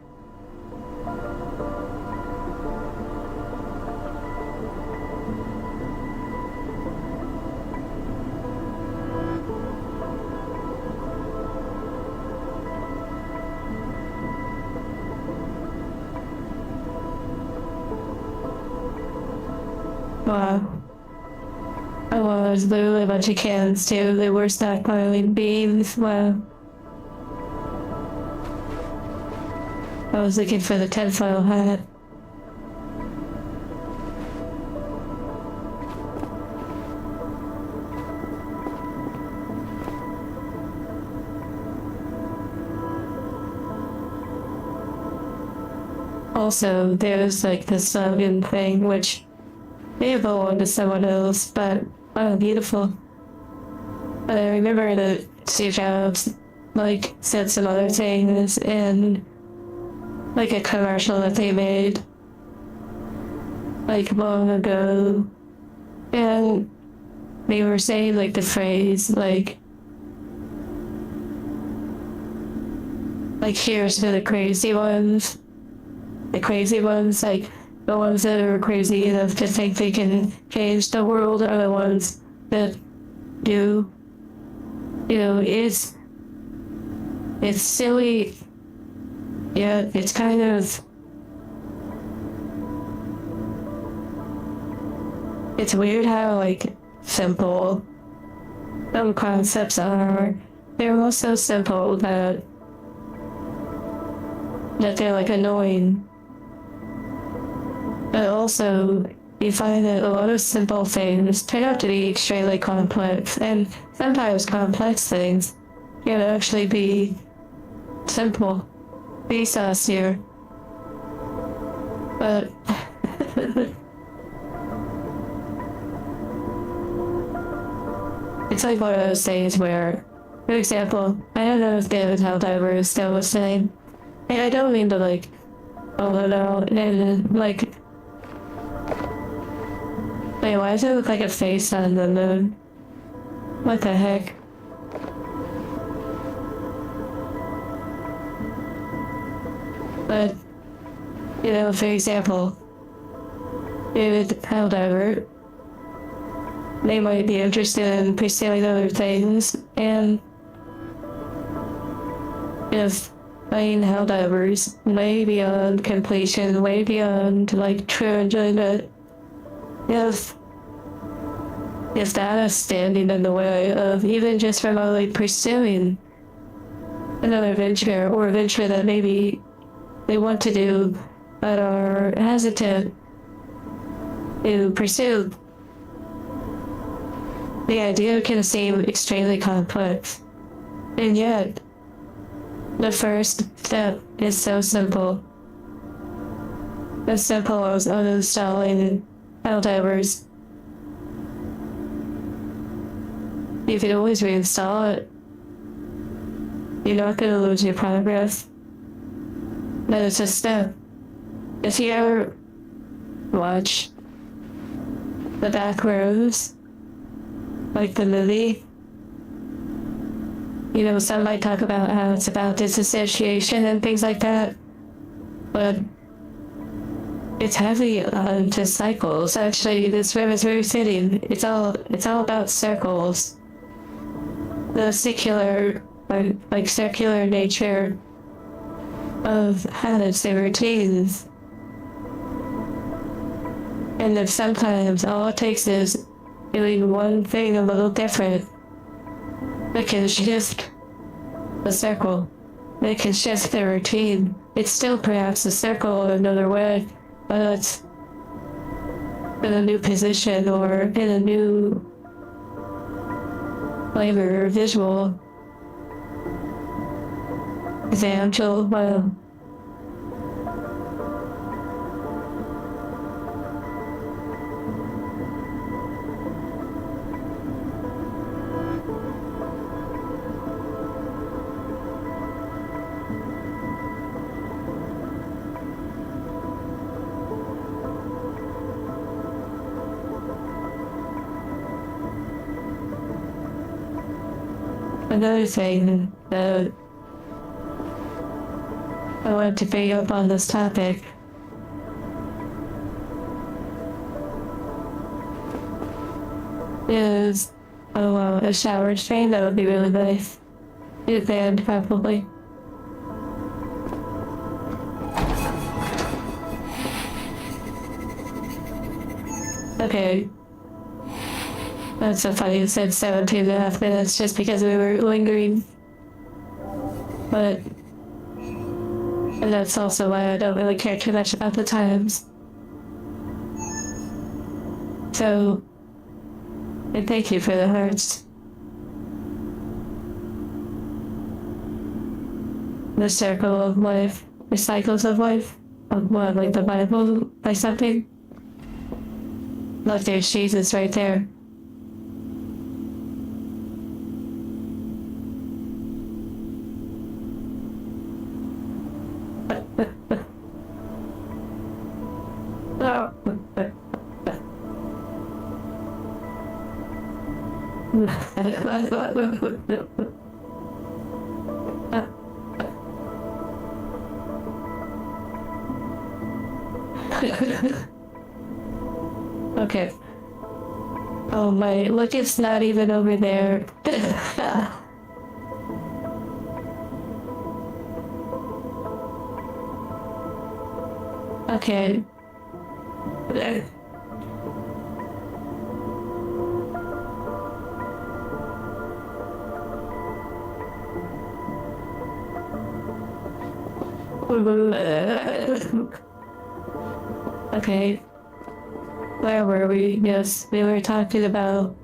Wow. Oh, there's literally a bunch of cans too. They were stockpiling beans. Wow. I was looking for the tinfoil hat. Also, there's like the slogan thing, which may have belonged to someone else, but oh, beautiful. I remember that Steve Jobs like said some other things in like a commercial that they made like long ago, and they were saying like the phrase like here's to the crazy ones. The crazy ones, like the ones that are crazy enough to think they can change the world, are the ones that do. You know, it's silly. Yeah, it's kind of. It's weird how like simple some concepts are. They're all so simple that they're like annoying. But also, you find that a lot of simple things turn out to be extremely complex, and sometimes complex things can actually be simple. Be saucier. But it's like one of those things where, for example, I don't know if David Helldiver is still listening, and I don't mean to like call it out and like. Wait, why does it look like a face on the moon? What the heck? But, you know, for example, David Helldiver, they might be interested in pursuing other things, and if playing Helldivers way beyond completion, way beyond, like, true enjoyment, if that is standing in the way of even just remotely pursuing another venture or a venture that maybe they want to do but are hesitant to pursue, the idea can seem extremely complex, and yet the first step is so simple. As simple as uninstalling Helldivers. You can always reinstall it. You're not gonna lose your progress. But it's a step. If you ever watch The Back Rows, like the movie, you know, some might talk about how it's about disassociation and things like that, but it's heavy on just cycles. Actually, this room is very fitting. It's all about circles. The secular, like circular nature of habits and routines. And then sometimes all it takes is doing one thing a little different that can shift the circle. It can shift the routine. It's still perhaps a circle in another way, but it's in a new position or in a new flavor or visual. Example, another thing that I want to bring up on this topic is, oh wow, a shower train. That would be really nice. In band, probably. Okay. That's so funny you said 17.5 minutes just because we were lingering. But, and that's also why I don't really care too much about the times. So, and thank you for the hearts. The circle of life, the cycles of life, of what, like the Bible, like something? Look, there's Jesus right there. Okay. Oh my, look, it's not even over there. Okay. Okay. Where were we? Yes, we were talking about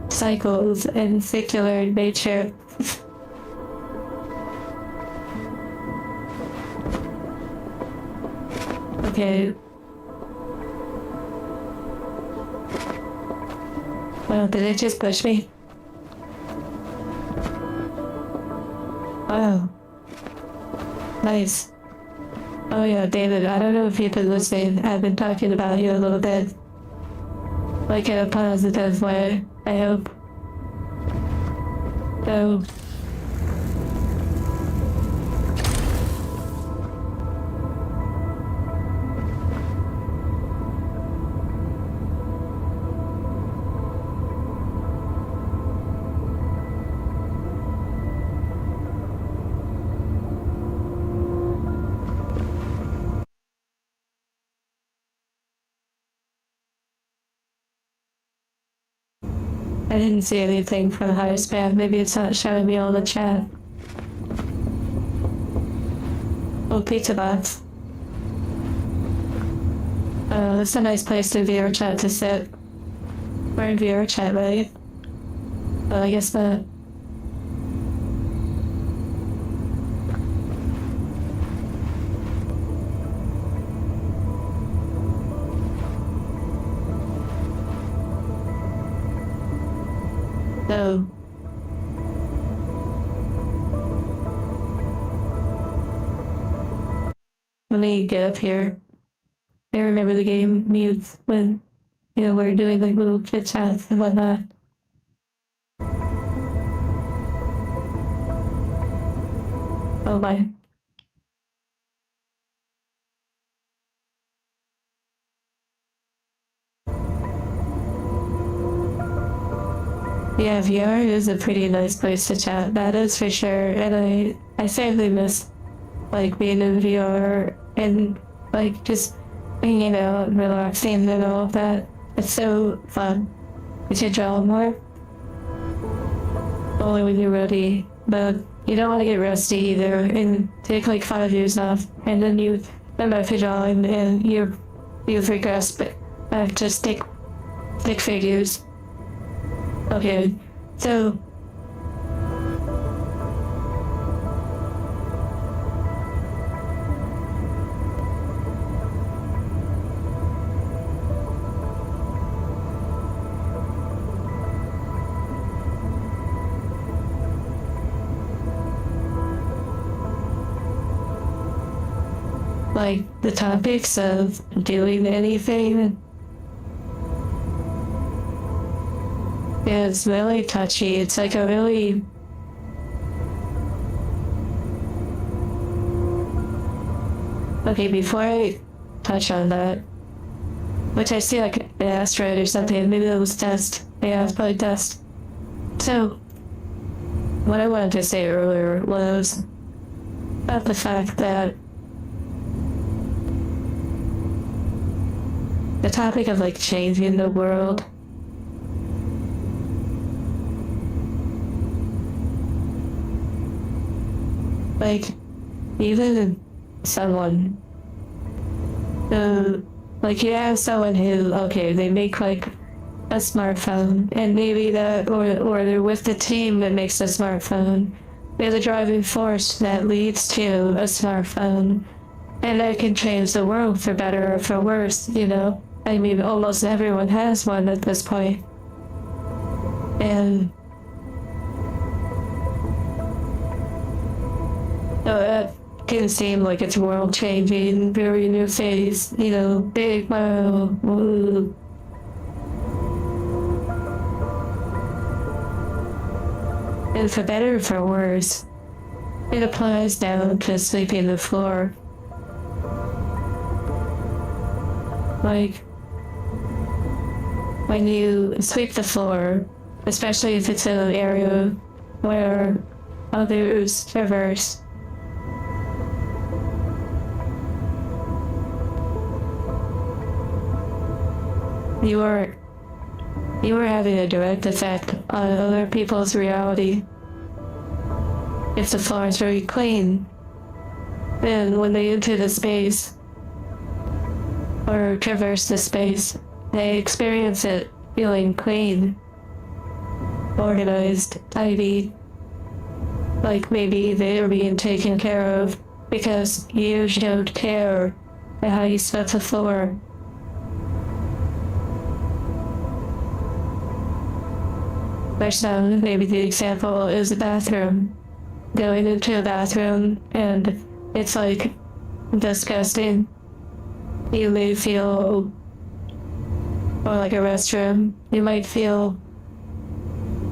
cycles and secular nature. Okay. Well, did it just push me? Wow. Nice. Oh yeah, David, I don't know if you've been listening. I've been talking about you a little bit. Like in a positive way, I hope. So... I didn't see anything from the higher span. Maybe it's not showing me all the chat. Oh, pizza box. That's a nice place to viewer chat to sit. We're in viewer chat, right? Well, I guess not. So... let me get up here. I remember the game mutes when, you know, we're doing like little chit chats and whatnot. Oh my. Yeah, VR is a pretty nice place to chat, that is for sure, and I sadly miss, like, being in VR and, like, just hanging out and relaxing and all of that. It's so fun. You should draw more. Only when you're ready, but you don't want to get rusty either, and take like 5 years off, and then you come back to drawing, and you've regressed back to stick figures. Okay, so... like, the topics of doing anything is really touchy. It's like a really... Okay, before I touch on that, which I see like an asteroid or something, maybe that was dust. Yeah, it's probably dust. So, what I wanted to say earlier was about the fact that the topic of like changing the world. Like, even someone who, like, you have someone who, okay, they make like a smartphone, and maybe that, or they're with the team that makes the smartphone. They're the driving force that leads to a smartphone, and that can change the world for better or for worse, you know? I mean, almost everyone has one at this point. And that can seem like it's world changing, very new phase, you know, big wow, woo. And for better or for worse, it applies down to sweeping the floor. Like, when you sweep the floor, especially if it's in an area where others traverse, you are having a direct effect on other people's reality. If the floor is very clean, then when they enter the space or traverse the space, they experience it feeling clean, organized, tidy, like maybe they're being taken care of because you showed care at how you swept the floor. For some, maybe the example is the bathroom. Going into a bathroom and it's like disgusting. You may feel, or like a restroom, you might feel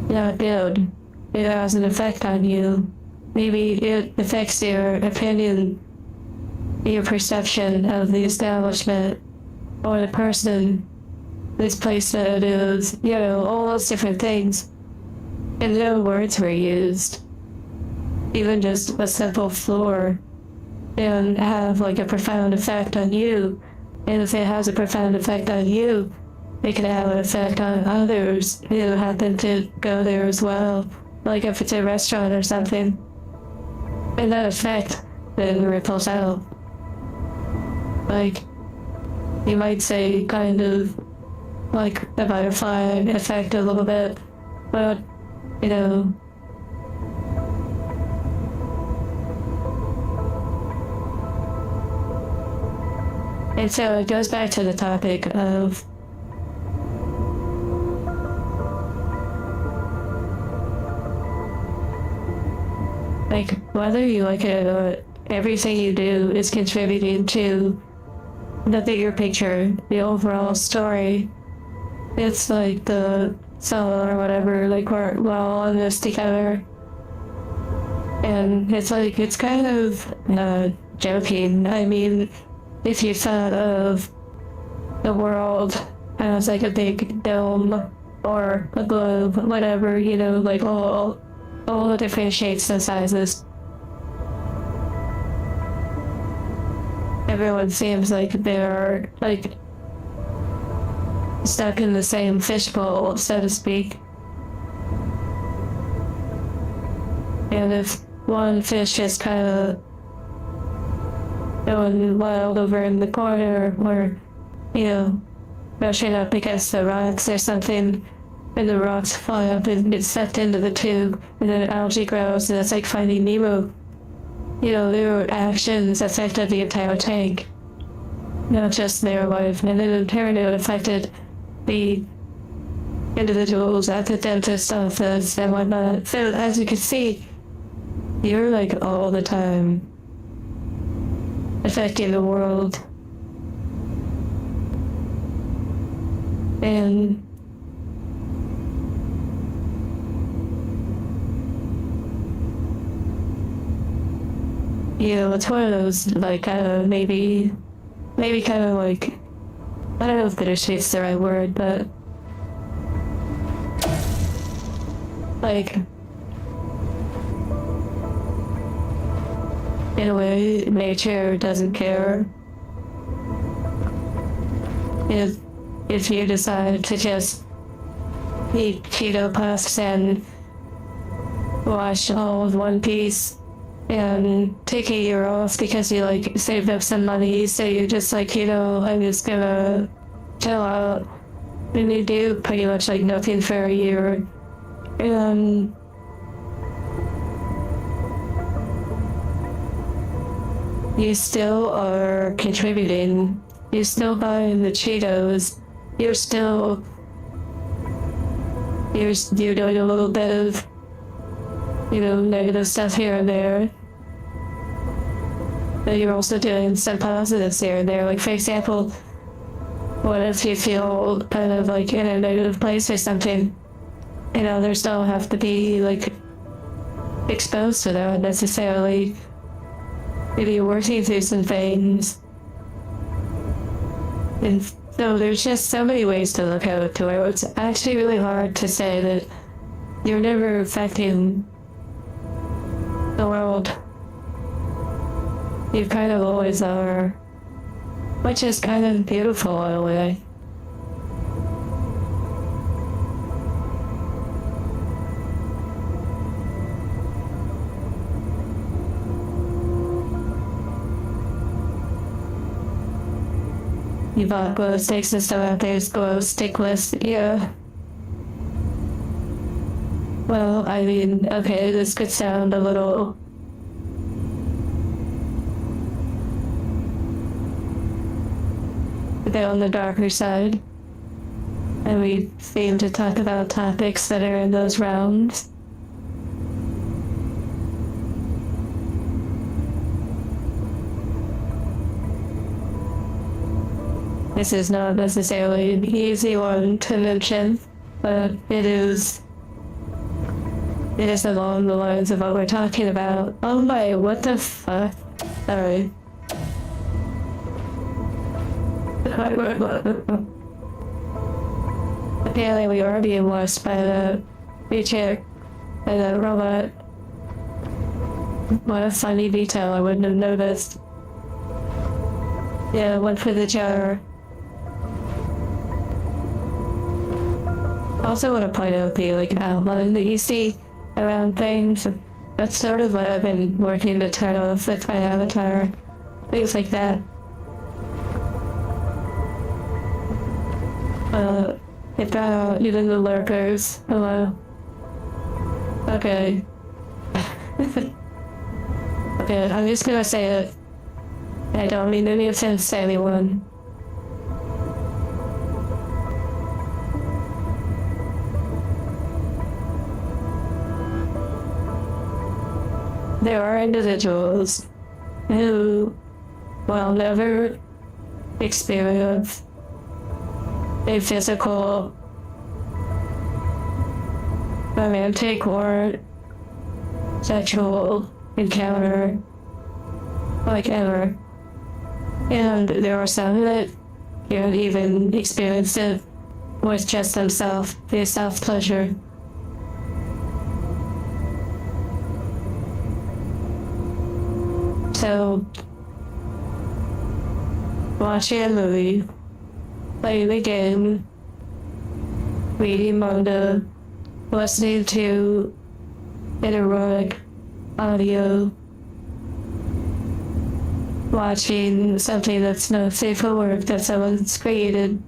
not good. It has an effect on you. Maybe it affects your opinion, your perception of the establishment, or the person, this place that it is, you know, all those different things. And no words were used. Even just a simple floor can have like a profound effect on you. And if it has a profound effect on you, it can have an effect on others who happen to go there as well. Like if it's a restaurant or something. And that effect then ripples out. Like, you might say kind of like the butterfly effect a little bit, but you know, and so it goes back to the topic of like whether you like it or everything you do is contributing to the bigger picture, the overall story. It's like the song or whatever, like we're all in this together. And it's like, it's kind of joking. I mean, if you thought of the world as like a big dome or a globe, whatever, you know, like all the different shapes and sizes. Everyone seems like they're like stuck in the same fishbowl, so to speak. And if one fish is kind of going wild over in the corner, or, you know, rushing up against the rocks or something, and the rocks fly up and get sucked into the tube, and then algae grows, and it's like Finding Nemo. You know, their actions affected the entire tank, not just their life, and then in turn it affected the individuals at the dentist office and whatnot. So as you can see, you're like all the time affecting the world. And you know, it's one of those like maybe kind of like, I don't know if bittersweet's the right word, but like in a way nature doesn't care. if you decide to just eat Cheeto Puffs and watch all of One Piece and take a year off because you like saved up some money, so you're just like, I'm just gonna chill out, and you do pretty much like nothing for a year, and you still are contributing. You're still buying the Cheetos. You're doing a little bit of, negative stuff here and there. But you're also doing some positives here and there. Like, for example, what if you feel kind of like in a negative place or something? Others don't have to be like exposed to that necessarily. Maybe you're working through some things. And so there's just so many ways to look at it to where it's actually really hard to say that you're never affecting the world. You kind of always are, which is kind of beautiful in a way. You bought glow sticks and stuff out there's glow stickless, yeah. Well, I mean, okay, this could sound a little bit on the darker side, and we seem to talk about topics that are in those realms. This is not necessarily an easy one to mention, but it is along the lines of what we're talking about. Oh my, what the fuck? Sorry. Apparently we are being watched by the creature and the robot. What a funny detail, I wouldn't have noticed. Yeah, one for the jar. Also want to point out the outline that you see around things. That's sort of what I've been working to turn off with my avatar. Things like that. It got out even the lurkers. Hello. Okay. Okay, I'm just gonna say it. I don't mean any offense to anyone. There are individuals who will never experience a physical, romantic, or sexual encounter like ever. And there are some that can't even experience it with just themselves, their self-pleasure. So, watching a movie, playing a game, reading manga, listening to an erotic audio, watching something that's not safe for work that someone's created,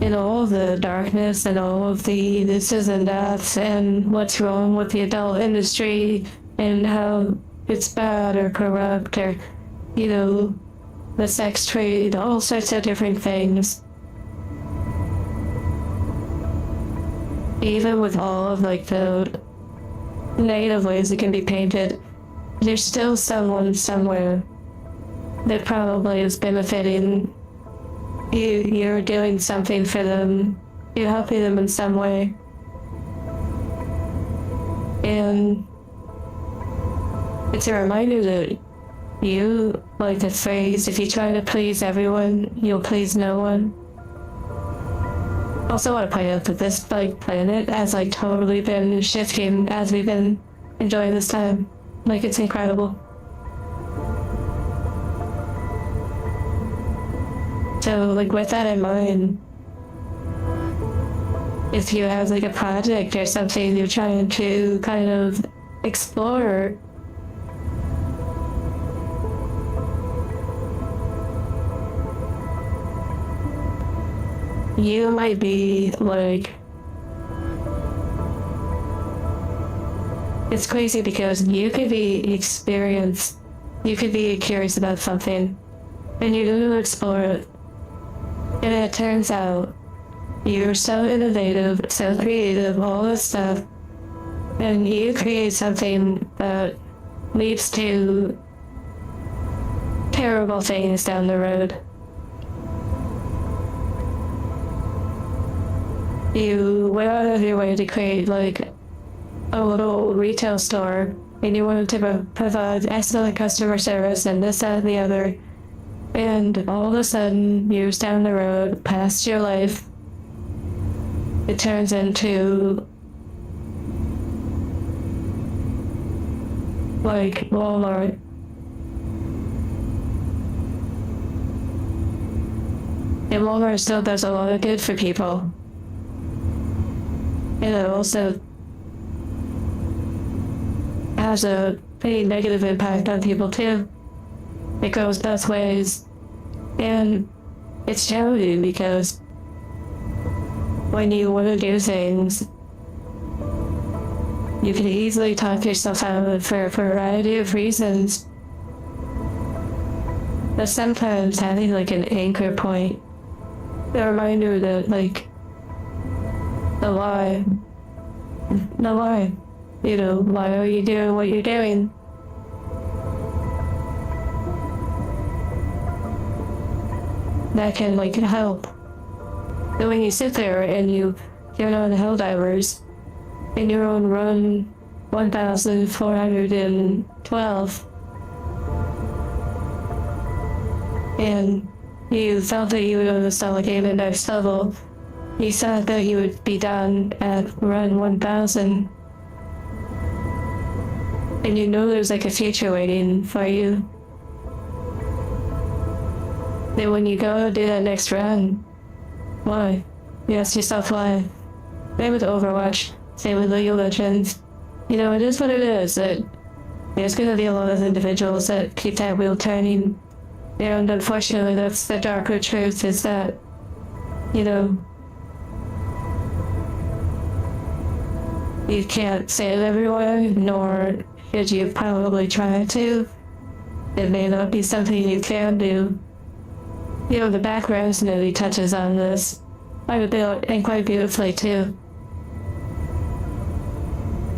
in all the darkness and all of the this and that and what's wrong with the adult industry and how it's bad or corrupt or, the sex trade, all sorts of different things. Even with all of the negative ways it can be painted, there's still someone somewhere that probably is benefiting. You're doing something for them. You're helping them in some way. And it's a reminder that you, like the phrase, if you try to please everyone, you'll please no one. Also want to point out that this planet has totally been shifting as we've been enjoying this time. It's incredible. So, like, with that in mind, if you have like a project or something you're trying to kind of explore, you might be like, it's crazy because you could be experienced, you could be curious about something, and you go to explore it, and it turns out you're so innovative, so creative, all this stuff, and you create something that leads to terrible things down the road. You went out of your way to create like a little retail store, and you wanted to provide excellent customer service and this, that, and the other, and all of a sudden, years down the road, past your life, it turns into like Walmart. And Walmart still does a lot of good for people. And it also has a pretty negative impact on people too. It goes both ways. And it's challenging because when you want to do things, you can easily talk yourself out of it for a variety of reasons. But sometimes having like an anchor point, a reminder that like the why, you know, why are you doing what you're doing? That can like help. So when you sit there and you get on Helldivers in your own run 1412, and you felt that you would install a game at next level, you thought that you would be done at run 1000, and you know there's like a future waiting for you. Then when you go do that next run, why? You ask yourself why. Same with Overwatch, same with League of Legends. You know, it is what it is. That there's gonna be a lot of individuals that keep that wheel turning. And unfortunately, that's the darker truth, is that, you know, you can't save everyone, nor should you probably try to. It may not be something you can do. You know, the background movie touches on this quite a bit, and quite beautifully too.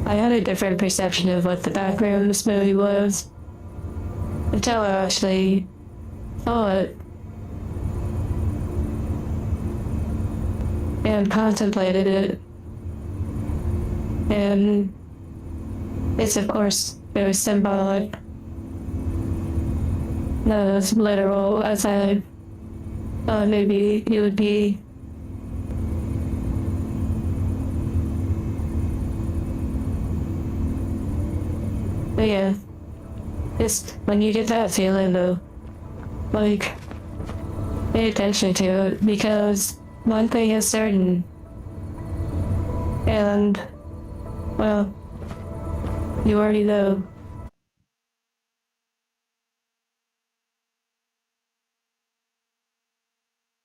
I had a different perception of what the background of this movie was until I actually saw it and contemplated it. And it's of course very symbolic, not as literal as I thought maybe it would be. But yeah, just when you get that feeling though, like, pay attention to it, because one thing is certain, and, well, you already know.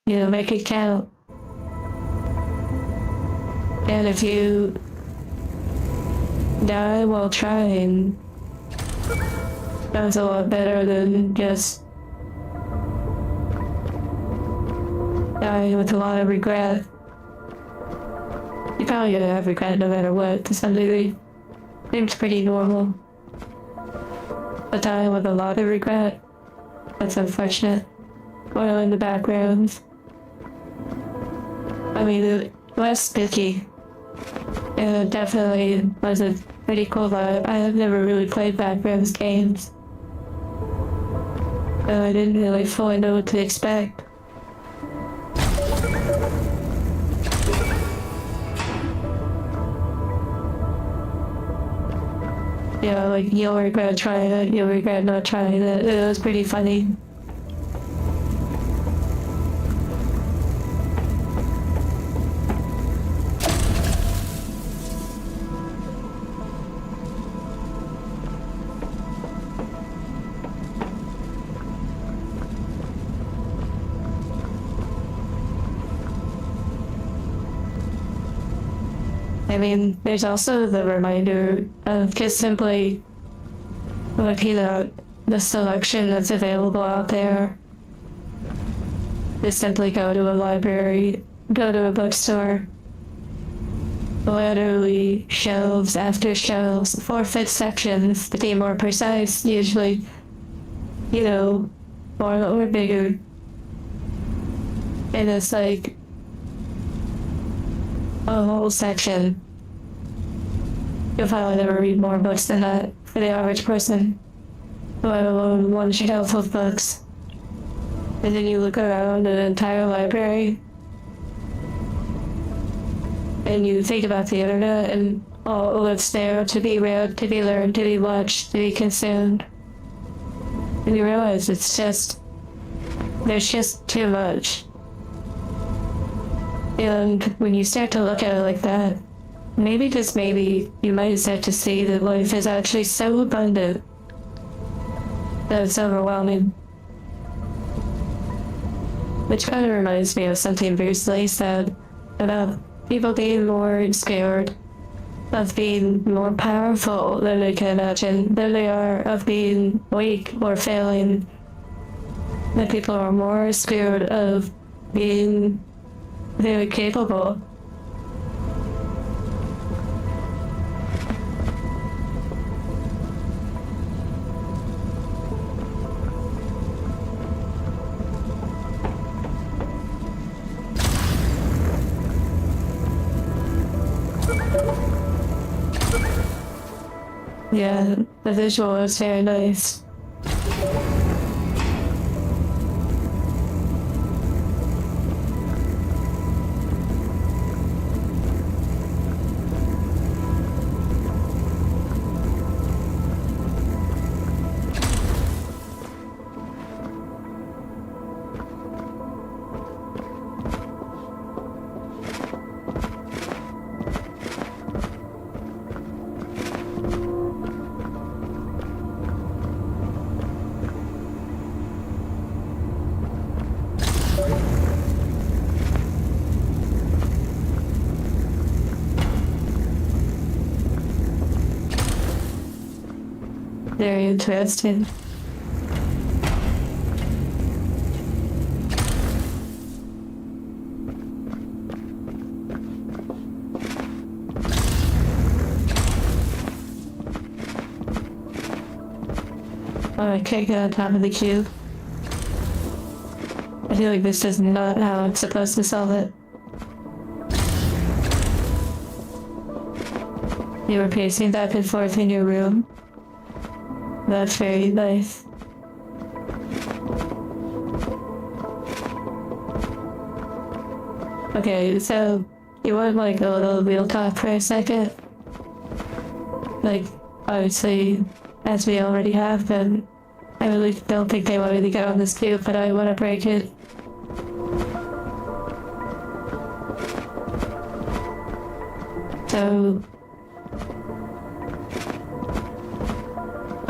You know, make it count. And if you die while trying, that's a lot better than just dying with a lot of regret. You're probably gonna have regret no matter what, to some degree. Seems pretty normal. But dying with a lot of regret, that's unfortunate. Oil in the background. I mean, it was spooky. And it definitely was a pretty cool vibe. I have never really played backgrounds games, so I didn't really fully know what to expect. Yeah, like, you'll regret trying it, you'll regret not trying it. It was pretty funny. I mean, there's also the reminder of just simply looking at the selection that's available out there. Just simply go to a library, go to a bookstore. Literally shelves after shelves, 4 foot sections, to be more precise, usually, you know, more or bigger. And it's like a whole section. You'll probably never read more books than that for the average person, let alone one shelf of books. And then you look around an entire library and you think about the internet and all that's there to be read, to be learned, to be watched, to be consumed. And you realize there's just too much. And when you start to look at it like that, maybe, just maybe, you might start to see that life is actually so abundant that it's overwhelming. Which kind of reminds me of something Bruce Lee said about people being more scared of being more powerful than they can imagine, than they are of being weak or failing. That people are more scared of being very capable. Yeah, the visual is very nice. Very interesting. Oh, I can't get on top of the cube. I feel like this is not how I'm supposed to solve it. You were pacing back and forth in your room. That's very nice. Okay, so you want like a little real talk for a second? Like, obviously, as we already have been, I really don't think they want me to get on this cube, but I want to break it. So,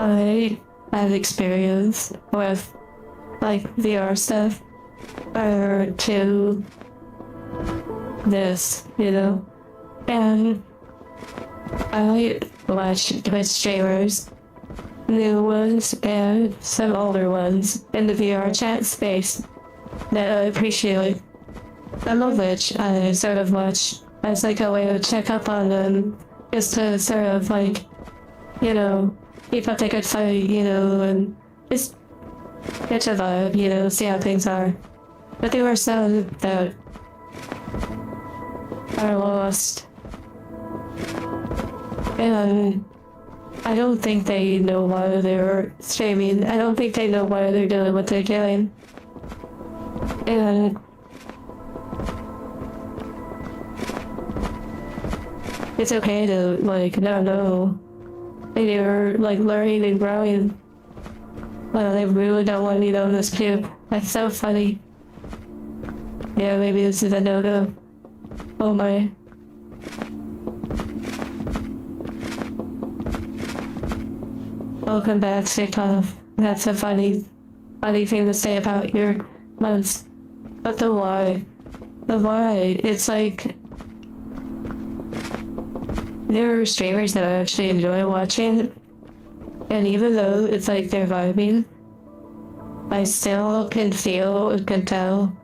I have experience with like VR stuff prior to this, you know, and I watch Twitch streamers, new ones and some older ones in the VR chat space that I appreciate, some of which I sort of watch as like a way to check up on them, just to sort of like, you know, keep up a good fight, you know, and just get a vibe, you know, see how things are. But there were some that are lost. And I don't think they know why they're streaming. I don't think they know why they're doing what they're doing. And it's okay to, like, not know. And you're, like, learning and growing. Well, they really don't want me to know this too. That's so funny. Yeah, maybe this is a no-go. Oh my. Welcome back, Sikov. That's a funny thing to say about your months. But the why? The why? It's like, there are streamers that I actually enjoy watching, and even though it's like they're vibing, I still can feel and can tell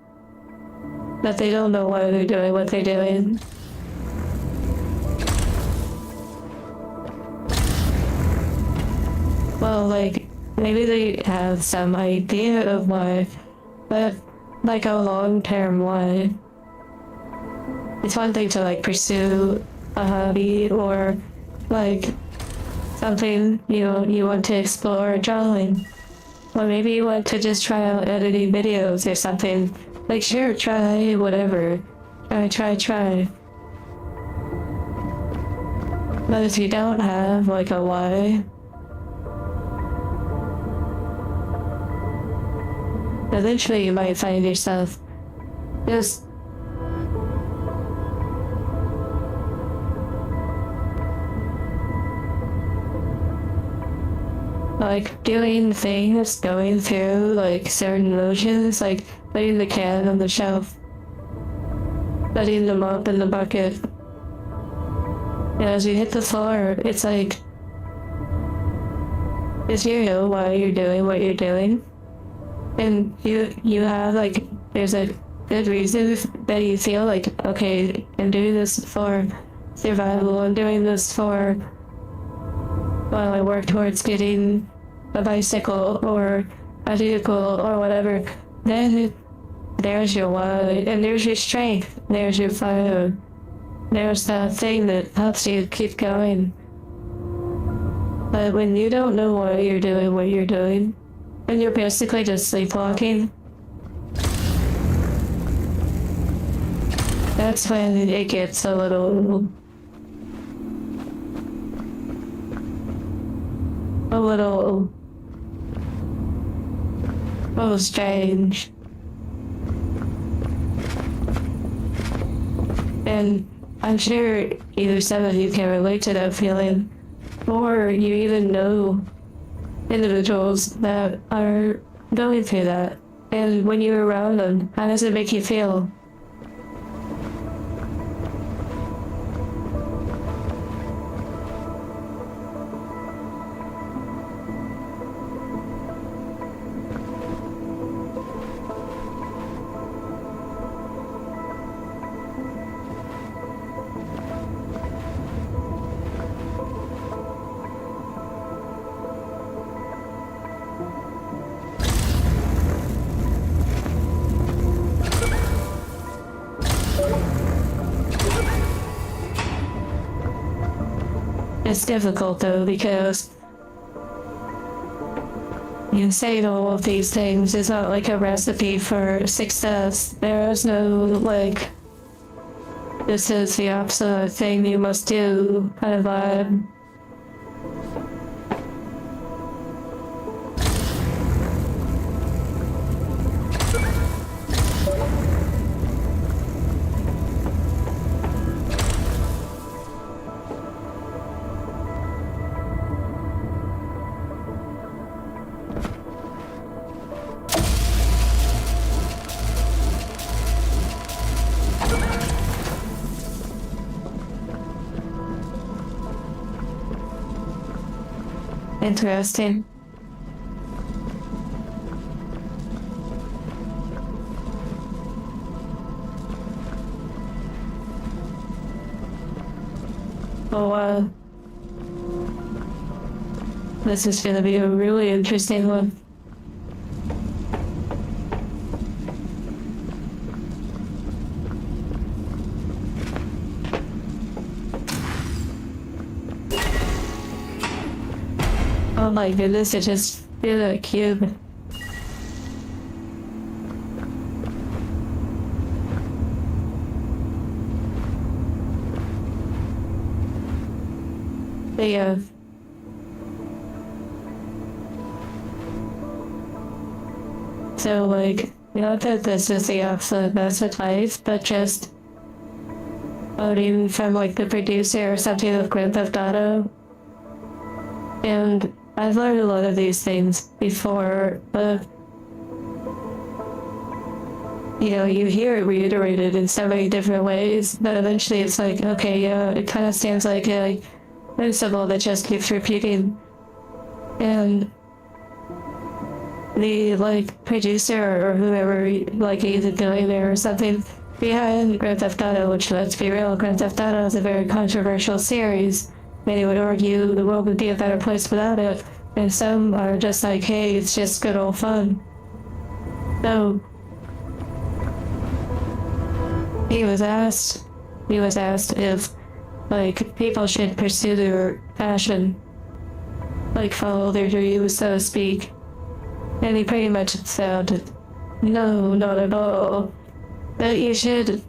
that they don't know why they're doing what they're doing. Well, like, maybe they have some idea of why, but like a long-term why. It's one thing to like pursue a hobby or like something you want to explore drawing. Or maybe you want to just try out editing videos or something. Like sure, try whatever. Try. But if you don't have like a why, eventually you might find yourself just like doing things, going through like certain motions, like putting the can on the shelf, putting them up in the bucket. And as you hit the floor, it's like, if you know why you're doing what you're doing, and you have like, there's a good reason that you feel like, okay, I'm doing this for survival, I'm doing this for while I work towards getting a bicycle or a vehicle or whatever, then there's your why, and there's your strength, there's your fire, there's that thing that helps you keep going. But when you don't know why you're doing what you're doing, and you're basically just sleepwalking, that's when it gets a little strange. And I'm sure either some of you can relate to that feeling, or you even know individuals that are going through that. And when you're around them, how does it make you feel? It's difficult though, because you saying all of these things is not like a recipe for success. There is no like, this is the absolute thing you must do kind of vibe. Interesting. Oh, this is gonna be a really interesting one. Oh my goodness, I just feel a cube. Yeah. So like, not that this is the absolute best advice, but just voting from like the producer or something of Grand Theft Auto. And I've learned a lot of these things before, but you hear it reiterated in so many different ways, but eventually it's like, okay, yeah, it kind of seems like a principle that just keeps repeating. And the, producer or whoever, he's a billionaire or something, behind Grand Theft Auto, which, let's be real, Grand Theft Auto is a very controversial series. Many would argue the world would be a better place without it, and some are just like, hey, it's just good old fun. So, he was asked if, people should pursue their passion, follow their dreams, so to speak. And he pretty much said, no, not at all. But you should,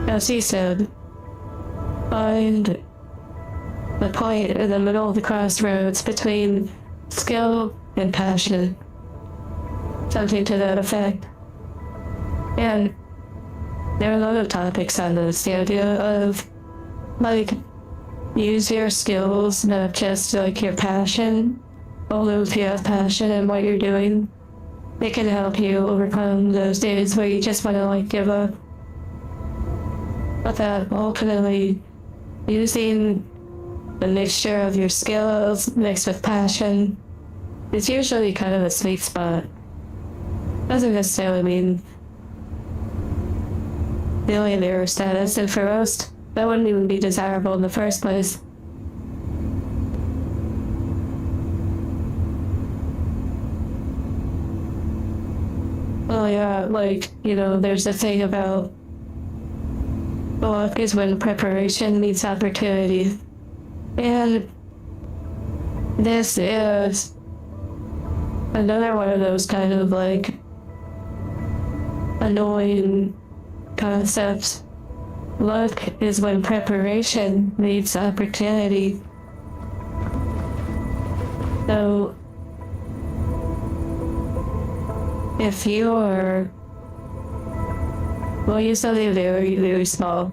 as he said, find the point in the middle of the crossroads between skill and passion. Something to that effect. And there are a lot of topics on this. The idea of, use your skills, not just, your passion. Although if you have passion in what you're doing, it can help you overcome those days where you just want to, give up. But that ultimately, using the mixture of your skills mixed with passion is usually kind of a sweet spot. Doesn't necessarily mean billionaire status, and for most, that wouldn't even be desirable in the first place. Well, yeah, there's the thing about luck is when preparation meets opportunity. And this is another one of those kind of, annoying concepts. Luck is when preparation meets opportunity. So, if you're, you're something very, very small,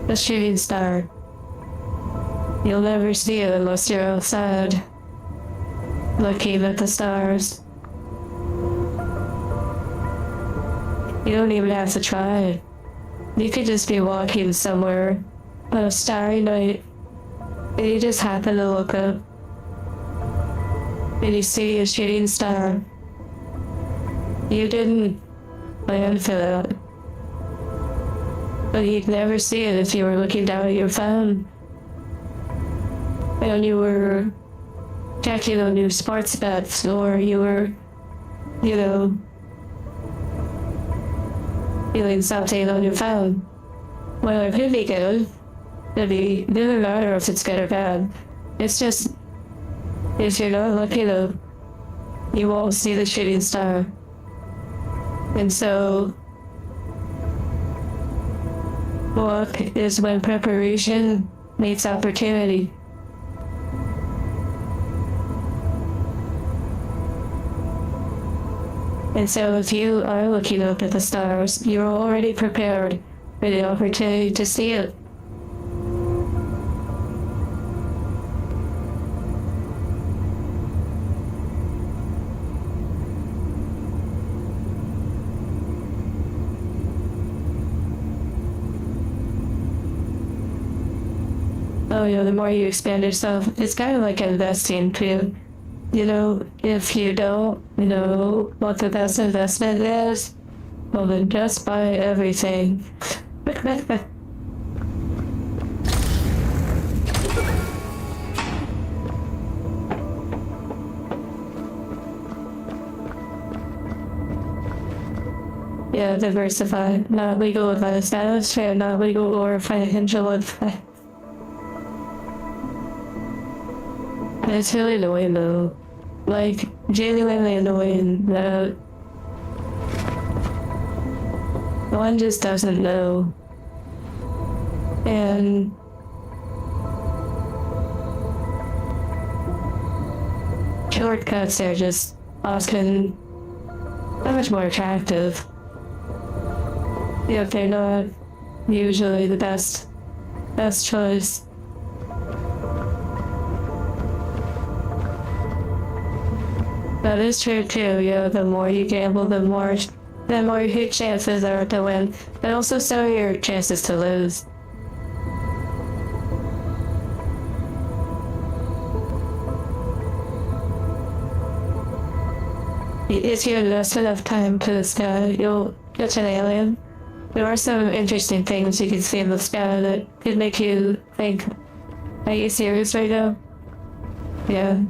a shooting star, you'll never see it unless you're outside, looking at the stars. You don't even have to try it. You could just be walking somewhere on a starry night, and you just happen to look up, and you see a shooting star. You didn't plan for that. But you'd never see it if you were looking down at your phone. And you were checking on new sports bets, or you were, doing something on your phone. Well, it could be good. It doesn't matter if it's good or bad. It's just, if you're not looking up, you won't see the shooting star. And so, luck is when preparation meets opportunity. And so if you are looking up at the stars, you're already prepared for the opportunity to see it. Oh yeah, the more you expand yourself, it's kind of like investing too. If you don't know what the best investment is, well then just buy everything. Yeah, diversify. Not legal advice. That is fair. Not legal or financial advice. It's really annoying though. Genuinely annoying that one just doesn't know. And shortcuts are just often so much more attractive. If they're not usually the best choice. That is true too, yeah, the more you gamble, the more your chances are to win, but also so are your chances to lose. If you invest enough time to the sky, you'll catch an alien. There are some interesting things you can see in the sky that could make you think, are you serious right now? Yeah.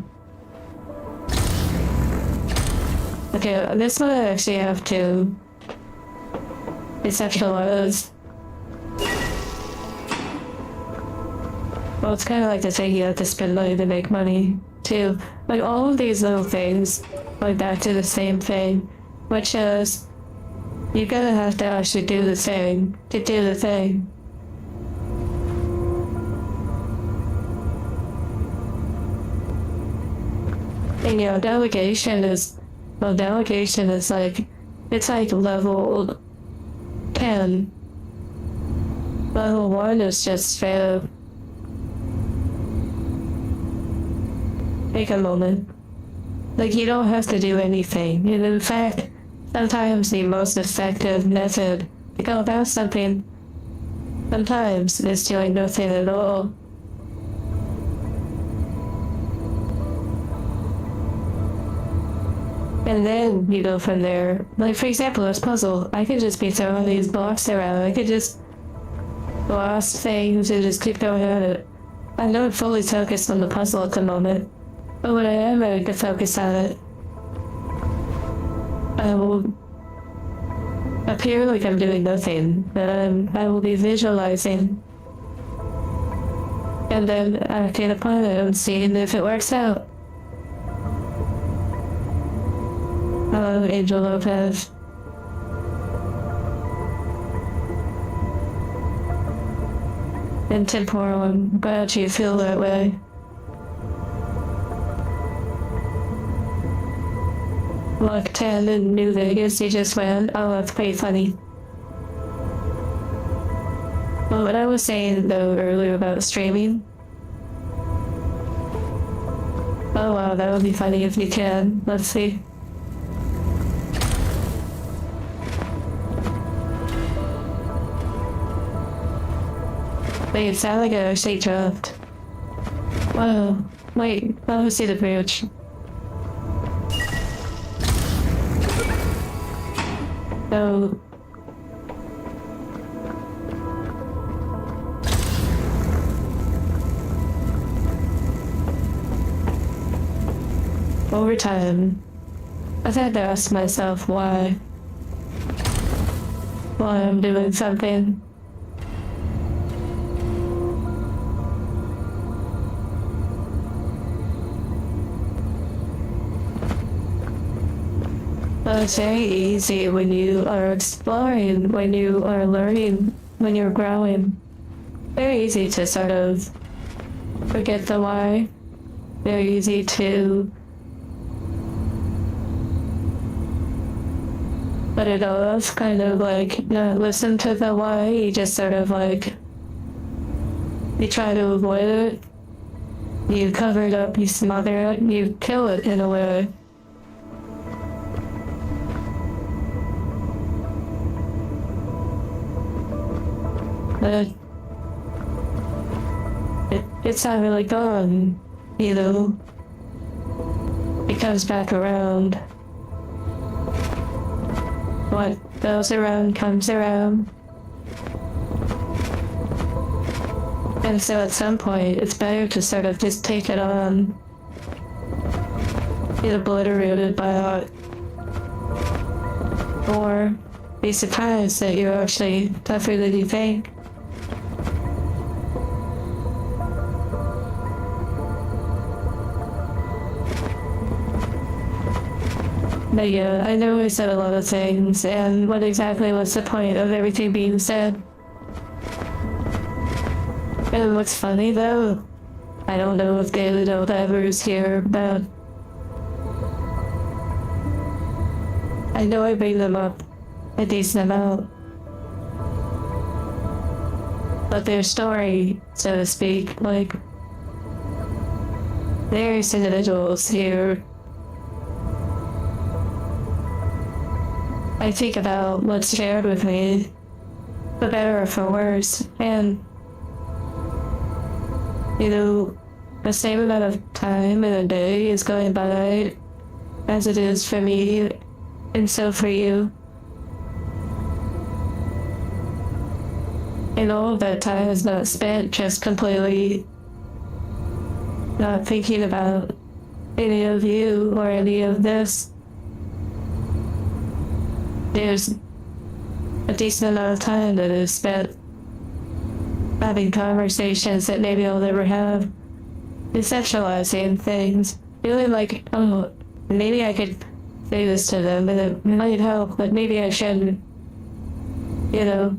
Okay, this one I actually have to conceptualize. Well, it's kind of like the thing you have to spend money to make money, too. Like, all of these little things going back to the same thing, which is, you're gonna have to actually do the thing to do the thing. And delegation is like, it's like level 10. Level 1 is just fair. Take a moment. Like, you don't have to do anything. And in fact, sometimes the most effective method to go about something, sometimes is doing nothing at all. And then you go from there. Like, for example, this puzzle, I could just be throwing these blocks around. I could just blast things and just keep going at it. I'm not fully focused on the puzzle at the moment, but when I am ready to focus on it, I will appear like I'm doing nothing, but I will be visualizing, and then acting upon it and seeing if it works out. Hello, Angel Lopez. And temporal, I'm glad you feel that way. Like 10 in New Vegas, you just went, oh, that's pretty funny. Well, what I was saying, though, earlier about streaming. Oh, wow, that would be funny if you can. Let's see. Wait, it sounded like I actually jumped. Wow. Wait, let me see the bridge. So... over time, I've had to ask myself why I'm doing something. It's very easy when you are exploring, when you are learning, when you're growing. Very easy to sort of forget the why. Very easy to let it off, kind of like not listen to the why. You just sort of like, you try to avoid it. You cover it up, you smother it, you kill it in a way. But it's not really gone, you know. It comes back around. What goes around comes around. And so at some point, it's better to sort of just take it on. Get obliterated by it. Or be surprised that you're actually tougher than you think. But yeah, I know I said a lot of things, and what exactly was the point of everything being said? And it looks funny though. I don't know if Daily Don't Ever is here, but I know I bring them up a decent amount. But their story, so to speak, like, there's individuals here I think about what's shared with me, for better or for worse, and, you know, the same amount of time in a day is going by as it is for me, and so for you. And all of that time is not spent just completely not thinking about any of you or any of this. There's a decent amount of time that is spent having conversations that maybe I'll never have, essentializing things, feeling like, oh, maybe I could say this to them and it might help, but maybe I shouldn't, you know.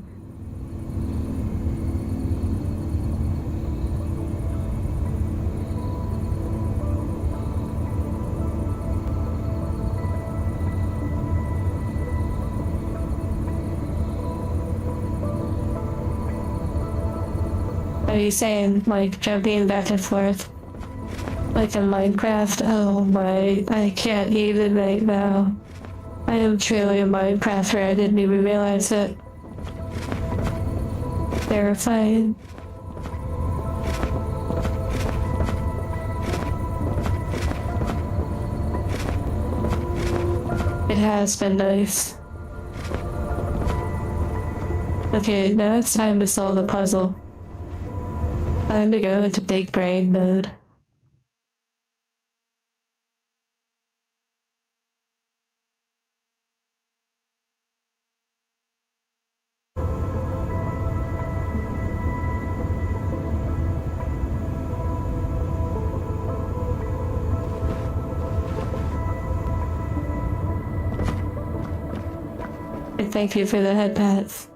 Are you saying, like, jumping back and forth? Like in Minecraft? Oh my, I can't even right now. I am truly a Minecrafter, I didn't even realize it. Terrifying. It has been nice. Okay, now it's time to solve the puzzle. Time to go into big brain mode. And thank you for the head pats.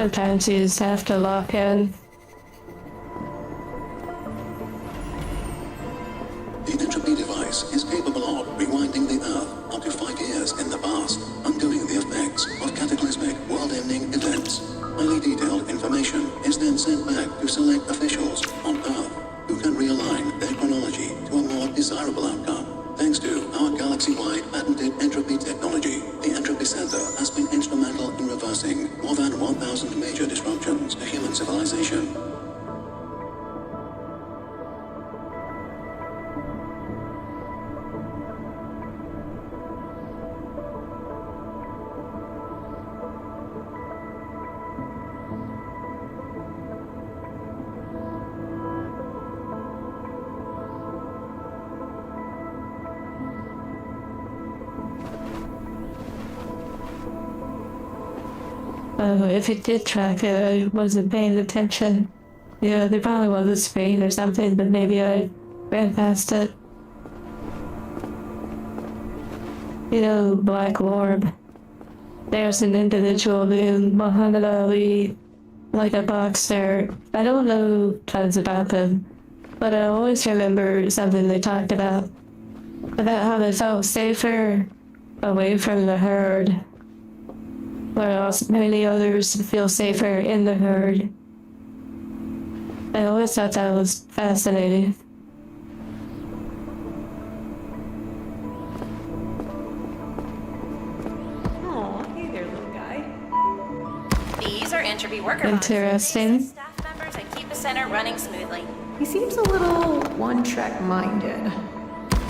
Sometimes you just have to lock in. The Entropy device is capable of rewinding the Earth up to 5 years in the past, undoing the effects of cataclysmic world-ending events. Highly detailed information is then sent back to select officials on Earth who can realign their chronology to a more desirable outcome. Thanks to our galaxy-wide patented entropy technology, the Entropy Centre has been instrumental in reversing more than 1,000 major disruptions to human civilization. If it did track it, I wasn't paying attention. Yeah, there probably was a screen or something, but maybe I ran past it. You know, Black Orb. There's an individual named Muhammad Ali, like a boxer. I don't know tons about them, but I always remember something they talked about how they felt safer away from the herd, whereas many others feel safer in the herd. I always thought that was fascinating. Oh, hey there, little guy. These are Entropy worker bots. Interesting. They assist staff members and keep the center running smoothly. He seems a little one-track minded.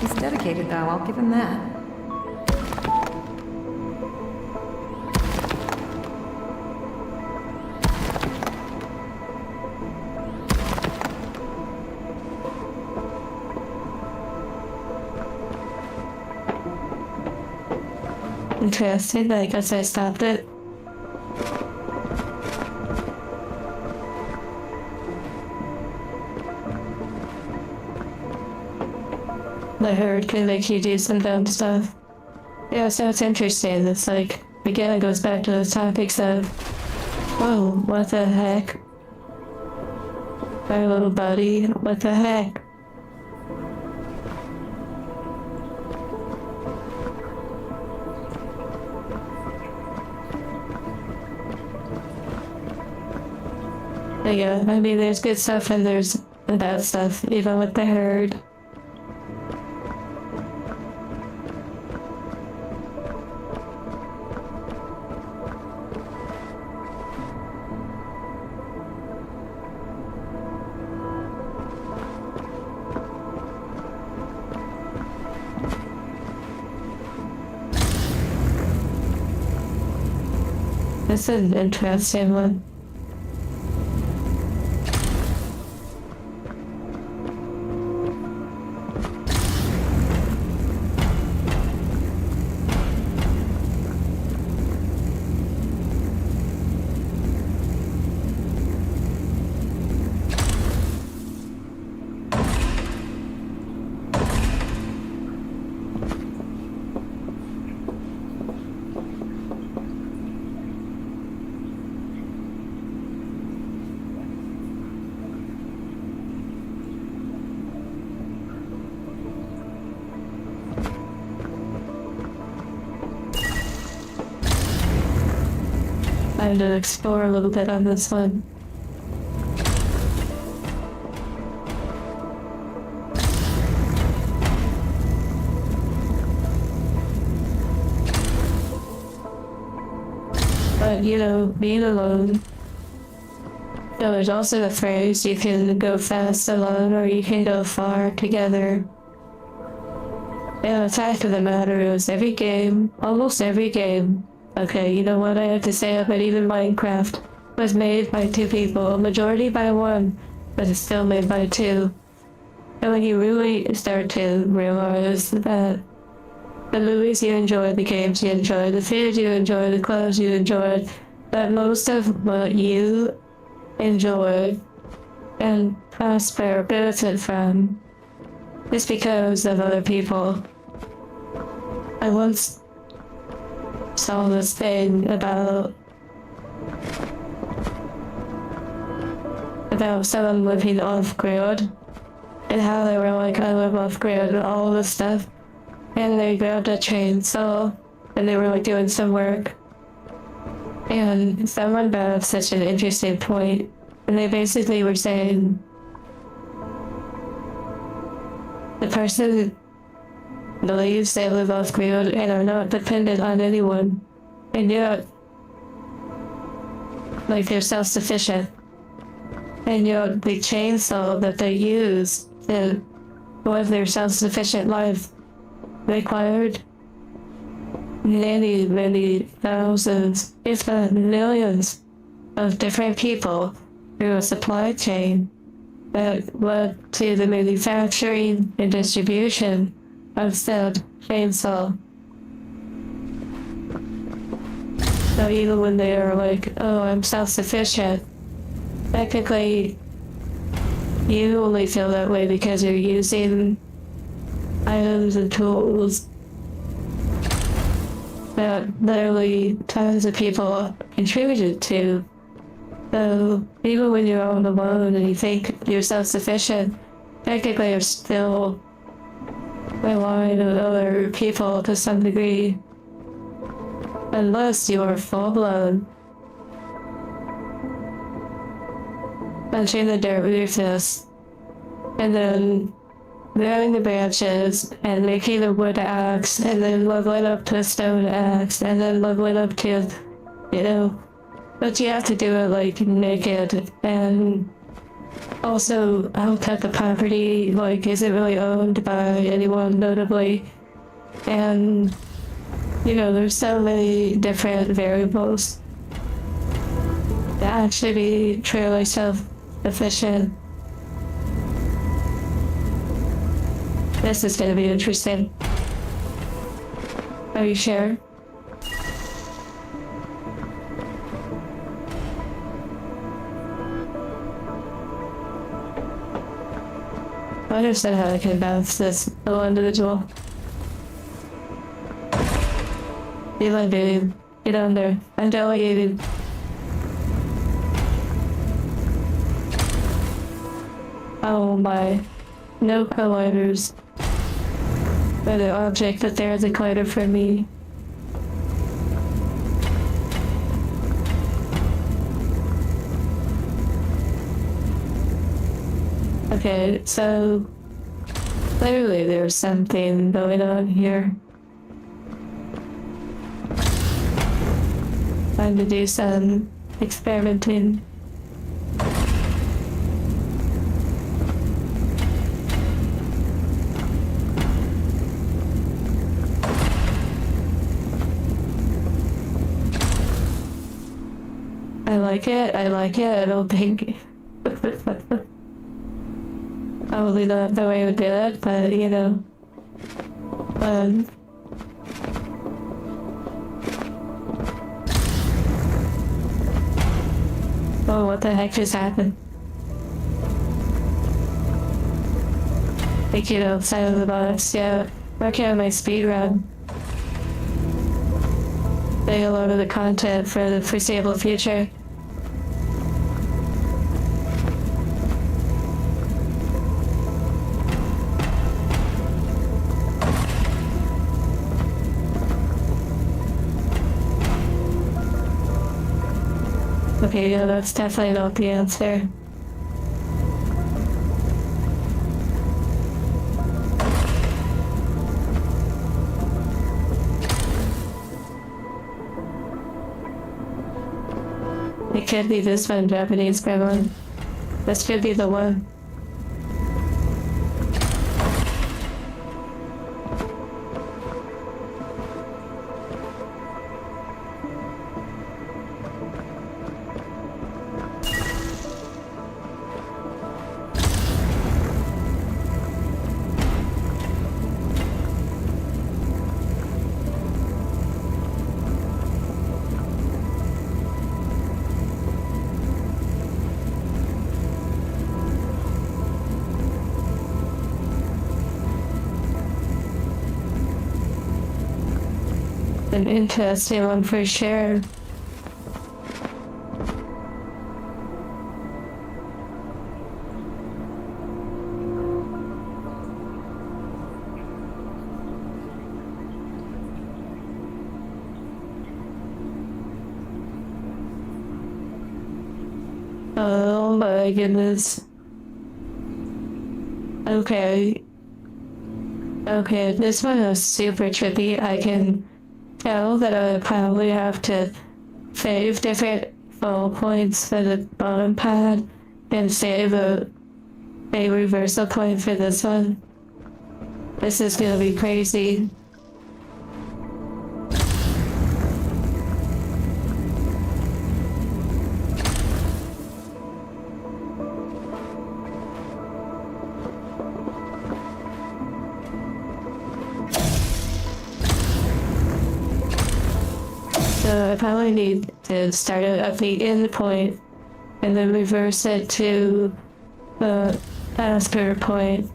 He's dedicated, though, I'll give him that. Interesting, I guess I stopped it. The herd can make you do some dumb stuff. Yeah, so it's interesting. It's like, again, it goes back to those topics of, whoa, what the heck? My little buddy, what the heck? But yeah, I mean, there's good stuff and there's bad stuff, even with the herd. This is an interesting one. I'm gonna explore a little bit on this one. But you know, being alone. So there's also the phrase, you can go fast alone or you can go far together. And the fact of the matter is every game, almost every game, okay, you know what I have to say, but even Minecraft was made by two people, majority by one, but it's still made by two. And when you really start to realize that the movies you enjoy, the games you enjoy, the food you enjoy, the clothes you enjoy, that most of what you enjoy and prosper, benefit from, is because of other people. I once saw this thing about about someone living off grid and how they were like, I live off grid and all this stuff. And they grabbed a chainsaw and they were like doing some work. And someone brought up such an interesting point. And they basically were saying the person believes they live off grid and are not dependent on anyone. And yet, like they're self-sufficient. And yet the chainsaw that they use to live their self-sufficient life required many thousands, if not millions, of different people through a supply chain that led to the manufacturing and distribution of said chainsaw. So even when they are like, oh, I'm self-sufficient, technically you only feel that way because you're using items and tools that literally tons of people contributed to. So even when you're all alone and you think you're self-sufficient, technically you're still relying on other people to some degree. Unless you are full-blown punching the dirt with your fist, and then grabbing the branches and making a wood axe, and then leveling up to a stone axe, and then leveling up to, you know, but you have to do it like naked, and also how cut the property, like is it really owned by anyone notably, and you know, there's so many different variables to actually be truly self-sufficient. This is gonna be interesting. Are you sure? I understand how I can bounce this little individual. Be like, baby. Get on there. I'm delegated. Oh my. No colliders. By the object that there is a collider for me. Okay, so clearly there's something going on here. Time to do some experimenting. I like it, I don't think probably not the way I would do it, but you know. Oh, what the heck just happened? Thank you outside of the box, yeah. Working on my speed run. Say hello to the content for the foreseeable future. Okay, yeah, that's definitely not the answer. It could be this one, Japanese gremlin. This could be the one. An interesting one for sure. Oh my goodness. Okay. Okay, this one is super trippy. I can tell that I probably have to save different fall points for the bottom pad and save a reversal point for this one. This is gonna be crazy. So I probably need to start it at the end point and then reverse it to the faster point.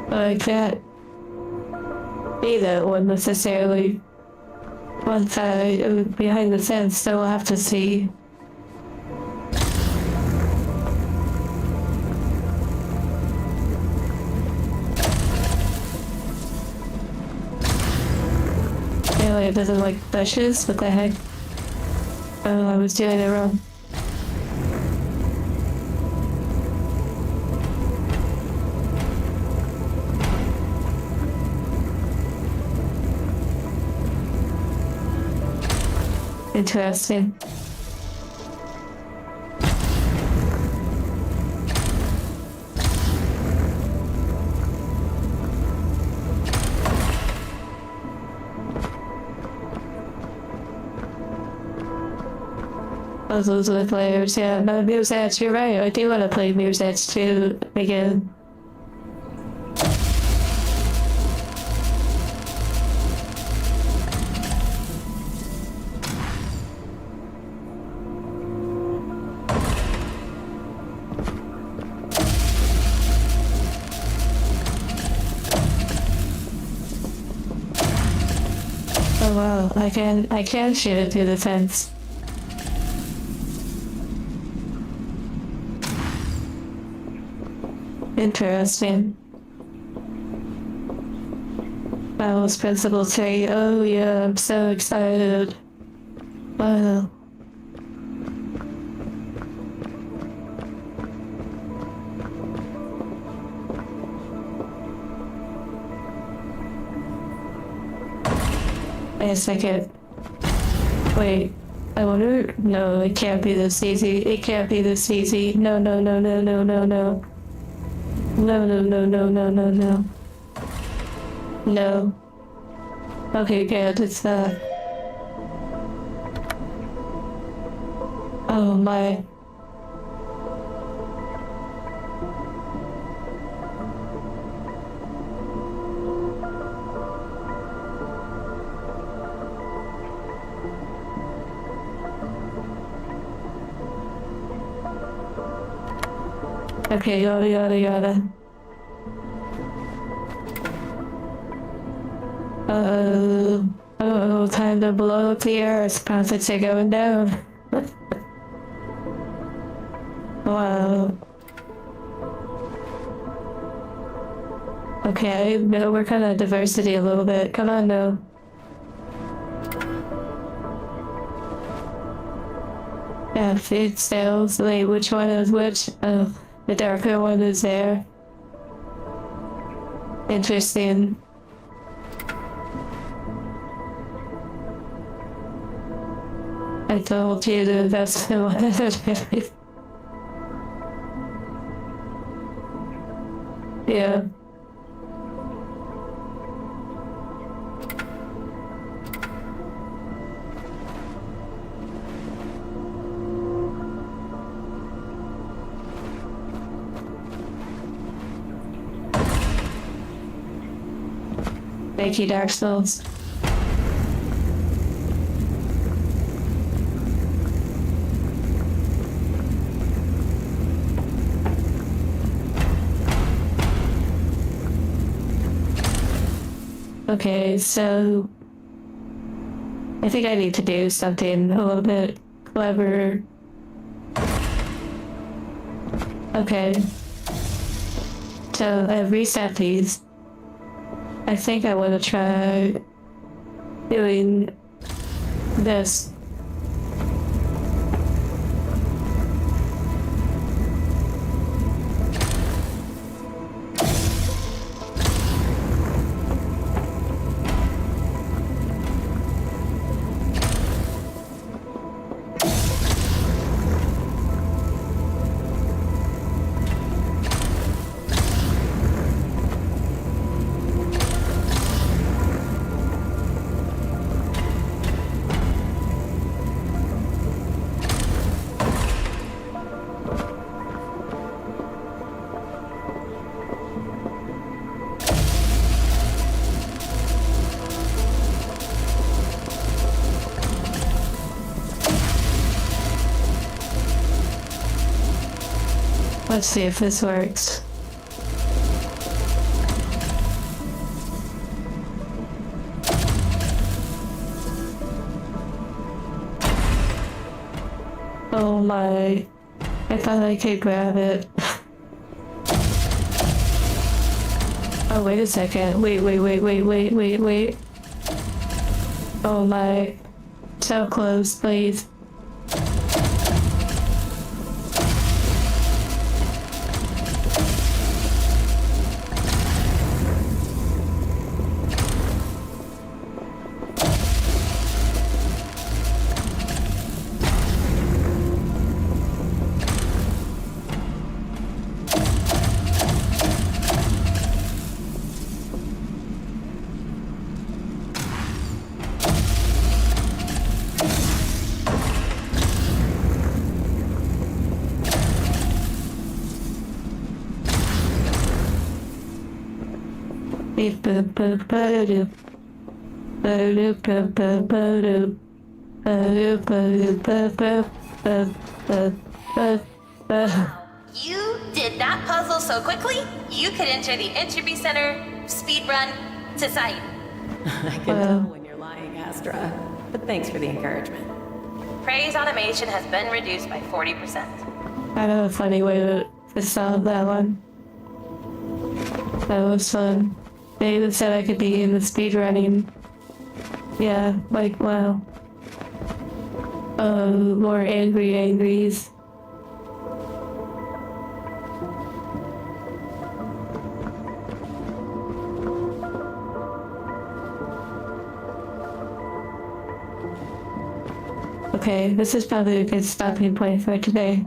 But I can't be that one necessarily. Once I behind the fence, so we'll have to see. Apparently it doesn't like bushes, what the heck? Oh, I was doing it wrong. Interesting. Puzzles with layers, yeah. No, Musets, you're right. I do want to play Musets too again. Oh wow, I can shoot it through the fence. Interesting. Battles Principle 3. Oh yeah, I'm so excited. Wow. Wait a second. Wait. I wonder. No, it can't be this easy. It can't be this easy. No, no, no, no, no, no, no. No, no, no, no, no, no, no. No. Okay, good. It's that. Oh my. Okay, yada yada yada. Oh, time to blow up the earth. Profits are going down. Wow. Okay, no, we're kind of diversity a little bit. Come on, no. Yeah, food sales. Wait, which one is which? Oh, the darker one is there. Interesting. I told you that that's the one. Yeah. Thank you, Dark Souls. Okay, so I think I need to do something a little bit clever. Okay. So I've reset these. I think I want to try doing this. Let's see if this works. Oh my. I thought I could grab it. Oh, wait a second. Wait. Oh my. So close, please. You did that puzzle so quickly, you could enter the Entropy Centre speedrun society. I can tell when you're lying, Astra. But thanks for the encouragement. Praise automation has been reduced by 40%. I know a funny way to solve that one. That was fun. They even said I could be in the speedrunning. Yeah, like, wow. More angries. Okay, this is probably a good stopping point for today.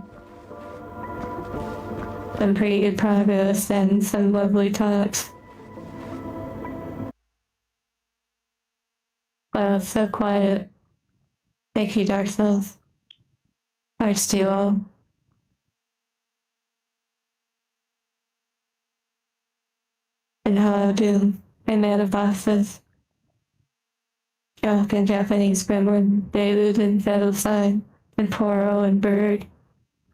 Some pretty good progress and some lovely talks. Wow, it's so quiet. Thank you, Dark Souls. Hearts to you all. And hello, Doom. And Man of Bosses. Jock and Japanese Gremlin, David and Fatal Sign, and Poro and Bird,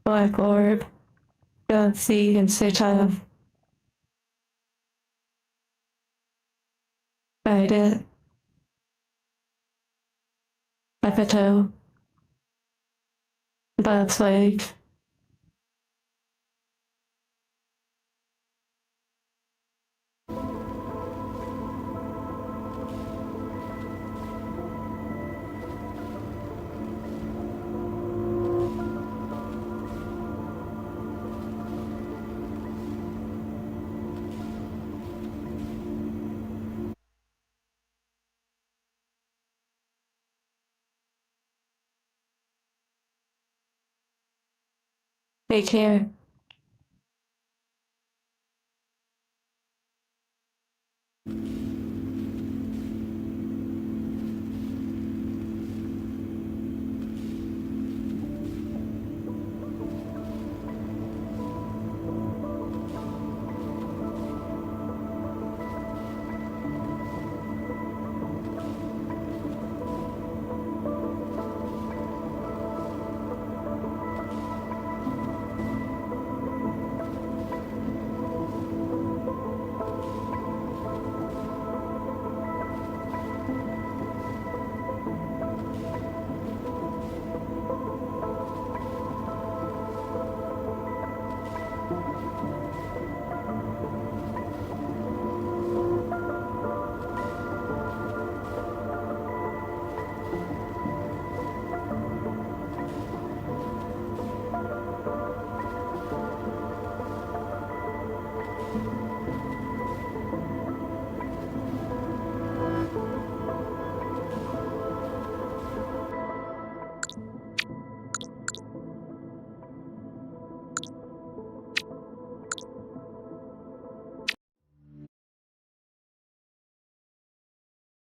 Black Orb, John C. and Sirtov. Guided. Epito. Bobswag. Take care.